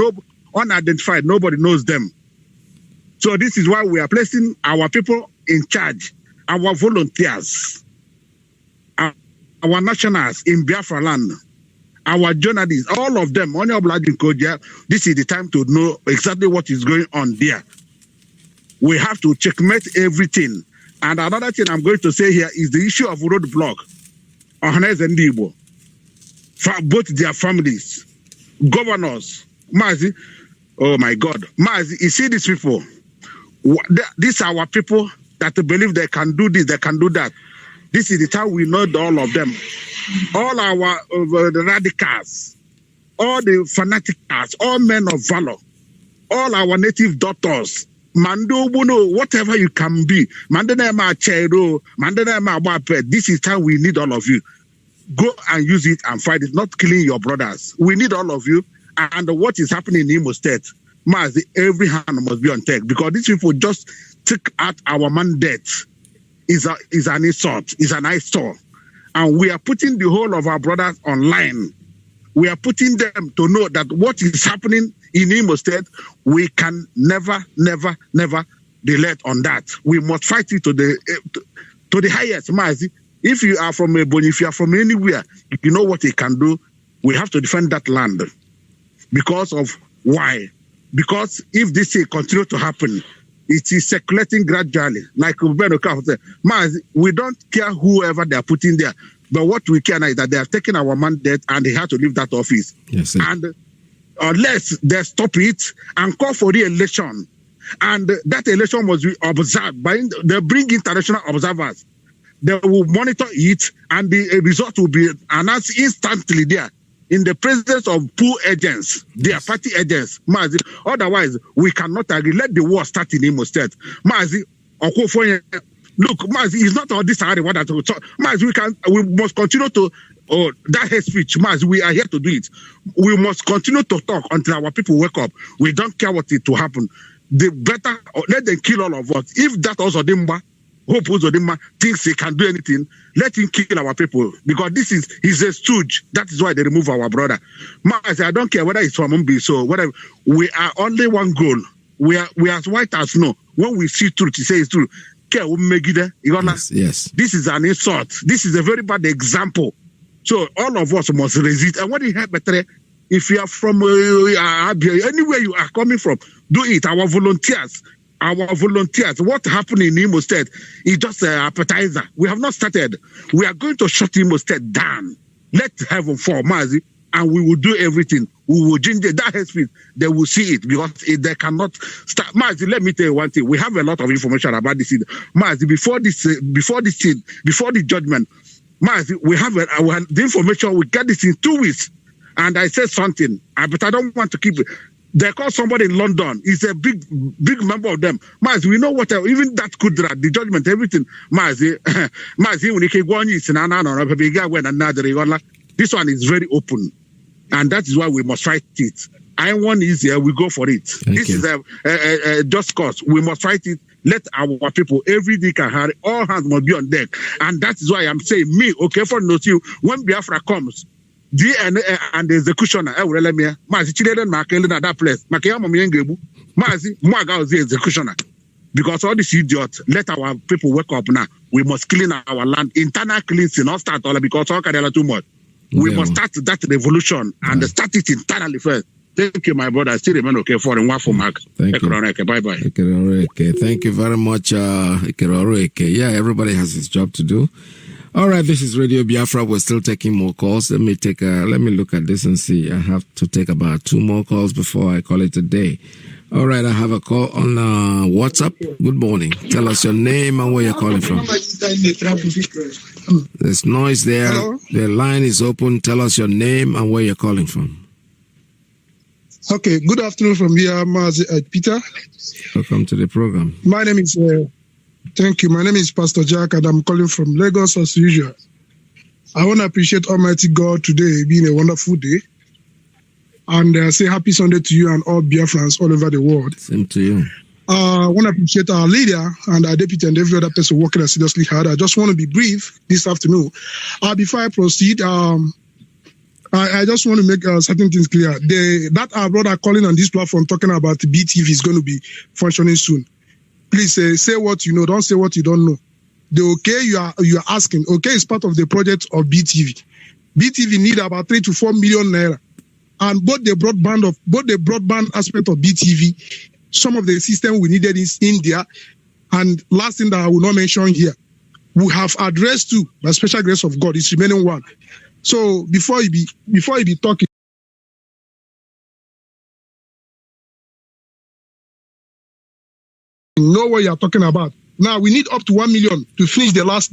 unidentified. Nobody knows them. So this is why we are placing our people in charge, our volunteers, our nationals in Biafra land, our journalists, all of them. This is the time to know exactly what is going on there. We have to checkmate everything. And another thing I'm going to say here is the issue of roadblock. Ohanes and Igbo, for both their families, governors, Mazi. Oh my God, Mazi, you see these people. These are our people that believe they can do this, they can do that. This is the time we know all of them. All our the radicals, all the fanaticals, all men of valor, all our native daughters, Mando Buno, whatever you can be, Mandanema Chero, Mandanema Wape, this is time we need all of you. Go and use it and fight it, not killing your brothers. We need all of you. And what is happening in Imo State, Mazi, every hand must be on deck because these people just took out our mandate. Is an insult, is an eyesore. And we are putting the whole of our brothers online. We are putting them to know that what is happening in Imo State, we can never delay on that. We must fight it to the highest, Mazi. If you are from Ebony, if you are from anywhere, you know what it can do. We have to defend that land. Because of why? Because if this thing continue to happen, it is circulating gradually. Like Ubeno said, Mazi, we don't care whoever they are putting there. But what we care now is that they have taken our mandate and they have to leave that office. Yes, sir. And unless they stop it and call for the election, and that election must be observed by they bring international observers. They will monitor it, and the result will be announced instantly there in the presence of pool agents, their party agents. Mazi, otherwise we cannot agree. Let the war start in Imo State. Mazi, look, Mazi, it's not all this what that Mazi, we must continue to that hate speech. Mazi, we are here to do it. We must continue to talk until our people wake up. We don't care what it to happen. The better let them kill all of us. If that also Dimba, Hope Uzodimma thinks he can do anything, let him kill our people because he's a stooge. That is why they remove our brother. Mazi, I don't care whether it's from Mumbi, so whatever. We are only one goal. We are as white as snow. When we see truth, he says truth. Yes. This is an insult. This is a very bad example. So all of us must resist. And what do you have better? If you are from anywhere you are coming from, do it. Our volunteers. What happened in Imo State is just an appetizer. We have not started. We are going to shut Imo State down. Let heaven fall, Mazi, and we will do everything. We will change that hate speech. They will see it because they cannot start. Mazi, let me tell you one thing. We have a lot of information about this. Mazi, before the judgment, Mazi, we have the information. We get this in 2 weeks, and I said something, but I don't want to keep it. They call somebody in London. He's a big member of them. Mazi, we know whatever. Even that Kudra, the judgment, everything. Mazi, when you can go on, this one is very open. And that is why we must fight it. I1 is here, we go for it. This is a just cause. We must fight it. Let our people, every day can hurry, all hands must be on deck. And that is why I'm saying, me, okay, for note you, when Biafra comes, DNA and the executioner, Mazi, children, Makela, that place, Makayama, Mazi, Mwaga was the executioner. Because all these idiots, let our people wake up now. We must clean our land. Internal cleansing, not start all because all can too much. We must start that revolution and start it internally first. Thank you, my brother. I still remain okay for one for Mark. Thank you. Bye-bye. Thank you very much, Iyke. Yeah, everybody has his job to do. All right, this is Radio Biafra. We're still taking more calls. Let me look at this and see. I have to take about 2 more calls before I call it a day. All right, I have a call on WhatsApp. Good morning. Tell us your name and where you're calling from. There's noise there. Hello? The line is open. Tell us your name and where you're calling from. Okay, good afternoon from here, Mazi Peter. Welcome to the program. My name is, thank you. My name is Pastor Jack and I'm calling from Lagos as usual. I want to appreciate Almighty God today being a wonderful day. And say happy Sunday to you and all Biafrans all over the world. Same to you. I want to appreciate our leader and our deputy and every other person working as seriously hard. I just want to be brief this afternoon. Before I proceed, I just want to make certain things clear. That our brother calling on this platform talking about BTV is going to be functioning soon. Please say what you know. Don't say what you don't know. The OK you are asking, OK is part of the project of BTV. BTV need about 3 to 4 million naira, and both the broadband aspect of BTV, some of the system we needed is India, and last thing that I will not mention here, we have addressed to by special grace of God. It's remaining one. So before you be talking, know what you are talking about. Now we need up to 1 million to finish the last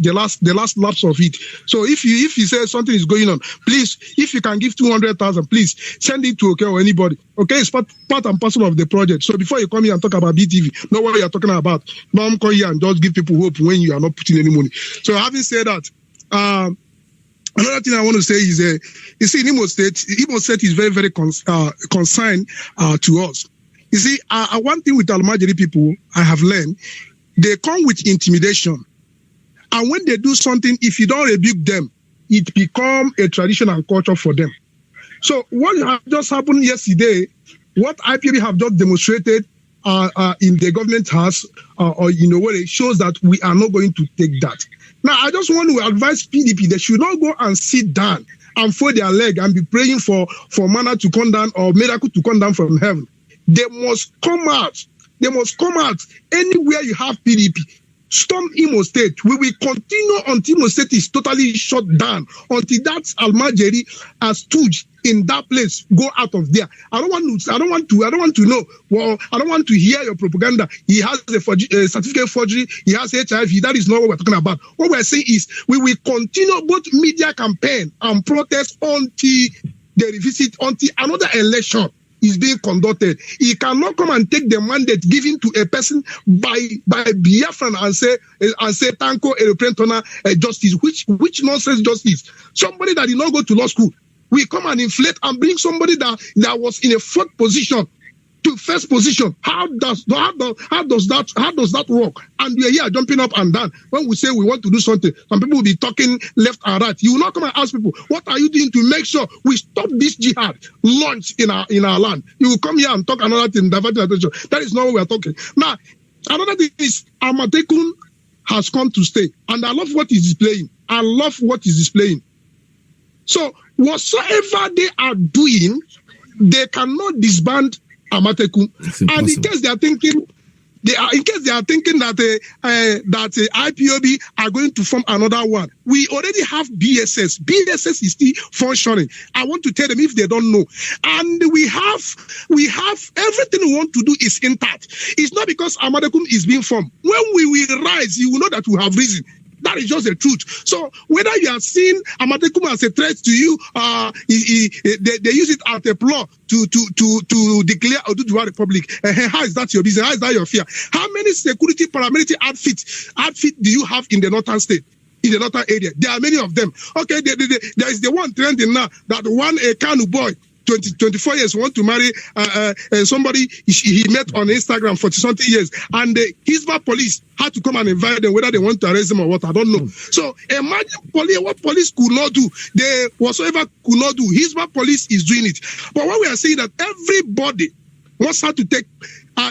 laps of it. So if you say something is going on, please, if you can give 200,000, please send it to OK or anybody. OK, it's part and parcel of the project. So before you come here and talk about BTV, know what you are talking about. Don't come here and just give people hope when you are not putting any money. So having said that, another thing I want to say is, you see, in Imo State is very, very consigned to us. You see, one thing with Almajiri people I have learned, they come with intimidation. And when they do something, if you don't rebuke them, it becomes a tradition and culture for them. So what just happened yesterday, what IPB have just demonstrated in the government house, or in a way, shows that we are not going to take that. Now, I just want to advise PDP, they should not go and sit down and fold their leg and be praying for manna to come down or miracle to come down from heaven. They must come out. They must come out anywhere you have PDP. Storm Imo State. We will continue until Imo State is totally shut down. Until that Almajiri stooge in that place go out of there. I don't want to know. Well, I don't want to hear your propaganda. He has a certificate forgery. He has HIV. That is not what we're talking about. What we're saying is we will continue both media campaign and protest until they revisit, until another election is being conducted. He cannot come and take the mandate given to a person by Biafra and say Tanko Eroprentona justice. Which nonsense justice? Somebody that did not go to law school. We come and inflate and bring somebody that was in a fourth position to first position. How does that work? And we are here jumping up and down. When we say we want to do something, some people will be talking left and right. You will not come and ask people, what are you doing to make sure we stop this jihad launch in our land? You will come here and talk another thing, diverting attention. That is not what we are talking. Now, another thing is Amatekun has come to stay, and I love what he's displaying. So whatsoever they are doing, they cannot disband Amatekun. And in case they are thinking that IPOB are going to form another one, we already have BSS. BSS is still functioning. I want to tell them if they don't know. And we have everything we want to do is intact. It's not because Amatekun is being formed. When we will rise, you will know that we have risen. That is just the truth. So whether you are seeing Amatekun as a threat to you, they use it as a plot to declare Oduduwa Republic. How is that your business? How is that your fear? How many security paramilitary outfit do you have in the northern state? In the northern area, there are many of them. Okay, there is the one trending now that one Kanu boy, 24 years, want to marry somebody he met on Instagram for 40-something years, and the Hisba police had to come and invite them, whether they want to arrest them or what, I don't know. So imagine what police could not do, whatsoever could not do, Hisba police is doing it. But what we are saying that everybody wants to take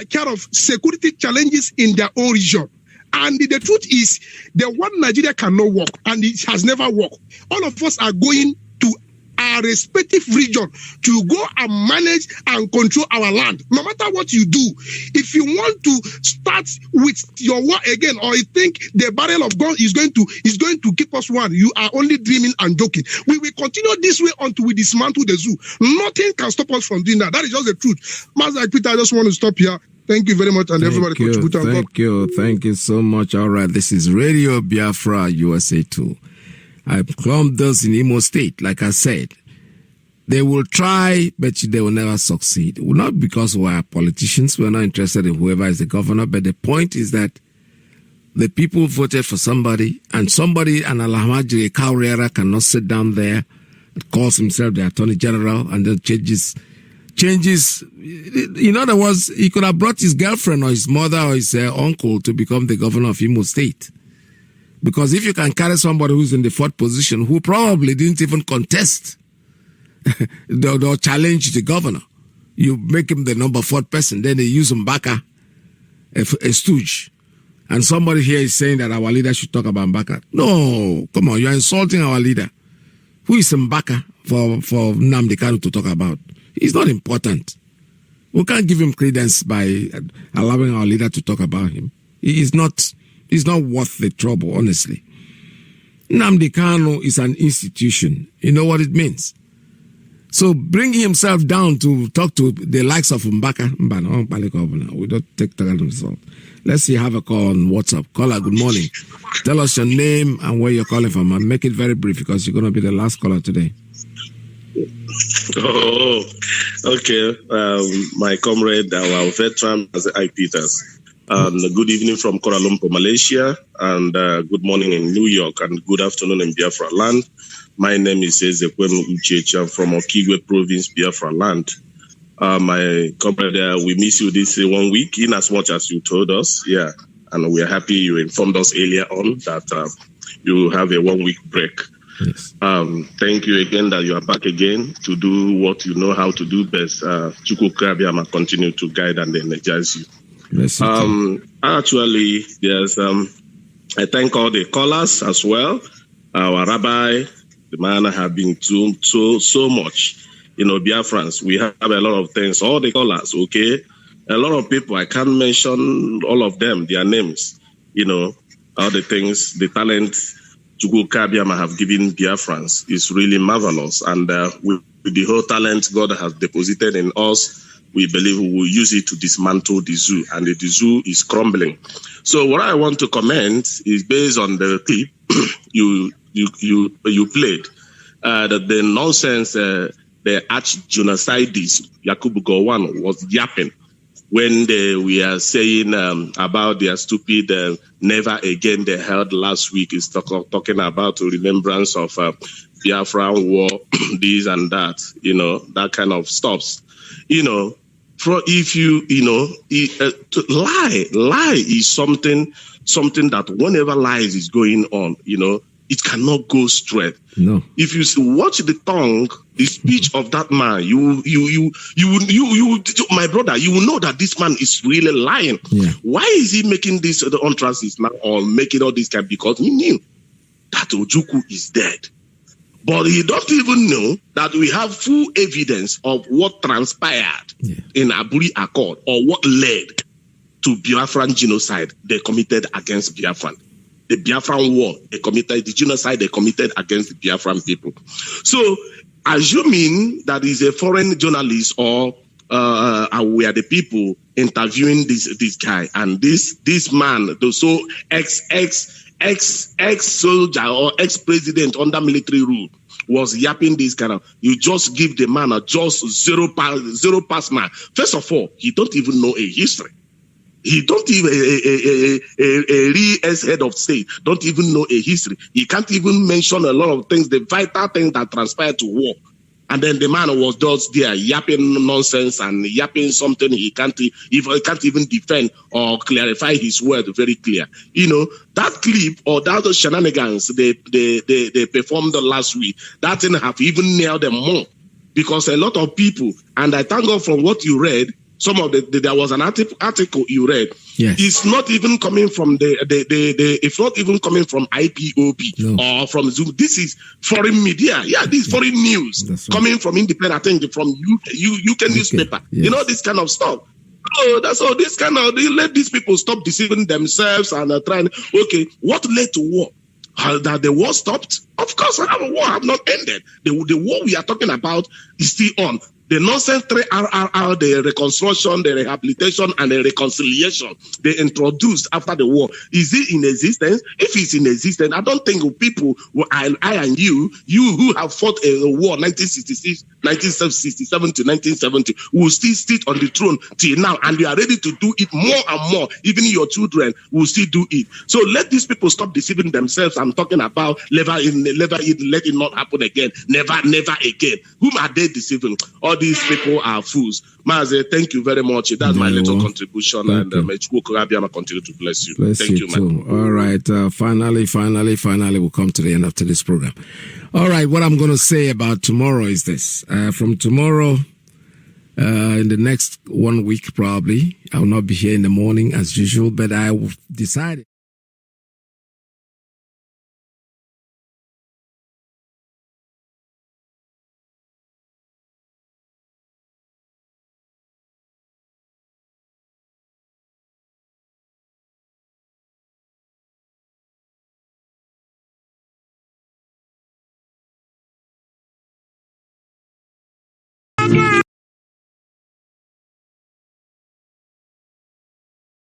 care of security challenges in their own region. And the truth is, the one Nigeria cannot work, and it has never worked. All of us are going to our respective region to go and manage and control our land. No matter what you do, if you want to start with your war again, or you think the barrel of gun is going to keep us one, you are only dreaming and joking. We will continue this way until we dismantle the zoo. Nothing can stop us from doing that. That is just the truth. Mazi, Peter, I just want to stop here. Thank you very much, and everybody contribute. Thank you so much. All right, this is Radio Biafra USA 2. I plumbed those in Imo State, like I said. They will try, but they will never succeed. Well, not because we are politicians, we're not interested in whoever is the governor, but the point is that the people voted for somebody, and somebody, an Alhamajiri Kauriera, cannot sit down there and calls himself the Attorney General and then changes. In other words, he could have brought his girlfriend or his mother or his uncle to become the governor of Imo State. Because if you can carry somebody who's in the fourth position, who probably didn't even contest, they'll challenge the governor. You make him the number 4 person, then they use Mbaka, a stooge. And somebody here is saying that our leader should talk about Mbaka. No, come on, you're insulting our leader. Who is Mbaka for Nnamdi Kanu to talk about? He's not important. We can't give him credence by allowing our leader to talk about him. He's not worth the trouble, honestly. Nnamdi Kanu is an institution. You know what it means? So bringing himself down to talk to the likes of Mbaka, we don't take that result. Let's see, have a call on WhatsApp. Caller, good morning. Tell us your name and where you're calling from, and make it very brief because you're going to be the last caller today. Oh, okay. My comrade, our veteran, Iyke Peters. Good evening from Kuala Lumpur, Malaysia, and good morning in New York, and good afternoon in Biafra land. My name is Ezekwem Uchecha from Okigwe province, Biafra land. My comrade, we miss you this 1 week, in as much as you told us, yeah, and we are happy you informed us earlier on that you have a 1 week break. Yes. Thank you again that you are back again to do what you know how to do best. Chukwu Krabiama continue to guide and energize you. Yes, actually, there's I thank all the callers as well. Our rabbi, the man have been so much. You know, Biafrans, we have a lot of things. All the callers, okay? A lot of people, I can't mention all of them, their names. You know, all the things, the talent Chukwu Krabiama have given Biafrans is really marvelous. And with the whole talent God has deposited in us, we believe we will use it to dismantle the zoo, and the zoo is crumbling. So what I want to comment is based on the clip you played, that the nonsense the arch-genocidist Yakubu Gowon was yapping when we are saying about their stupid never again they held last week is talking about remembrance of Biafran war, this and that, you know, that kind of stuff. You know, if to lie is something that whenever lies is going on, you know, it cannot go straight. No. If you watch the tongue, the speech of that man, you, my brother, you will know that this man is really lying. Yeah. Why is he making this the utterances now or making all this kind? Because he knew that Ojukwu is dead. But he don't even know that we have full evidence of what transpired in Aburi Accord or what led to Biafran genocide they committed against Biafran. The Biafran war, the genocide they committed against the Biafran people. So, assuming that is a foreign journalist or we are the people interviewing this guy and this man, the ex-soldier or ex-president under military rule was yapping this kind of, you just give the man a just zero pass man. First of all, he don't even know a history. He don't even, a real ex-head of state don't even know a history. He can't even mention a lot of things, the vital things that transpired to war. And then the man was just there yapping nonsense and yapping something he can't even defend or clarify his word very clear. You know, that clip or that shenanigans they performed last week, that thing have even nailed them more. Because a lot of people, and I thank God from what you read, some of there was an article you read. Yes. It's not even coming from it's not even coming from IPOB or from Zoom. This is foreign media. Yeah, this is foreign news coming from independent, I think from UK newspaper. Yes. You know, this kind of stuff. Oh, that's all. This kind of, they let these people stop deceiving themselves and trying. Okay, what led to war? That the war stopped? Of course, the war have not ended. The war we are talking about is still on. The nonsense 3RRR, the reconstruction, the rehabilitation, and the reconciliation they introduced after the war, is it in existence? If it's in existence, I don't think people, I and you who have fought a war 1966, 1967 to 1970, will still sit on the throne till now, and you are ready to do it more and more. Even your children will still do it. So let these people stop deceiving themselves. I'm talking about let it not happen again. Never again. Whom are they deceiving? Or these people are fools. Mazi, thank you very much. That's my little contribution, and may Chukwu continue to bless you. Thank you, man. All right. Finally, we'll come to the end after this program. All right. What I'm going to say about tomorrow is this. From tomorrow, in the next 1 week, probably, I will not be here in the morning as usual, but I decided.